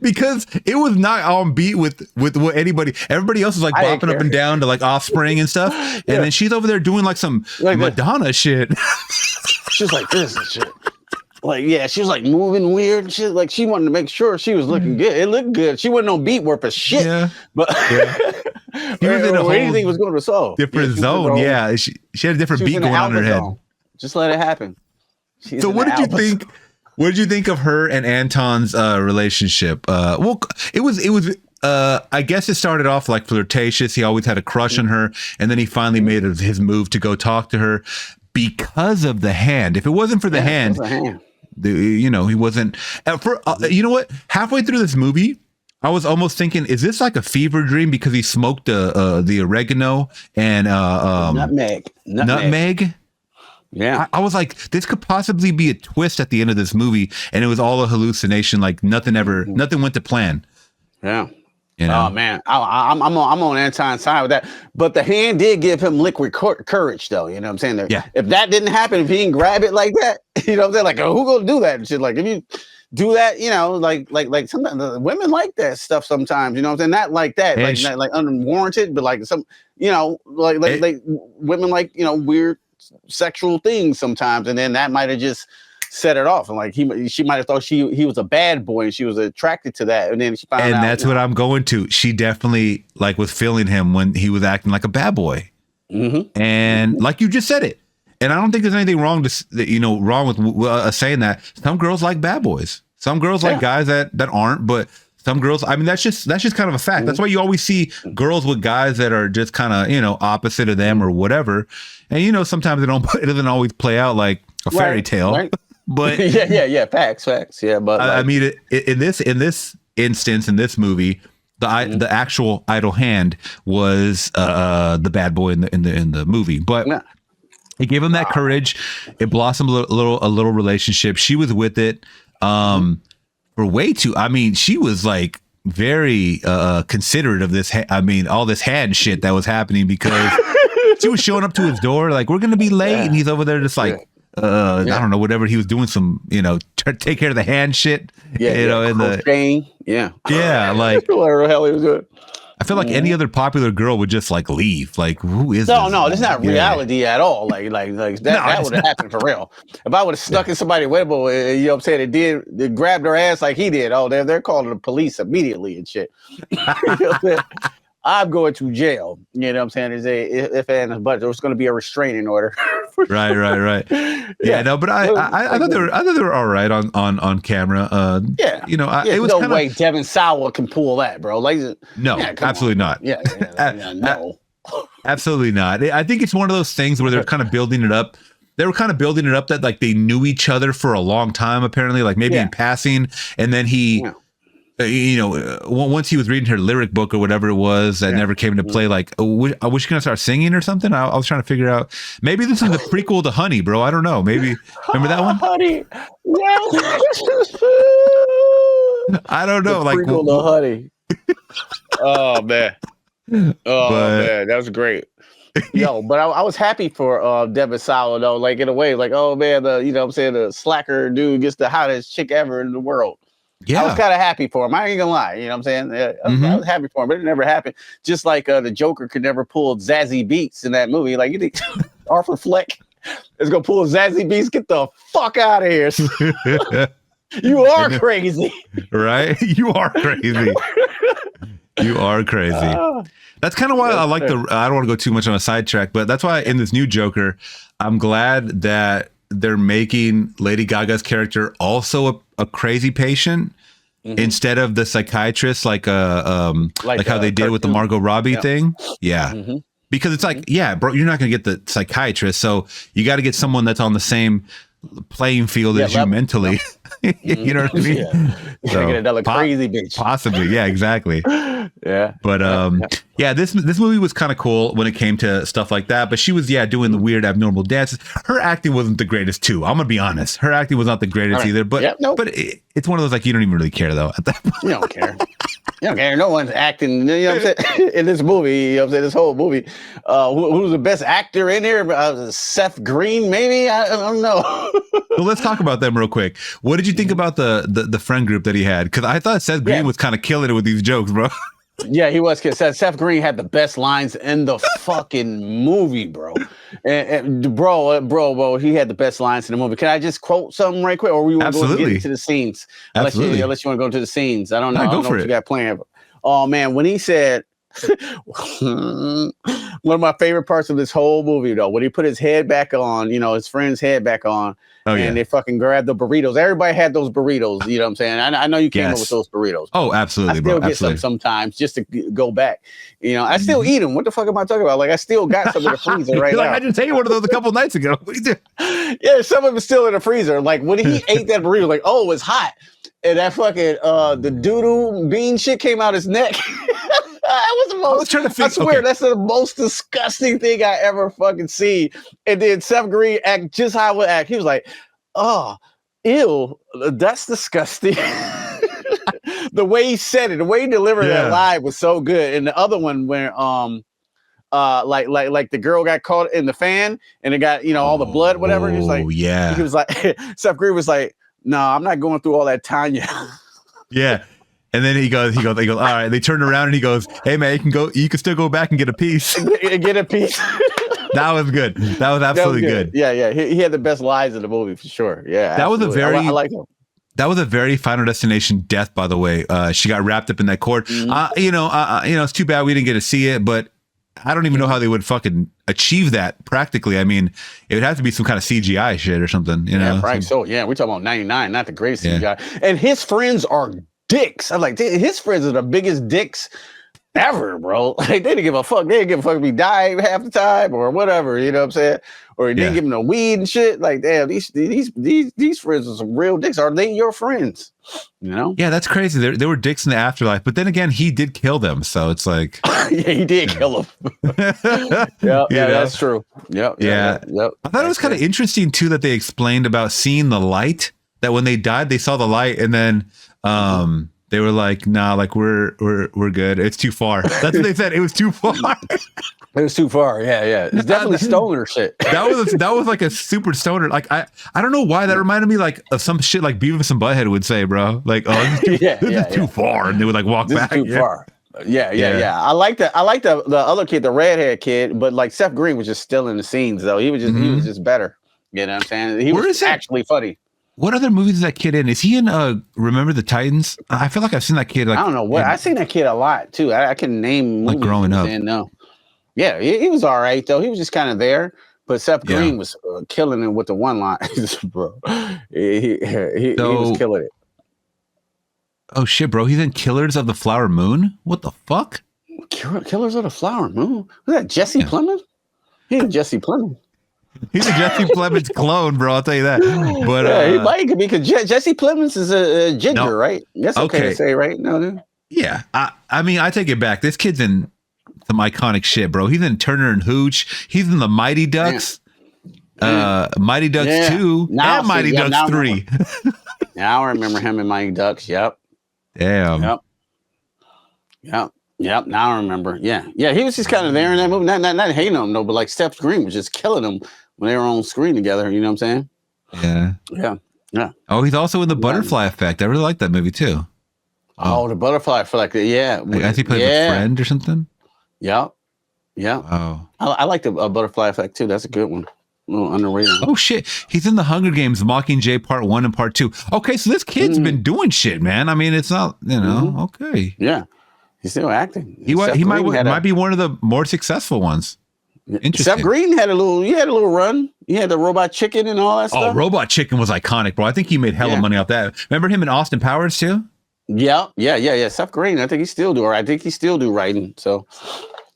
because it was not on beat with what everybody else was like bopping up and down to like Offspring and stuff, and then she's over there doing like some Madonna shit. She's like this and shit. Like, yeah, she was like moving weird and shit. Like, she wanted to make sure she was looking good. It looked good. She wasn't on beat worth a shit. Yeah. But she was in a whole anything was going to solve. Different zone. Yeah. She had a different beat going on in her head. Just let it happen. So what did you think? What did you think of her and Anton's relationship? Well, it was I guess it started off like flirtatious. He always had a crush on her, and then he finally made his move to go talk to her because of the hand. If it wasn't for the hand, he wasn't. You know what? Halfway through this movie, I was almost thinking, is this like a fever dream because he smoked the oregano and nutmeg? Yeah, I was like, this could possibly be a twist at the end of this movie, and it was all a hallucination. Like nothing went to plan. Yeah. Oh man, I'm on Anton's side with that. But the hand did give him liquid courage, though. You know what I'm saying? Yeah. If that didn't happen, if he didn't grab it like that, you know what I'm saying? Like, who gonna do that and shit? Like, if you do that, like sometimes women like that stuff. Sometimes, you know what I'm saying? Not like that, like unwarranted, but like some, like women like weird sexual things sometimes, and then that might have just set it off, and like she might have thought he was a bad boy and she was attracted to that, and then she found out. And that's what I'm going to. She definitely was feeling him when he was acting like a bad boy, and like you just said it. And I don't think there's anything wrong with saying that. Some girls like bad boys. Some girls like guys that aren't, but some girls. I mean, that's just kind of a fact. That's why you always see girls with guys that are just kind of opposite of them or whatever. And sometimes it doesn't always play out like a fairy tale. Right. But yeah, facts. Yeah, but I mean, in this instance, in this movie, the actual idle hand was the bad boy in the movie. But It gave him that courage. It blossomed a little relationship. She was with it for way too. I mean, she was like very considerate of this. All this hand shit that was happening because she was showing up to his door like, we're gonna be late, and he's over there just like. I don't know, whatever he was doing, some take care of the hand shit. In the like whatever the hell he was doing. I feel like any other popular girl would just like leave. Like, who is this? No, it's not reality at all. Like that would have happened for real. If I would have stuck in somebody's window, you know what I'm saying, they grabbed her ass like he did. Oh, they're calling the police immediately and shit. You know what I'm saying? I'm going to jail. You know what I'm saying? If and but there's going to be a restraining order. Right. Yeah, no, but I thought they were all right on camera. It was no way Devon Sawa can pull that, bro. Like, no, absolutely not. Yeah, no, absolutely not. I think it's one of those things where they're kind of building it up. They were kind of building it up that like they knew each other for a long time, apparently, like maybe in passing, and then he. Once he was reading her lyric book or whatever it was that never came into play, like, I wish you gonna start singing or something. I was trying to figure out. Maybe this is the prequel to Honey, bro. I don't know. Maybe remember that one? Honey. I don't know. The prequel to Honey. Oh man. Man, that was great. Yo, but I was happy for Devon Sawa though. Like in a way, like, oh man, the slacker dude gets the hottest chick ever in the world. Yeah. I was kind of happy for him. I ain't gonna lie. You know what I'm saying? I was happy for him, but it never happened. Just like the Joker could never pull Zazie Beetz in that movie. Like, you think Arthur Fleck is gonna pull Zazie Beetz? Get the fuck out of here. You are crazy. Right? You are crazy. You are crazy. That's kind of why I like I don't want to go too much on a sidetrack, but that's why in this new Joker, I'm glad that they're making Lady Gaga's character also a crazy patient instead of the psychiatrist, like how they did with the Margot Robbie thing. Yeah. Because it's like, bro, you're not going to get the psychiatrist. So you got to get someone that's on the same playing field as you mentally. You know what I mean? Yeah. So, get another crazy bitch. Possibly. Yeah, exactly. Yeah. But this movie was kind of cool when it came to stuff like that. But she was doing the weird abnormal dances. Her acting wasn't the greatest too. I'm gonna be honest. Her acting was not the greatest either. But but it's one of those like you don't even really care though at that point. You don't care. You don't care. No one's acting. You know what I'm saying? In this movie, you know what I'm saying? This whole movie. Who's the best actor in here? Seth Green, maybe? I don't know. Well, let's talk about them real quick. What did you think about the friend group that he had? Because I thought Seth Green was kind of killing it with these jokes, bro. Yeah, he was. Seth Green had the best lines in the fucking movie, bro. And bro, he had the best lines in the movie. Can I just quote something right quick, or we want to go get into the scenes? Unless you want to go into the scenes. I don't know. I don't know what you got planned. Oh man, when he said. One of my favorite parts of this whole movie, though, when he put his head back on, his friend's head back on, and they fucking grabbed the burritos. Everybody had those burritos, you know what I'm saying? I know you came up with those burritos. Oh, absolutely, bro. I still get some sometimes just to go back. I still eat them. What the fuck am I talking about? Like, I still got some in the freezer right now. I just ate one of those a couple nights ago. Yeah, some of it's still in the freezer. Like, when he ate that burrito, like, oh, it's hot. And that fucking, the doo-doo bean shit came out his neck. I was trying to fix. I swear that's the most disgusting thing I ever fucking see. And then Seth Green act just how I would act. He was like, "Oh, ew, that's disgusting." The way he said it, the way he delivered that line was so good. And the other one where like the girl got caught in the fan and it got all the blood, whatever. He was like, Seth Green was like, "No, I'm not going through all that, Tanya." Yeah. And then he goes, all right. They turn around and he goes, "Hey man, you can still go back and get a piece." Get a piece. That was good. That was absolutely good. Yeah. He had the best lines in the movie for sure. Yeah. That absolutely. was a very I like him. That was a very Final Destination death, by the way. She got wrapped up in that cord. It's too bad we didn't get to see it, but I don't even know how they would fucking achieve that practically. I mean, it would have to be some kind of CGI shit or something, Yeah, right. So we're talking about 99, not the greatest CGI. And his friends are dicks. I'm like, his friends are the biggest dicks ever, bro. Like, they didn't give a fuck. They didn't give a fuck if he died half the time or whatever. You know what I'm saying? Or he didn't give him no weed and shit. Like, damn, these friends are some real dicks. Are they your friends? You know? Yeah, that's crazy. They were dicks in the afterlife, but then again, he did kill them, so it's like, yeah, he did kill them. Yeah, that's true. Yep. I thought it was kind of interesting too that they explained about seeing the light. That when they died, they saw the light, and then they were like, "Nah, like we're good. It's too far." That's what they said. It was too far. It was too far. Yeah. It's definitely stoner shit. That was like a super stoner. Like I don't know why that reminded me like of some shit like Beavis and Butthead would say, bro. Like, oh, this is too far, and they would like walk back. Too far. Yeah. I like the other kid, the redhead kid, but like Seth Green was just still in the scenes though. He was just better. You know what I'm saying? He was actually funny. What other movies is that kid in? Is he in Remember the Titans? I feel like I've seen that kid. Like, I don't know what I've seen that kid a lot too. I can name movies like growing up. No, yeah, he was all right though. He was just kind of there. But Seth Green was killing it with the one line, bro. He was killing it. Oh shit, bro! He's in Killers of the Flower Moon. What the fuck? Killers of the Flower Moon. Was that Jesse Plemons? He's Jesse Plemons. He's a Jesse Plemons clone, bro. I'll tell you that. But he might be because Jesse Plemons is a ginger, right? That's okay to say, right? No, dude. Yeah, I mean, I take it back. This kid's in some iconic shit, bro. He's in Turner and Hooch. He's in the Mighty Ducks, Mighty Ducks 2, and Mighty Ducks 3. Now I remember him in Mighty Ducks. Yep. Damn. Yep. Now I remember. Yeah. He was just kind of there in that movie. Not hating him though, but like Seth Green was just killing him when they were on screen together. You know what I'm saying? Yeah. Oh, he's also in the Butterfly Effect. I really like that movie too. Oh, the Butterfly Effect. Yeah. I think he played a friend or something. Yeah. Oh. I like the Butterfly Effect too. That's a good one. A little underrated. Oh shit. He's in the Hunger Games Mockingjay Part 1 and Part 2. Okay, so this kid's been doing shit, man. I mean, it's not, okay. Yeah. He's still acting. He might be one of the more successful ones. Interesting. Seth Green had a little run. He had the Robot Chicken and all that stuff. Oh, Robot Chicken was iconic, bro. I think he made hella money off that. Remember him in Austin Powers too? Yeah. Seth Green, I think he still do, or I think he still do writing. So,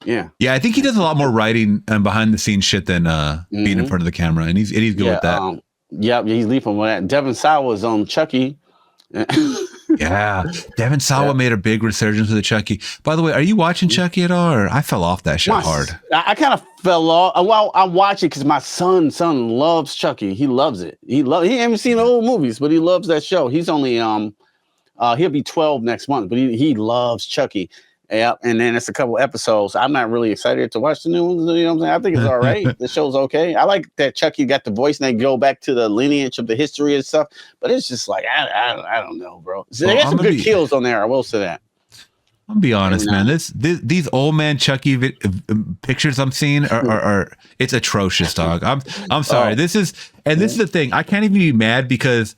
yeah. Yeah, I think he does a lot more writing and behind the scenes shit than being in front of the camera, and he's good with that. He's leaping with that. Devon Sawa was on Chucky. Yeah, Devon Sawa made a big resurgence with the Chucky. By the way, are you watching Chucky at all? Or I fell off that shit hard. I kind of fell off. Well, I watch it because my son loves Chucky. He loves it. He hasn't seen the old movies, but he loves that show. He's only he'll be 12 next month, but he loves Chucky. Yeah, and then it's a couple episodes. I'm not really excited to watch the new ones. You know what I'm saying? I think it's all right. The show's okay. I like that Chucky got the voice and they go back to the lineage of the history and stuff. But it's just like I don't know, bro. So they got some good kills on there. I will say that. I'll be honest, man. These old man Chucky pictures I'm seeing are it's atrocious, dog. I'm sorry. This is the thing. I can't even be mad because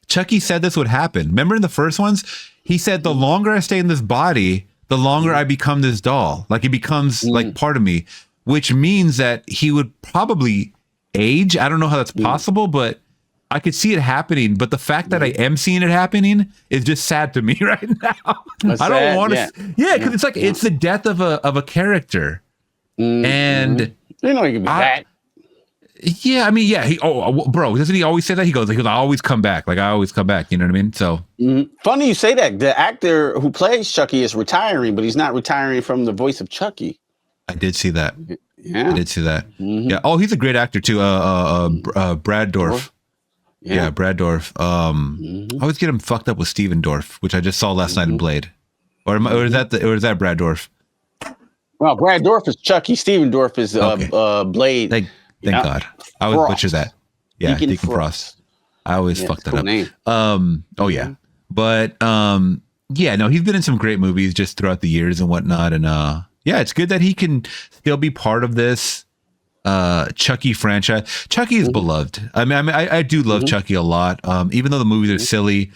Chucky said this would happen. Remember in the first ones, he said the longer I stay in this body, the longer I become this doll. Like it becomes like part of me, which means that he would probably age. I don't know how that's possible, but I could see it happening. But the fact that I am seeing it happening is just sad to me right now. I don't want to. Yeah, because it's like it's the death of a character, and you know he can be back. Yeah, I mean, yeah. Bro, doesn't he always say that? He goes, I always come back. Like I always come back. You know what I mean? So funny you say that. The actor who plays Chucky is retiring, but he's not retiring from the voice of Chucky. I did see that. Yeah, I did see that. Yeah. Oh, he's a great actor too. Brad Dorff. Yeah, Brad Dorff. I always get him fucked up with Steven Dorff, which I just saw last night in Blade. Or is that Brad Dorff? Well, Brad Dorff is Chucky. Steven Dorff is Blade. Thank God. I always butcher that. Yeah, Deacon Frost. I always fuck that up. Name. Oh yeah. But no, he's been in some great movies just throughout the years and whatnot. And it's good that he can still be part of this Chucky franchise. Chucky is beloved. I mean, I do love Chucky a lot. Even though the movies are silly,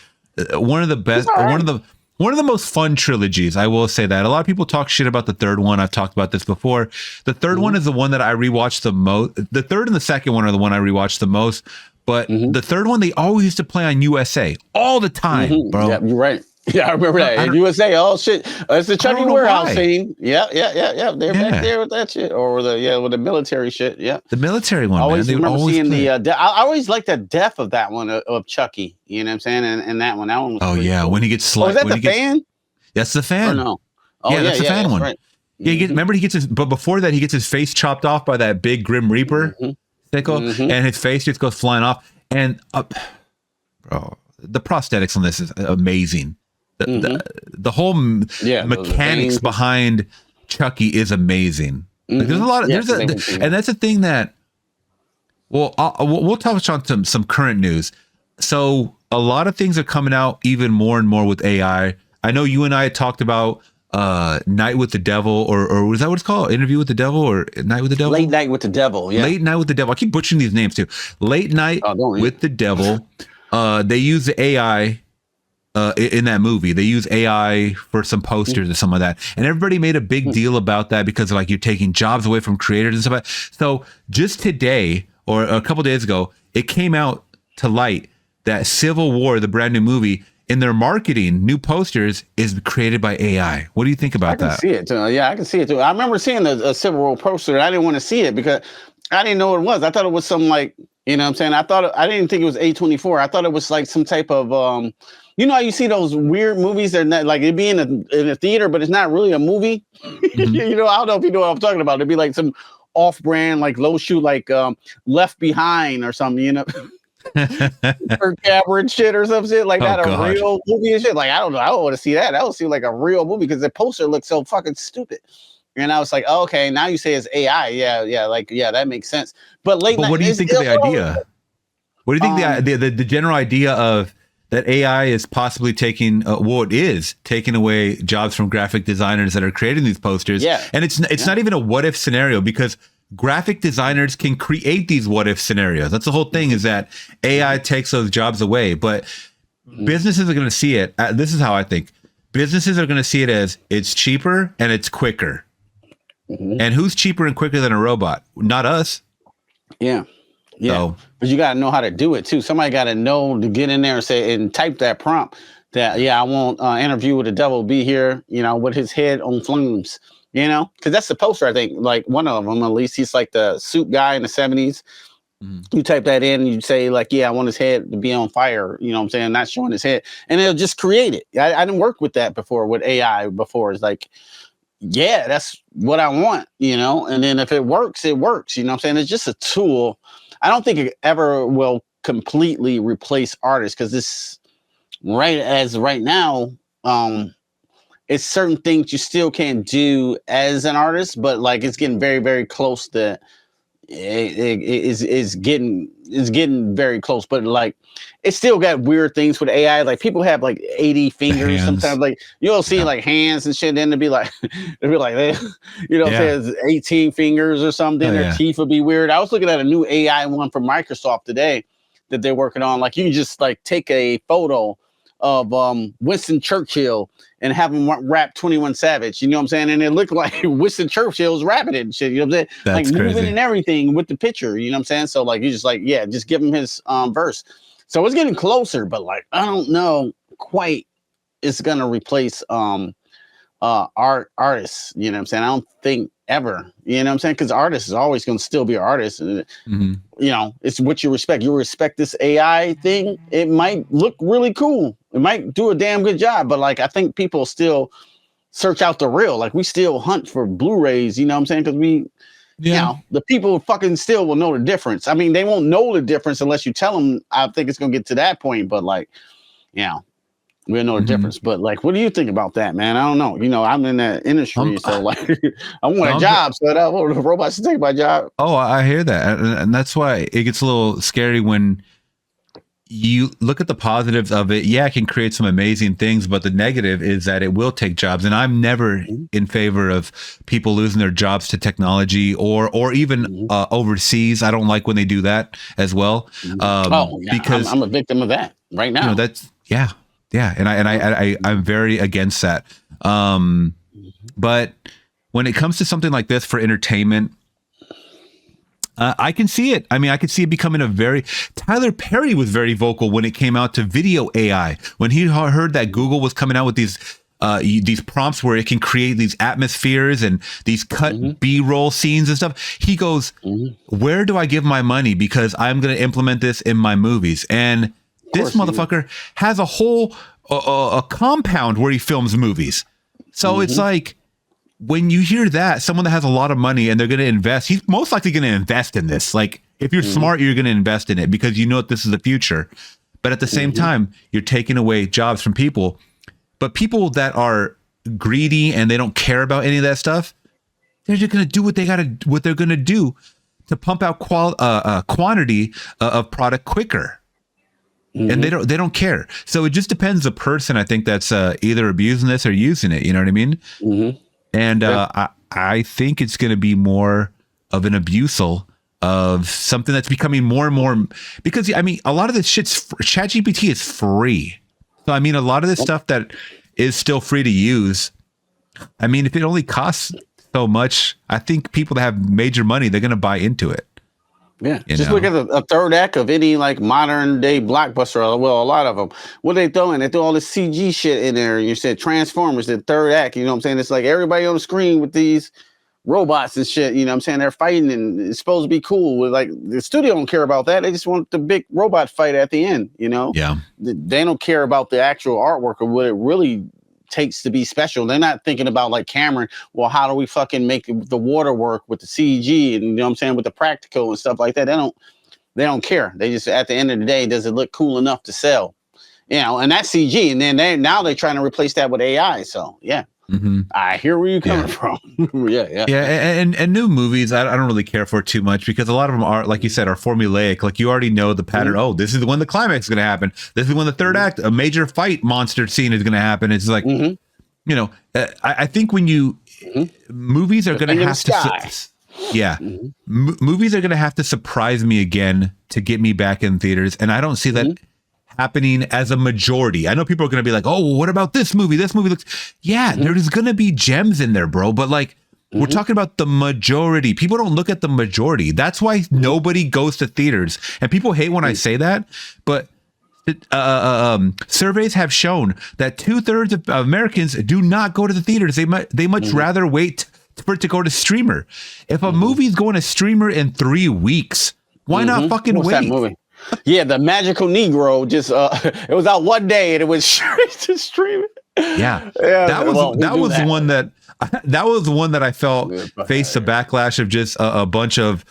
one of the best, one of the most fun trilogies. I will say that. A lot of people talk shit about the third one. I've talked about this before. The third one is the one that I rewatched the most. The third and the second one are the one I rewatched the most. But the third one, they always used to play on USA all the time, bro. Yeah, you're right. Yeah, I remember that. In USA, oh shit, it's the Chucky warehouse why. scene. Yeah. They're back there with that shit, or with the military shit. Yeah, The military one. I always man. remember always seeing play. I always liked the death of that one of Chucky. You know what I'm saying? And that one was Oh pretty yeah, cool. when he gets Oh, sliced. is that the fan? That's the Or fan. no? Oh Yeah, that's the fan one. Right. Yeah, remember he gets but before that he gets his face chopped off by that big Grim Reaper sickle, and his face just goes flying off. And bro, the prosthetics on this is amazing. The whole mechanics behind Chucky is amazing. Like, there's a lot of and that's the thing that. Well, we'll touch on some current news. So a lot of things are coming out even more and more with AI. I know you and I had talked about Night with the Devil, or was that what it's called? Interview with the Devil, or Night with the Devil? Late Night with the Devil. Yeah. Late Night with the Devil. I keep butchering these names too. Late Night with the Devil. They use the AI in that movie. They use AI for some posters or something like that. And everybody made a big deal about that because like you're taking jobs away from creators and stuff like that. So just today or a couple days ago, it came out to light that Civil War, the brand new movie, in their marketing, new posters is created by AI. What do you think about that? I can see it too. Yeah, I can see it too. I remember seeing a Civil War poster. And I didn't want to see it because I didn't know what it was. I thought it was some like, you know what I'm saying? I didn't think it was A24. I thought it was like some type of, you know how you see those weird movies? They're not like it'd be in a theater, but it's not really a movie. You know, I don't know if you know what I'm talking about. It'd be like some off-brand, like low shoe, like Left Behind or something, you know? Cabra and shit or some shit like that. A real movie and shit. Like, I don't know. I don't want to see that. That would seem like a real movie because the poster looks so fucking stupid. And I was like, oh, okay, now you say it's AI. Yeah, like, yeah, that makes sense. But what do you think of the idea? What do you think the general idea of that AI is possibly taking it is taking away jobs from graphic designers that are creating these posters? Yeah. And it's not even a what if scenario because graphic designers can create these what if scenarios. That's the whole thing, is that AI takes those jobs away. But businesses are going to see it. This is how I think. Businesses are going to see it as it's cheaper and it's quicker. And who's cheaper and quicker than a robot? Not us. Yeah. Yeah. So, but you got to know how to do it too. Somebody got to know to get in there and say and type that prompt that, I want interview with the devil be here, you know, with his head on flames, you know, because that's the poster. I think like one of them, at least he's like the suit guy in the 70s. You type that in, you say like, I want his head to be on fire. You know what I'm saying? Not showing his head, and it'll just create it. I didn't work with that before with AI before. It's like, that's what I want, you know? And then if it works, it works. You know what I'm saying? It's just a tool. I don't think it ever will completely replace artists because this right now, it's certain things you still can't do as an artist, but like it's getting very, very close to it's getting very close, but like it's still got weird things with AI. Like people have like 80 fingers sometimes. Like you'll see like hands and shit. Then it'd be like, you know, what I'm saying, 18 fingers or something. Their teeth would be weird. I was looking at a new AI one from Microsoft today that they're working on. Like you can just like take a photo of Winston Churchill and have him rap 21 Savage, you know what I'm saying? And it looked like Winston Churchill's rapping it and shit, you know what I'm saying? That's like moving crazy. and everything with the picture, you know what I'm saying? So like you just like, just give him his verse. So it's getting closer, but like I don't know quite it's gonna replace artists, you know what I'm saying? I don't think ever, you know what I'm saying? Because artists is always gonna still be artists. And you know, it's what you respect. You respect this AI thing, it might look really cool. It might do a damn good job, but like I think people still search out the real. Like we still hunt for Blu-rays, you know what I'm saying? Because you know, the people fucking still will know the difference. I mean, they won't know the difference unless you tell them. I think it's gonna get to that point, but like, you know, we'll know the difference. But like, what do you think about that, man? I don't know. You know, I'm in that industry, so like, I want a job, so I want the robots to take my job. Oh, I hear that, and that's why it gets a little scary when you look at the positives of it. Yeah, it can create some amazing things, but the negative is that it will take jobs. And I'm never in favor of people losing their jobs to technology or even overseas. I don't like when they do that as well. Because I'm a victim of that right now. You know, that's and I'm very against that. But when it comes to something like this for entertainment, I can see it. I mean, I could see it becoming Tyler Perry was very vocal when it came out to video AI. When he heard that Google was coming out with these prompts where it can create these atmospheres and these cut B-roll scenes and stuff, he goes, where do I give my money? Because I'm going to implement this in my movies. And this motherfucker has a whole a compound where he films movies. So it's like, when you hear that, someone that has a lot of money and they're going to invest, he's most likely going to invest in this. Like, if you're smart, you're going to invest in it because you know that this is the future. But at the same time, you're taking away jobs from people. But people that are greedy and they don't care about any of that stuff, they're just going to do what they're going to do to pump out quantity of product quicker. And they don't care. So it just depends the person, I think, that's either abusing this or using it. You know what I mean? And I think it's going to be more of an abusal of something that's becoming more and more, because I mean, a lot of this ChatGPT is free. So I mean, a lot of this stuff that is still free to use, I mean, if it only costs so much, I think people that have major money, they're going to buy into it. Yeah, just look at a third act of any like modern day blockbuster. Well, a lot of them. What they throwing? They throw all this CG shit in there. You said Transformers, the third act. You know what I'm saying? It's like everybody on the screen with these robots and shit. You know what I'm saying? They're fighting and it's supposed to be cool. Like the studio don't care about that. They just want the big robot fight at the end. You know? Yeah. They don't care about the actual artwork or what it really takes to be special. They're not thinking about like Cameron, well, how do we fucking make the water work with the CG and you know what I'm saying, with the practical and stuff like that. They don't care. They just, at the end of the day, does it look cool enough to sell? You know, and that's CG. And then they're trying to replace that with AI. So yeah. I hear where you're coming from. Yeah. And new movies, I don't really care for too much because a lot of them are, like you said, are formulaic. Like you already know the pattern. Oh, this is when the climax is going to happen. This is when the third act, a major fight monster scene is going to happen. It's like, you know, I think when movies are going to have to, movies are going to have to surprise me again to get me back in theaters. And I don't see that happening as a majority. I know people are going to be like, oh, what about this movie? This movie looks, there's going to be gems in there, bro. But like, we're talking about the majority. People don't look at the majority. That's why nobody goes to theaters. And people hate when I say that, but surveys have shown that 2/3 of Americans do not go to the theaters. They much rather wait for it to go to streamer. If a movie's going to streamer in 3 weeks, why not fucking wait? That movie? Yeah, the Magical Negro just it was out one day and it was straight to streaming. That was one that I felt faced a backlash of just a bunch of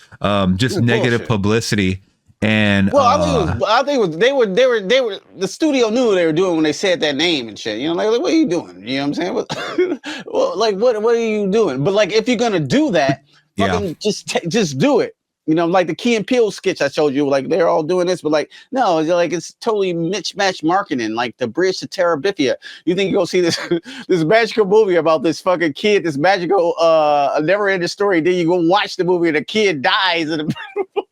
just negative publicity. And I think they were the studio knew what they were doing when they said that name and shit. You know, like what are you doing? You know what I'm saying? Well, like what are you doing? But like if you're gonna do that, fucking just do it. You know, like the Key and Peele sketch I showed you, like they're all doing this, but like, no, like it's totally mismatched marketing, like the bridge to Terabithia. You think you're gonna see this this magical movie about this fucking kid, this magical never ending story, then you go watch the movie and the kid dies and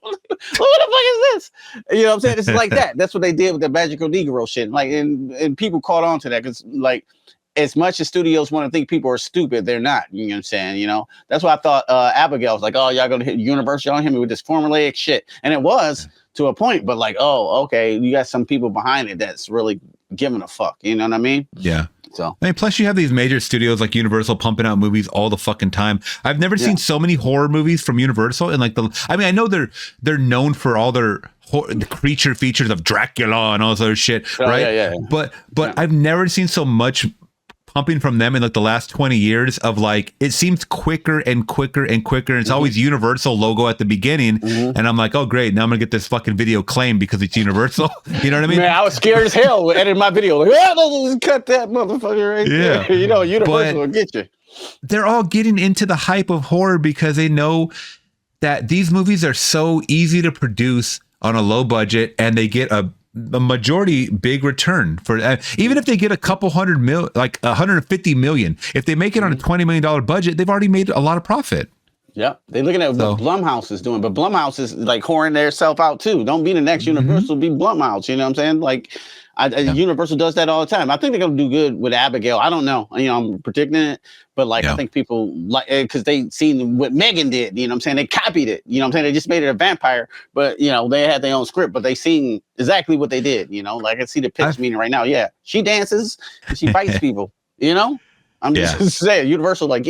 what the fuck is this? You know what I'm saying? It's like that. That's what they did with the Magical Negro shit. Like and people caught on to that because like as much as studios want to think people are stupid, they're not. You know what I'm saying? You know, that's why I thought Abigail was like, oh, y'all gonna hit Universal on him with this formulaic shit. And it was to a point, but like, oh, okay, you got some people behind it that's really giving a fuck. You know what I mean? Yeah. So I mean, plus you have these major studios like Universal pumping out movies all the fucking time. I've never seen so many horror movies from Universal. And like I mean, I know they're known for all their the creature features of Dracula and all this other shit, right? Yeah. But I've never seen so much pumping from them in like the last 20 years of like, it seems quicker and quicker and quicker. And it's always Universal logo at the beginning. And I'm like, oh great, now I'm gonna get this fucking video claimed because it's Universal. You know what I mean? Man, I was scared as hell when editing my video. Like, let's cut that motherfucker right there. You know, Universal will get you. They're all getting into the hype of horror because they know that these movies are so easy to produce on a low budget and they get a majority big return for even if they get a couple like 150 million, if they make it on a $20 million budget, they've already made a lot of profit. Yeah, they're looking at what Blumhouse is doing, but Blumhouse is like whoring their self out too. Don't be the next Universal, be Blumhouse. You know what I'm saying? Like, Universal does that all the time. I think they're gonna do good with Abigail. I don't know. I'm predicting it, but like I think people like because they seen what Megan did. You know what I'm saying? They copied it. You know what I'm saying? They just made it a vampire, but they had their own script, but they seen exactly what they did. Like I see the pitch meeting right now. Yeah, she dances and she fights people. I'm just saying. Universal, like,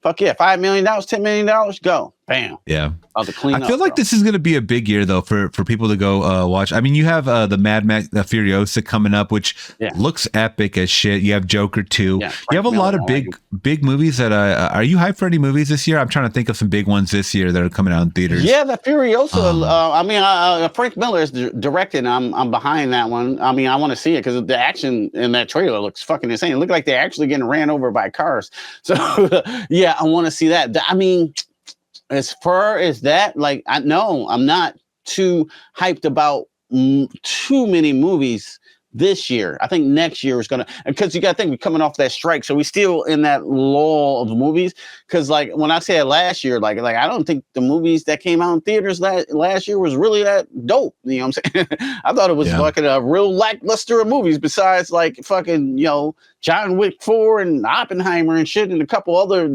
fuck yeah, $5 million, $10 million, go, bam. Yeah, I feel like this is going to be a big year though for people to go watch. I mean, you have the Mad Max Furiosa coming up, which looks epic as shit. You have Joker 2. Yeah, you have a lot of big movies that are you hyped for any movies this year? I'm trying to think of some big ones this year that are coming out in theaters. Yeah, the Furiosa. Frank Miller is directing. I'm behind that one. I mean, I want to see it because the action in that trailer looks fucking insane. It looked like they're actually getting ran over by cars. So yeah, I want to see that. I mean, as far as that, like, I'm not too hyped about too many movies this year. I think next year is because you got to think we're coming off that strike, so we're still in that lull of movies. Because like when I said last year, like I don't think the movies that came out in theaters last year was really that dope. You know what I'm saying? I thought it was fucking a real lackluster of movies. Besides like fucking John Wick 4 and Oppenheimer and shit and a couple other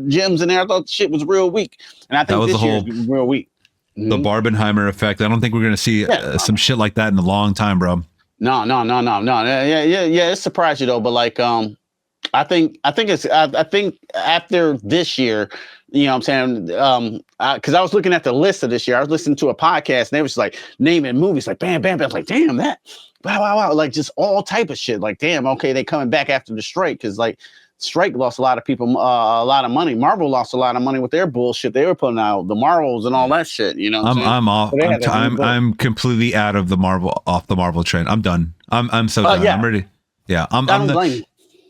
gems in there. I thought the shit was real weak, and I think this year is real weak. The Barbenheimer effect. I don't think we're gonna see some shit like that in a long time, bro. No. Yeah. It surprised you though, but like, I think after this year, you know what I'm saying? Because I was looking at the list of this year. I was listening to a podcast and they was like naming movies like bam, bam, bam. I was like, damn, that, wow. Like just all type of shit. Like, damn, okay, they coming back after the strike because like strike lost a lot of people a lot of money. Marvel lost a lot of money with their bullshit they were putting out, the Marvels and all that shit. I'm off. I'm completely out of the Marvel trend. I'm done. I'm so done. I'm ready. Yeah, I'm blame you.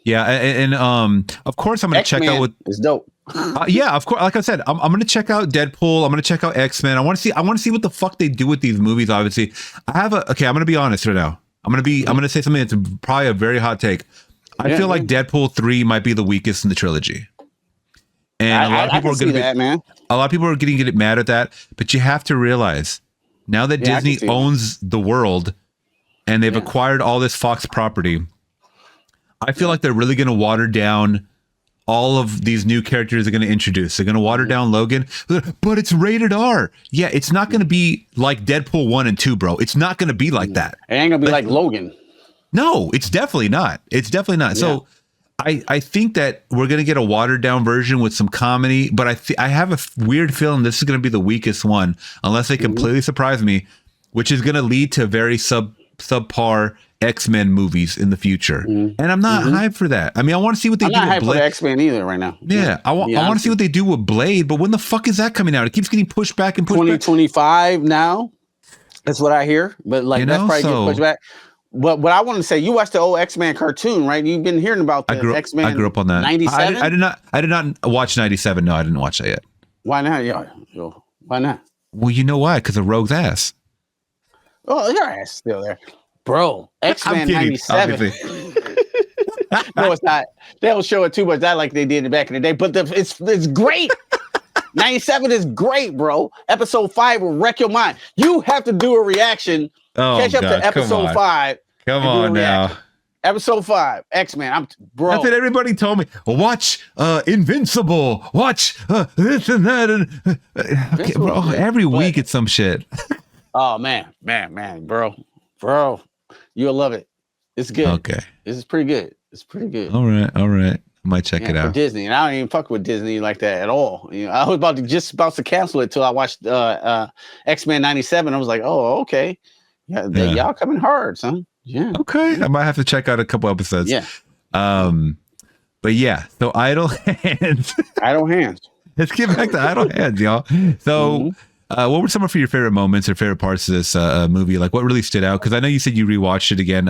Yeah, and of course I'm gonna check out what is dope. Yeah, of course. Like I said, I'm gonna check out Deadpool. I'm gonna check out X-Men. I want to see what the fuck they do with these movies. Obviously, I'm gonna be honest right now. I'm gonna say something that's probably a very hot take. I feel like Deadpool 3 might be the weakest in the trilogy. And a lot of people are going to get mad at that, but you have to realize now that Disney owns the world and they've acquired all this Fox property, I feel like they're really going to water down all of these new characters they're going to introduce. They're going to water down Logan, but it's rated R. Yeah, it's not going to be like Deadpool 1 and 2, bro. It's not going to be like that. It ain't going to be like Logan. No, it's definitely not. It's definitely not. Yeah. So I think that we're going to get a watered down version with some comedy, but I have a weird feeling this is going to be the weakest one unless they completely surprise me, which is going to lead to very subpar X-Men movies in the future. And I'm not hyped for that. I mean, I want to see what they do with Blade. I'm not hyped for X-Men either right now. Yeah, I want to see what they do with Blade, but when the fuck is that coming out? It keeps getting pushed back and pushed 2025 now. That's what I hear, but like that's probably getting pushed back. But what I want to say, you watched the old X-Men cartoon, right? You've been hearing about the X-Men. I grew up on that. 97? I did not watch 97. No, I didn't watch that yet. Why not? Why not? Well, you know why? Because of Rogue's ass. Oh, your ass still there. Bro, X-Men 97. No, it's not. They don't show it too much that like they did back in the day, but it's great. 97 is great, bro. Episode 5 will wreck your mind. You have to do a reaction. Catch up to episode 5. Come on now. Episode 5, X-Men. Bro. That's what everybody told me. Watch Invincible. Watch this and that. And okay, bro, every week it's some shit. Oh man, bro. You'll love it. It's good. Okay. This is pretty good. It's pretty good. All right. I might check it out. For Disney, and I don't even fuck with Disney like that at all. I was about to cancel it till I watched X-Men 97. I was like, oh, okay. Yeah, y'all coming hard, son. Yeah. Okay. I might have to check out a couple episodes. Yeah. But yeah, so Idle Hands. Idle Hands. Let's get back to Idle Hands, y'all. So what were some of your favorite moments or favorite parts of this movie? Like what really stood out? Because I know you said you rewatched it again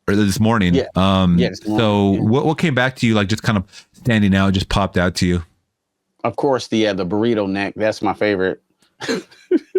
this morning. Yeah. This morning, what came back to you, like just kind of standing out, just popped out to you? Of course, the burrito neck. That's my favorite.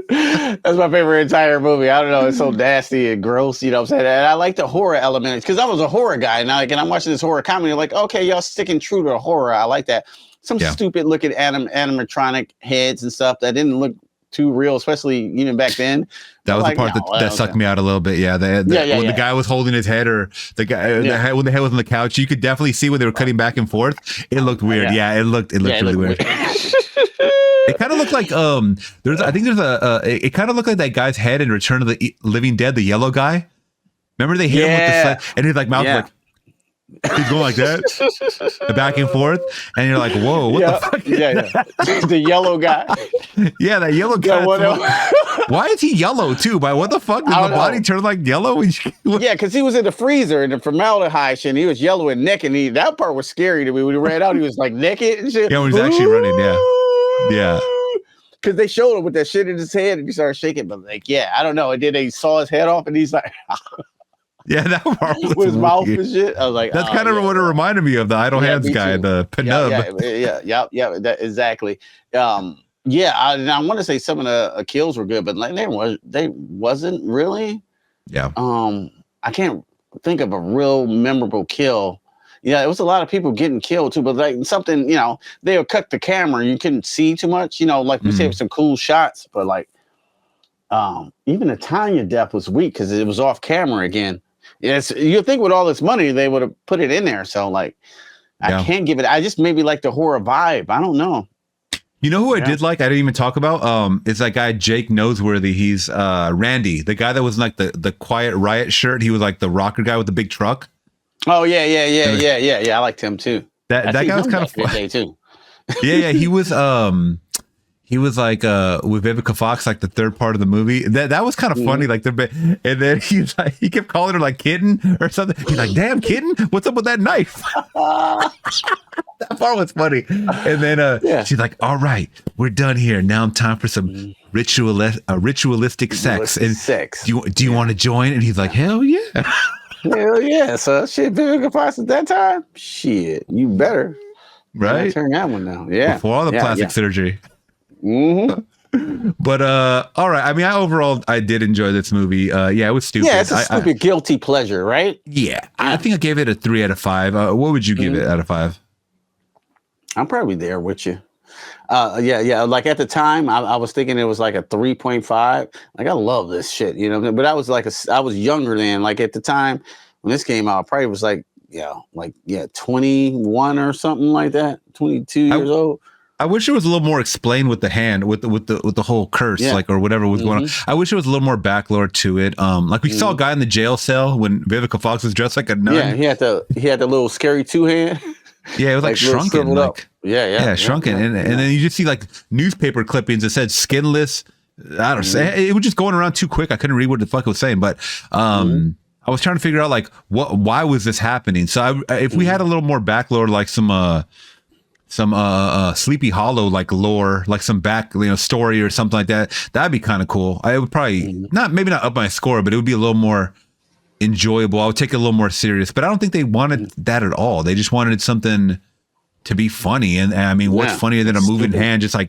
That's my favorite entire movie. I don't know. It's so nasty and gross. You know what I'm saying? And I like the horror element because I was a horror guy. And I'm watching this horror comedy. Like, okay, y'all sticking true to horror. I like that. Some stupid looking animatronic heads and stuff that didn't look too real, especially even back then. That was like, the part that sucked me out a little bit. Yeah, when the guy was holding his head, or the guy when the head was on the couch, you could definitely see when they were cutting back and forth. It looked weird. Yeah, it looked really weird. It kind of looked like it kind of looked like that guy's head in Return of the Living Dead, the yellow guy. Remember they hit him with the sled, and his like mouth like he's going like that, back and forth, and you're like, whoa, what the fuck? The yellow guy. Yeah, that yellow guy. Why is he yellow too? By what the fuck did the body turn like yellow? Yeah, because he was in the freezer and the formaldehyde shit, and he was yellow and naked. And that part was scary to me when he ran out. He was like naked and shit. Yeah, when he was actually running. Yeah. Because they showed him with that shit in his head and he started shaking. But like, I don't know. And then they saw his head off and he's like, yeah, that part was with his mouth and shit. I was like, that's kind of what it reminded me of, the idle hands guy, the Pnub. Yeah, exactly. I want to say some of the kills were good, but like they wasn't really. Yeah. I can't think of a real memorable kill. Yeah, it was a lot of people getting killed too, but like something, they would cut the camera, you couldn't see too much, like we saved some cool shots, but like even the Tanya death was weak because it was off camera again. Yes, you think with all this money they would have put it in there. So like I can't give it. I just maybe like the horror vibe. I don't know. You know who I did like? I didn't even talk about. It's that guy Jake Noseworthy. He's Randy, the guy that was in, like the Quiet Riot shirt. He was like the rocker guy with the big truck. Oh yeah. I liked him too. That guy was kind of fun too. Yeah. He was like with Vivica Fox, like the third part of the movie. That was kind of funny. Like and then he's like, he kept calling her like kitten or something. He's like, damn kitten, what's up with that knife? That part was funny. And then she's like, all right, we're done here. Now I'm time for some ritualistic sex. And do you want to join? And he's like, hell yeah. Hell yeah. So shit, Vivica Fox at that time? Shit, you better. Right? Turn that one now. Yeah. Before all the plastic surgery. Mm-hmm. But all right. I mean, I did enjoy this movie. It was stupid. Yeah, it's a stupid guilty pleasure, right? Yeah, I think I gave it a 3 out of 5. What would you give it out of 5? I'm probably there with you. Like at the time, I was thinking it was like a 3.5. Like I love this shit, But I was I was younger then. Like at the time when this came out, I probably was 21 or something like that. 22 years old. I wish it was a little more explained with the hand, with the whole curse, or whatever was going on. I wish there was a little more backlore to it. Like we saw a guy in the jail cell when Vivica Fox was dressed like a nun. Yeah, he had the little scary 2-hand. Yeah, it was like shrunken. Shrunken. Yeah, and then you just see like newspaper clippings that said skinless. I don't know. It was just going around too quick. I couldn't read what the fuck it was saying, but I was trying to figure out like why was this happening? So if we had a little more backlore, like some Sleepy Hollow like lore, like some back story or something like that, that'd be kind of cool. I would probably maybe not up my score, but it would be a little more enjoyable. I would take it a little more serious, but I don't think they wanted that at all. They just wanted something to be funny, and I mean, what's funnier than a moving hand just like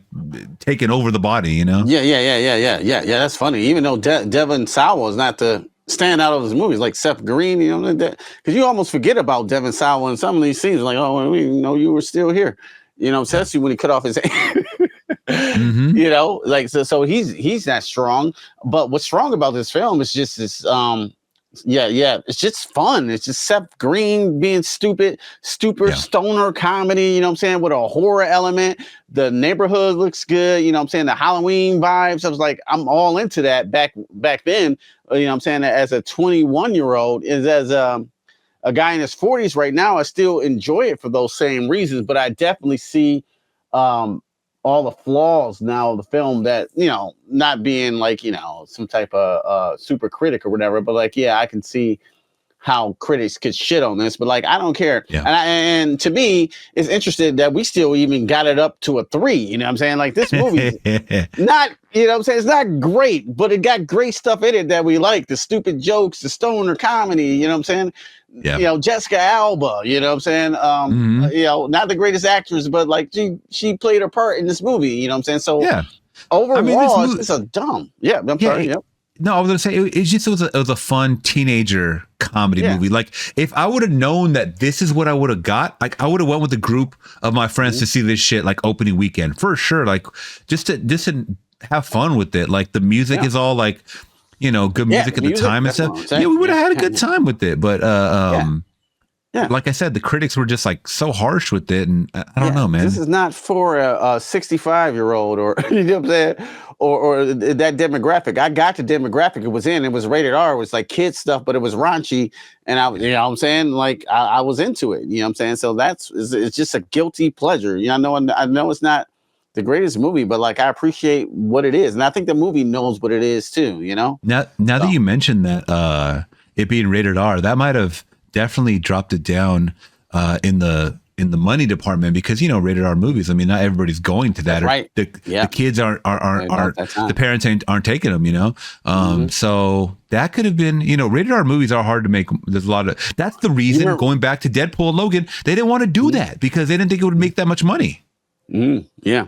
taking over the body, Yeah. That's funny. Even though Devon Sawa is not the standout of his movies, like Seth Green, because you almost forget about Devon Sawa in some of these scenes. Like, oh, we know you were still here, especially when he cut off his hand. So he's not strong. But what's strong about this film is just this. It's just fun. It's just Seth Green being stupid stoner comedy, with a horror element. The neighborhood looks good, the Halloween vibes. I was like, I'm all into that back then, as a 21-year-old, as a guy in his 40s right now, I still enjoy it for those same reasons, but I definitely see all the flaws now of the film that, not being like, some type of super critic or whatever, but like, I can see how critics could shit on this, but like, I don't care. Yeah. And to me, it's interesting that we still even got it up to a 3, Like this movie, not, it's not great, but it got great stuff in it that we like. The stupid jokes, the stoner comedy, Yeah. Jessica Alba, not the greatest actress, but like she played her part in this movie, So overall, it's a dumb. Yeah, I'm sorry. Yep. No, I was gonna say it was a fun teenager comedy movie. Like if I would have known that this is what I would have got, like I would have went with a group of my friends to see this shit like opening weekend for sure. Like just to have fun with it. Like the music is all like, good music at the time and stuff. Yeah, we would have had a good time with it. But like I said, the critics were just like so harsh with it, and I don't know, man. This is not for a 65-year-old or you know what I'm saying, or that demographic. I got the demographic it was in. It was rated R. It was like kids stuff, but it was raunchy, and I what I'm saying, like I was into it. You know what I'm saying? So it's just a guilty pleasure. I know it's not the greatest movie, but like I appreciate what it is, and I think the movie knows what it is too. Now that you mentioned that it being rated R, that might have definitely dropped it down in the money department, because rated R movies, I mean, not everybody's going to that. Right. The kids aren't the parents aren't taking them. So that could have been, rated R movies are hard to make. There's a lot of that's the reason, going back to Deadpool and Logan, they didn't want to do that because they didn't think it would make that much money. Yeah,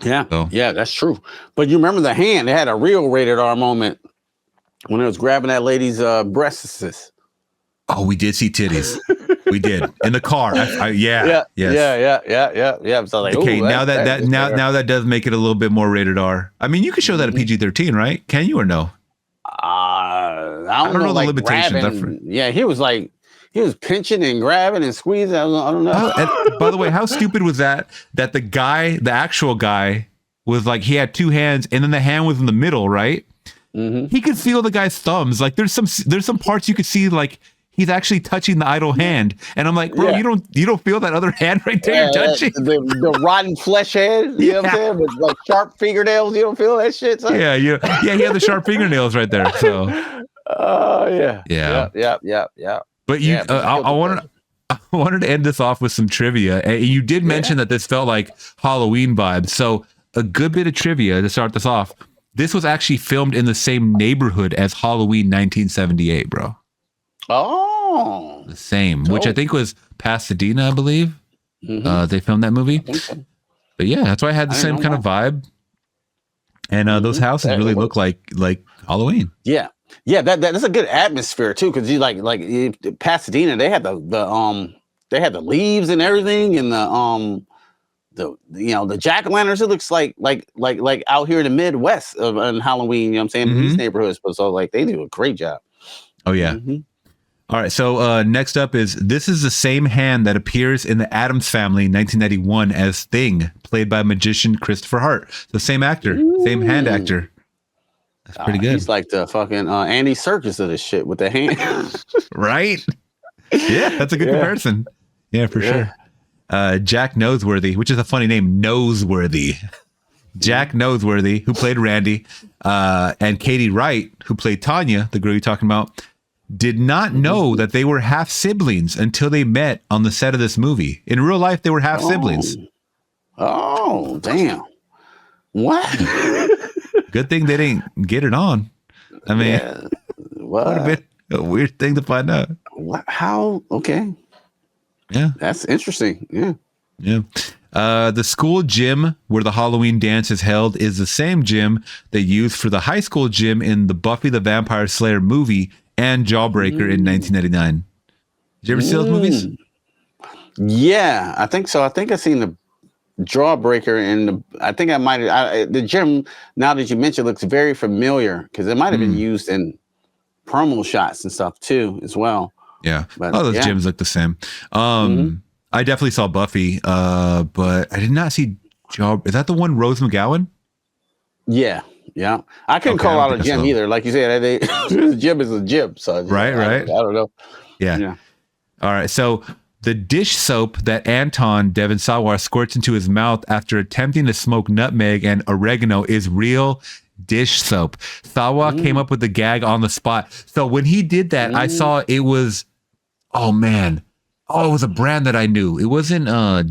that's true. But you remember the hand? They had a real rated R moment when it was grabbing that lady's breasts. Oh, we did see titties. We did in the car. Yeah. So like, okay, now that does make it a little bit more rated R. I mean, you could show that at PG-13, right? Can you or no? I don't know the limitations. He was pinching and grabbing and squeezing. I don't know. And by the way, how stupid was that? That the actual guy, was like, he had two hands, and then the hand was in the middle, right? He could feel the guy's thumbs. Like there's some parts you could see, like he's actually touching the idle hand, and I'm like, bro, you don't feel that other hand right there you're touching? The rotten flesh hand, you know what I'm saying? With like sharp fingernails, you don't feel that shit? Son? Yeah, he had the sharp fingernails right there. So, yeah. But I wanted to end this off with some trivia, and you did mention that this felt like Halloween vibes. So, a good bit of trivia to start this off. This was actually filmed in the same neighborhood as Halloween 1978, bro. Oh, the same, which I think was Pasadena, I believe. They filmed that movie. So. But yeah, that's why I had the same kind of vibe. And those houses really look like Halloween. Yeah, that's a good atmosphere too, because you like Pasadena, they had the leaves and everything, and the jack-o'-lanterns. It looks like out here in the Midwest on Halloween. You know what I'm saying? In these neighborhoods, but so like they do a great job. Oh yeah. All right. So next up this is the same hand that appears in The Addams Family 1991 as Thing, played by magician Christopher Hart. So same actor, same hand actor. That's pretty good. He's like the fucking Andy Serkis of this shit with the hand. Right? Yeah, that's a good comparison. Yeah, for sure. Jack Noseworthy, which is a funny name, Noseworthy. Jack Noseworthy, who played Randy, and Katie Wright, who played Tanya, the girl you're talking about, did not know that they were half siblings until they met on the set of this movie. In real life, they were half siblings. Oh, damn. What? Good thing they didn't get it on. I mean, what would have been a weird thing to find out. What? How? Okay. Yeah. That's interesting. Yeah. Yeah. The school gym where the Halloween dance is held is the same gym they used for the high school gym in the Buffy the Vampire Slayer movie and Jawbreaker in 1999. Did you ever see those movies? Yeah, I think so. I think I've seen the Jawbreaker, and I think I might the gym, now that you mention, looks very familiar because it might have been used in promo shots and stuff too as well. Yeah. But, those gyms look the same. I definitely saw Buffy, but I did not see Job. Is that the one, Rose McGowan? Yeah. I couldn't call out a gym either. Like you said, the gym is a gym. So right. I don't know. Yeah. All right. So the dish soap that Anton Devon Sawa squirts into his mouth after attempting to smoke nutmeg and oregano is real dish soap. Sawa came up with the gag on the spot. So when he did that, I saw it was, it was a brand that I knew. It wasn't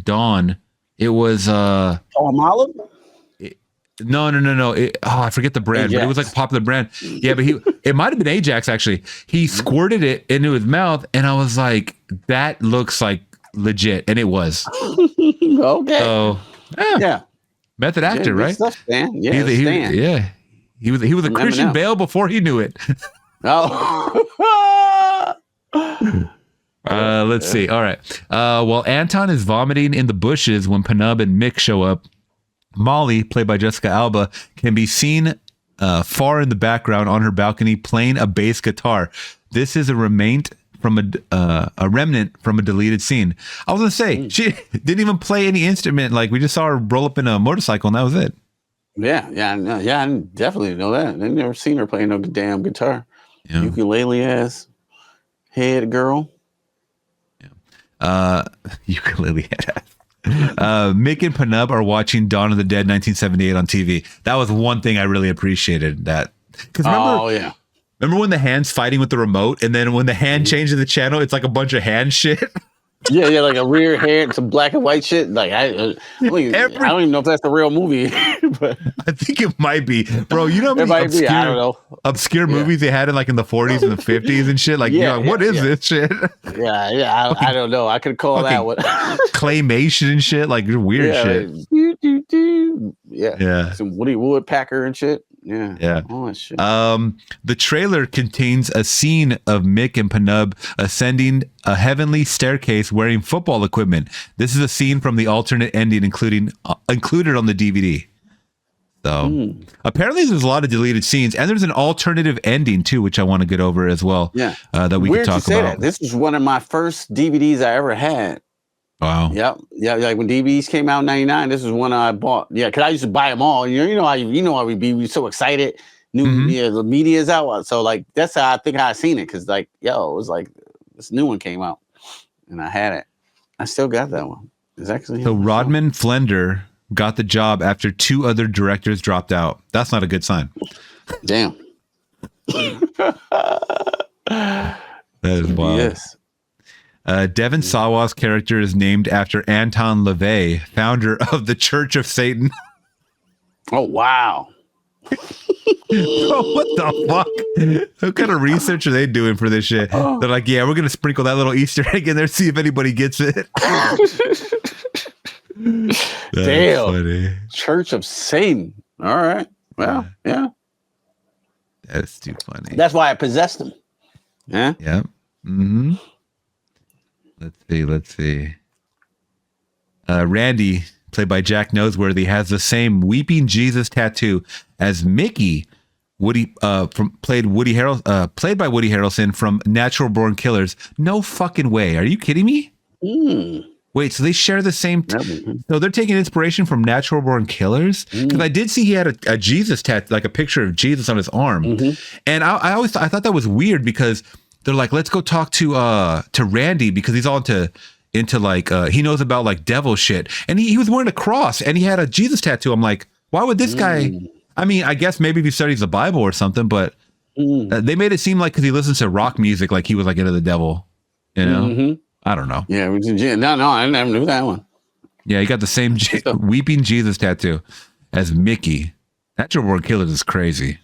Dawn. It was Olive? No. I forget the brand, but it was like a popular brand. Yeah, but it might have been Ajax actually. He squirted it into his mouth, and I was like, that looks like legit, and it was. Okay. So method actor, right? Stuff, Stan. Yeah, he was a Christian Bale before he knew it. Let's see. All right. While Anton is vomiting in the bushes when Pnub and Mick show up, Molly, played by Jessica Alba, can be seen far in the background on her balcony playing a bass guitar. This is a remnant from a remnant from a deleted scene. I was gonna say she didn't even play any instrument. Like we just saw her roll up in a motorcycle and that was it. Yeah, I definitely know that. I've never seen her playing no damn guitar. Yeah. Ukulele ass head girl. Yeah. Ukulele head ass. Mick and Pnub are watching Dawn of the Dead 1978 on TV. That was one thing I really appreciated. That because remember when the hand's fighting with the remote, and then when the hand changes the channel, it's like a bunch of hand shit. Yeah, like a rear hand, some black and white shit. Like I don't even know if that's the real movie, but I think it might be, bro. You know how many I don't know. obscure movies they had in like in the 40s and the 50s and shit. Like, what is this shit? I don't know. I could call that one claymation and shit, like weird shit. Like, some Woody Woodpecker and shit. Yeah. All that shit. The trailer contains a scene of Mick and Pnub ascending a heavenly staircase wearing football equipment. This is a scene from the alternate ending included on the DVD. So apparently there's a lot of deleted scenes, and there's an alternative ending too, which I want to get over as well. Yeah. That we could talk about. This is one of my first DVDs I ever had. Wow. Yep. Yeah. Like when DVDs came out in '99, this is one I bought. Yeah, because I used to buy them all. You know how we so excited. The media's out. So like that's how I think I seen it. Because like it was like this new one came out, and I had it. I still got that one. It's actually so Rodman Flender got the job after 2 other directors dropped out. That's not a good sign. Damn. That is wild. Yes. Devon Sawa's character is named after Anton LaVey, founder of the Church of Satan. Oh, wow. Oh, what the fuck? What kind of research are they doing for this shit? They're like, yeah, we're going to sprinkle that little Easter egg in there, see if anybody gets it. Damn. Funny. Church of Satan. All right. Well, yeah. That's too funny. That's why I possessed him. Yeah. Yeah. Mm-hmm. Let's see. Randy, played by Jack Noseworthy, has the same weeping Jesus tattoo as Mickey, played by Woody Harrelson from Natural Born Killers. No fucking way. Are you kidding me? Wait, so they share the same. So they're taking inspiration from Natural Born Killers? Because I did see he had a Jesus tattoo, like a picture of Jesus on his arm, and I thought that was weird because they're like, let's go talk to Randy because he's all into like he knows about like devil shit, and he was wearing a cross and he had a Jesus tattoo. I'm like, why would this guy? I mean, I guess maybe if he studies the Bible or something, but they made it seem like because he listens to rock music, like he was like into the devil, you know? I don't know. Yeah, no, I never knew that one. Yeah, he got the same weeping Jesus tattoo as Mickey. Natural Born Killers is crazy.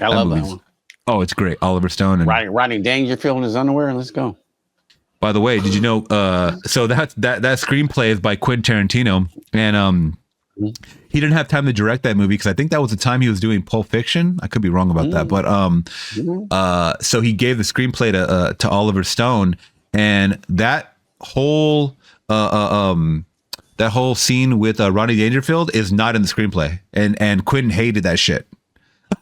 I love that one. Oh, it's great. Oliver Stone and Rodney Dangerfield in his underwear. Let's go. By the way, did you know? So that screenplay is by Quentin Tarantino, and he didn't have time to direct that movie because I think that was the time he was doing Pulp Fiction. I could be wrong about that, but so he gave the screenplay to Oliver Stone, and that whole scene with Rodney Dangerfield is not in the screenplay, and Quentin hated that shit.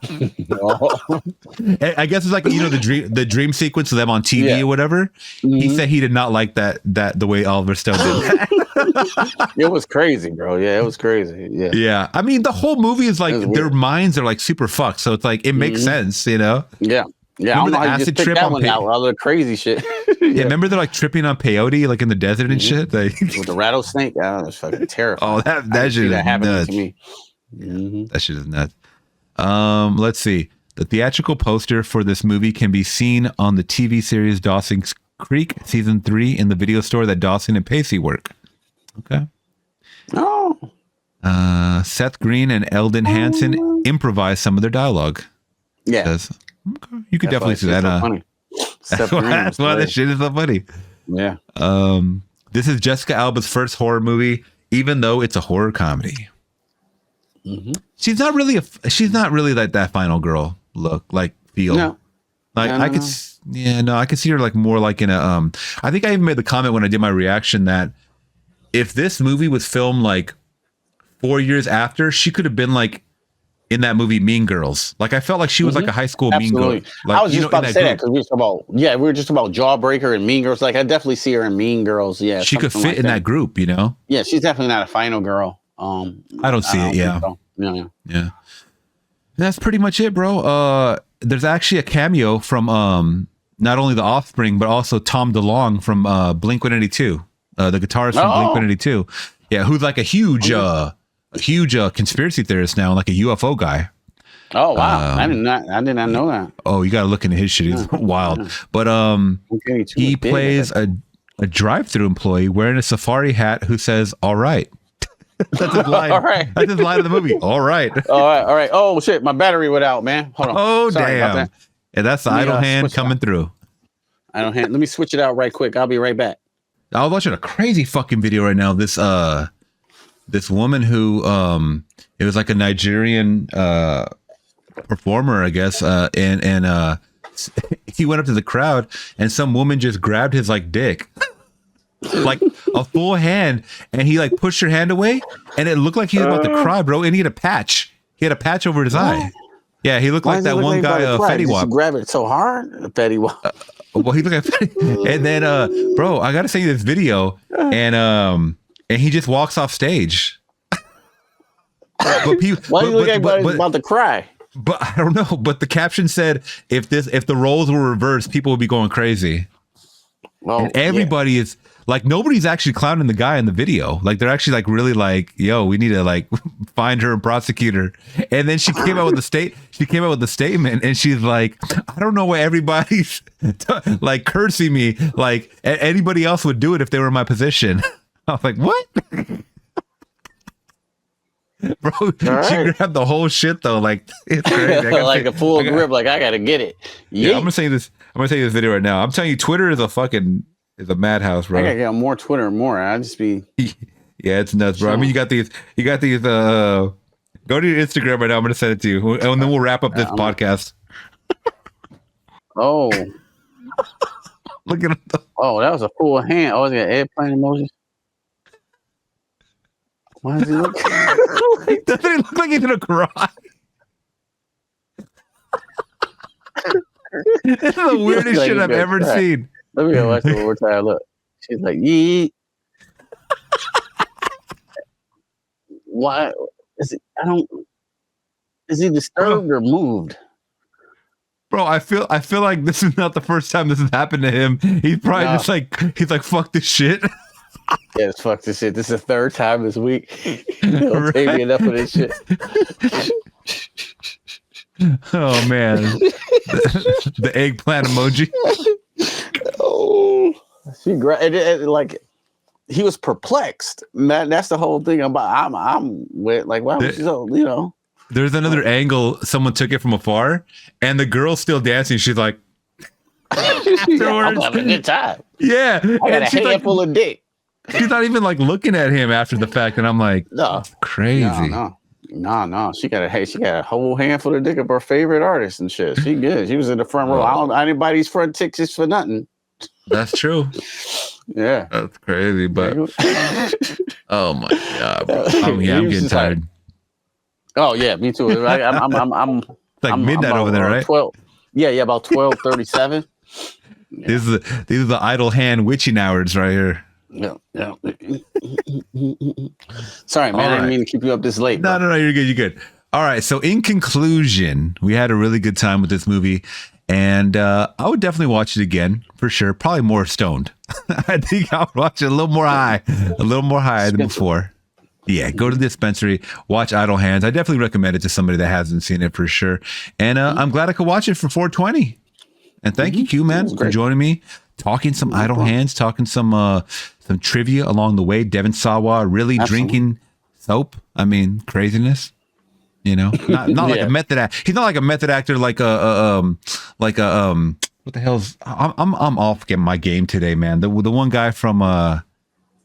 I guess it's like, you know, the dream sequence of them on TV or whatever. He said he did not like that the way Oliver Stone did that. It was crazy, bro. Yeah, it was crazy. Yeah. I mean, the whole movie is like their minds are like super fucked, so it's like it makes sense, you know. Yeah. I don't know how you just picked that one out with all the crazy shit. Remember they're like tripping on peyote like in the desert and shit. Like, with the rattlesnake. Oh, that's fucking terrifying. Oh, that shit is nuts. To me. That shit is nuts. Let's see. The theatrical poster for this movie can be seen on the TV series Dawson's Creek season 3 in the video store that Dawson and Pacey work. Okay. Oh. Seth Green and Elden Henson improvise some of their dialogue. Yeah. Okay. You could definitely see that. Funny. That's why this shit is so funny. Yeah. This is Jessica Alba's first horror movie, even though it's a horror comedy. She's not really like that final girl look, like feel. No. Like I could see her like more like in a I think I even made the comment when I did my reaction that if this movie was filmed like 4 years after, she could have been like in that movie Mean Girls. Like I felt like she was like a high school Mean Girl. Like, I was just about to say that because we were just about Jawbreaker and Mean Girls. Like I definitely see her in Mean Girls. Yeah, she could fit in that group, you know. Yeah, she's definitely not a final girl. I don't see it. Yeah. So. Yeah. That's pretty much it, bro. There's actually a cameo from not only The Offspring but also Tom DeLonge from Blink-182, the guitarist from Blink-182. Yeah, who's like a huge conspiracy theorist now, like a UFO guy. Oh wow, I did not know that. Oh, you got to look into his shit. He's wild. Yeah. But he plays a drive-through employee wearing a safari hat who says, "All right." That's his line. All right. That's his line of the movie. All right. All right. Oh shit, my battery went out, man. Hold on. Oh damn. Yeah, that's the idle hand coming through. Idle hand. Let me switch it out right quick. I'll be right back. I was watching a crazy fucking video right now. This woman who it was like a Nigerian performer, I guess, and he went up to the crowd and some woman just grabbed his like dick. Like a full hand, and he like pushed her hand away, and it looked like he was about to cry, bro. And he had a patch. He had a patch over his eye. Yeah, he looked like that one guy, Fetty Wap. Grab it so hard, Fetty Wap. Well, he looked like Fetty. And then, bro, I gotta send you this video, and he just walks off stage. But people, why do you look like he's about to cry? But I don't know. But the caption said, if the roles were reversed, people would be going crazy. Well, and everybody is. Like nobody's actually clowning the guy in the video. Like they're actually like really like, yo, we need to like find her and prosecute her. And then she came out with the statement, and she's like, I don't know why everybody's like cursing me. Like anybody else would do it if they were in my position. I was like, what? Bro, she grabbed the whole shit though. Like it's crazy. Like a full grip. Like I gotta get it. Yeah, I'm gonna say this video right now. I'm telling you, Twitter is a madhouse, bro. I gotta get on more Twitter more. I just be yeah, it's nuts, bro. I mean, you got these go to your Instagram right now. I'm gonna send it to you, and then we'll wrap up this podcast. Oh, look at him. Oh, that was a full hand. Oh, it's got airplane emojis. Why does he look? Doesn't he look like he's gonna cry? This is the weirdest shit I've ever seen. Let me go watch it one more time. Look, she's like, "Yee." Why is it? Is he disturbed or moved? Bro, I feel like this is not the first time this has happened to him. He's probably just like fuck this shit. Yeah, fuck this shit. This is the third time this week. Don't pay me enough of this shit. Oh man, the eggplant emoji. Oh, like he was perplexed. Man, that's the whole thing. I'm with like, why was so, you know? There's another angle. Someone took it from afar, and the girl's still dancing. She's like, I'm having a good time. Yeah, I got a handful of dick. She's not even like looking at him after the fact, and I'm like, no, crazy. No. She got a whole handful of dick of her favorite artist and shit. She good. She was in the front row. I don't anybody's front tickets for nothing. That's true. Yeah, that's crazy. But oh my god, bro. I'm getting tired. Oh yeah, me too. I'm like midnight over there, right? 12. Yeah, about 12:37. Yeah. These are the idle hand witching hours right here. Yeah. Sorry, man. I didn't mean to keep you up this late. No, you're good. You're good. All right. So in conclusion, we had a really good time with this movie, and I would definitely watch it again for sure. Probably more stoned. I think I would watch it a little more high than before. Yeah, go to the dispensary, watch Idle Hands. I definitely recommend it to somebody that hasn't seen it for sure. And I'm glad I could watch it for 420. And thank you, Q, man, for joining me, talking some Idle Hands, talking some trivia along the way. Devon Sawa really drinking soap. I mean, craziness. You know, not like a method actor. He's not like a method actor, like a what the hell's? I'm off getting my game today, man. The one guy from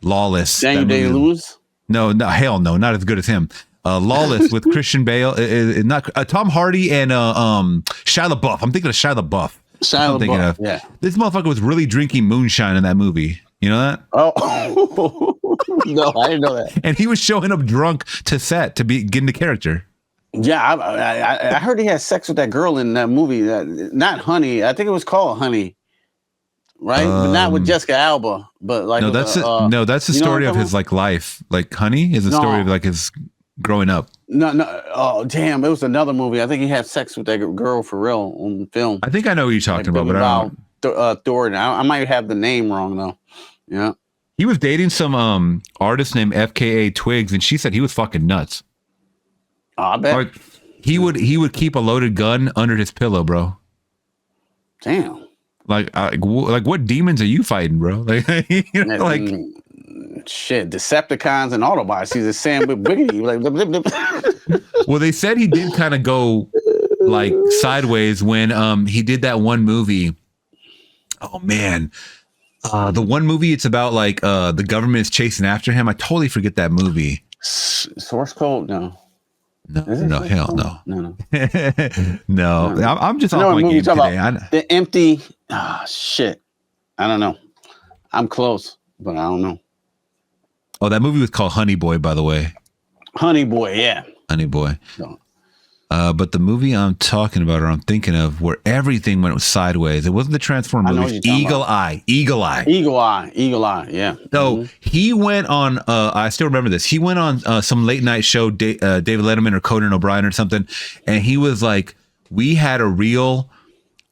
Lawless. Daniel Day-Lewis. No, hell no, not as good as him. Lawless with Christian Bale, not Tom Hardy and Shia LaBeouf. I'm thinking of Shia LaBeouf. Yeah. This motherfucker was really drinking moonshine in that movie. You know that? Oh, No, I didn't know that. And he was showing up drunk to set to get into character. Yeah, I heard he had sex with that girl in that movie. Not Honey. I think it was called Honey. Right, but not with Jessica Alba. But like, that's the story of his like life. Like Honey is the story of like his growing up. No. Oh, damn! It was another movie. I think he had sex with that girl for real on film. I think I know what you're talking about, but I don't. Thornton. I might have the name wrong though. Yeah. He was dating some artist named FKA Twigs, and she said he was fucking nuts. Oh, I bet. Like, he would keep a loaded gun under his pillow, bro. Damn. Like what demons are you fighting, bro? Like, like shit, Decepticons and Autobots. He's a Sam with Biggie. Like, blip, blip, blip. Well, they said he did kind of go like sideways when he did that one movie. Oh man. The one movie, it's about like the government is chasing after him. I totally forget that movie. Source Code? No. No, hell no. No. No. I'm just off my game today. The empty. Shit. I don't know. I'm close, but I don't know. Oh, that movie was called Honey Boy, by the way. Honey Boy, yeah. Honey Boy. No. But the movie I'm talking about, or I'm thinking of, where everything went sideways, it wasn't the Transformers movie. Eagle Eye. Yeah. So he went on, I still remember this. He went on some late night show, David Letterman or Conan O'Brien or something. And he was like, we had a real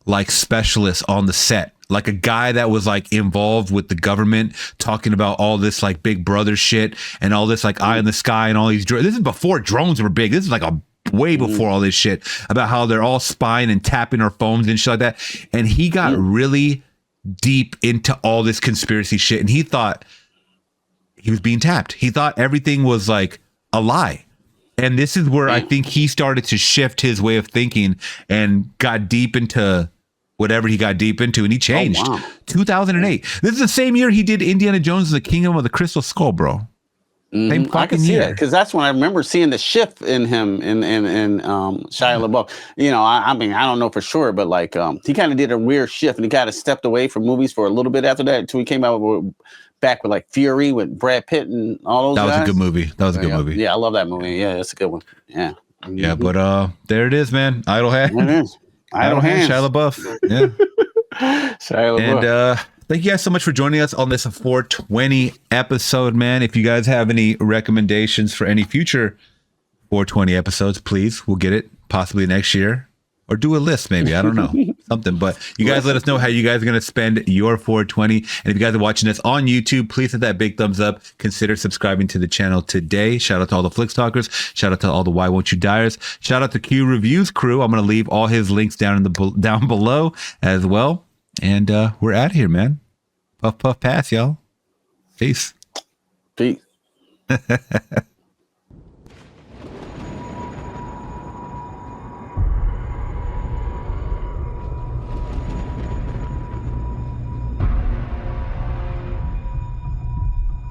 like specialist on the set, like a guy that was like involved with the government, talking about all this like Big Brother shit and all this like eye in the sky and all these drones. This is before drones were big. This is like way before all this shit about how they're all spying and tapping our phones and shit like that. And he got really deep into all this conspiracy shit. And he thought he was being tapped. He thought everything was like a lie. And this is where I think he started to shift his way of thinking and got deep into whatever he got deep into. And he changed. 2008. This is the same year he did Indiana Jones and the Kingdom of the Crystal Skull, bro. Same fucking I can see year. that because that's when I remember seeing the shift in him in Shia LaBeouf. You know, I mean, I don't know for sure, but like he kind of did a weird shift and he kind of stepped away from movies for a little bit after that until he came out back with like Fury with Brad Pitt and all those guys. That was a good movie. That was a good movie. Yeah, I love that movie. Yeah, that's a good one. Yeah. Yeah, but there it is, man. Idle Hands. There it is. Idle Hands. Shia LaBeouf. Yeah. Shia LaBeouf. And thank you guys so much for joining us on this 420 episode, man. If you guys have any recommendations for any future 420 episodes, please, we'll get it possibly next year. Or do a list, maybe. I don't know. Something. But you guys let us know how you guys are going to spend your 420. And if you guys are watching this on YouTube, please hit that big thumbs up. Consider subscribing to the channel today. Shout out to all the Flix Talkers. Shout out to all the Why Won't You Diers. Shout out to Q Reviews crew. I'm going to leave all his links down below as well. And we're out of here, man. Puff, puff, pass, y'all. Peace. Peace.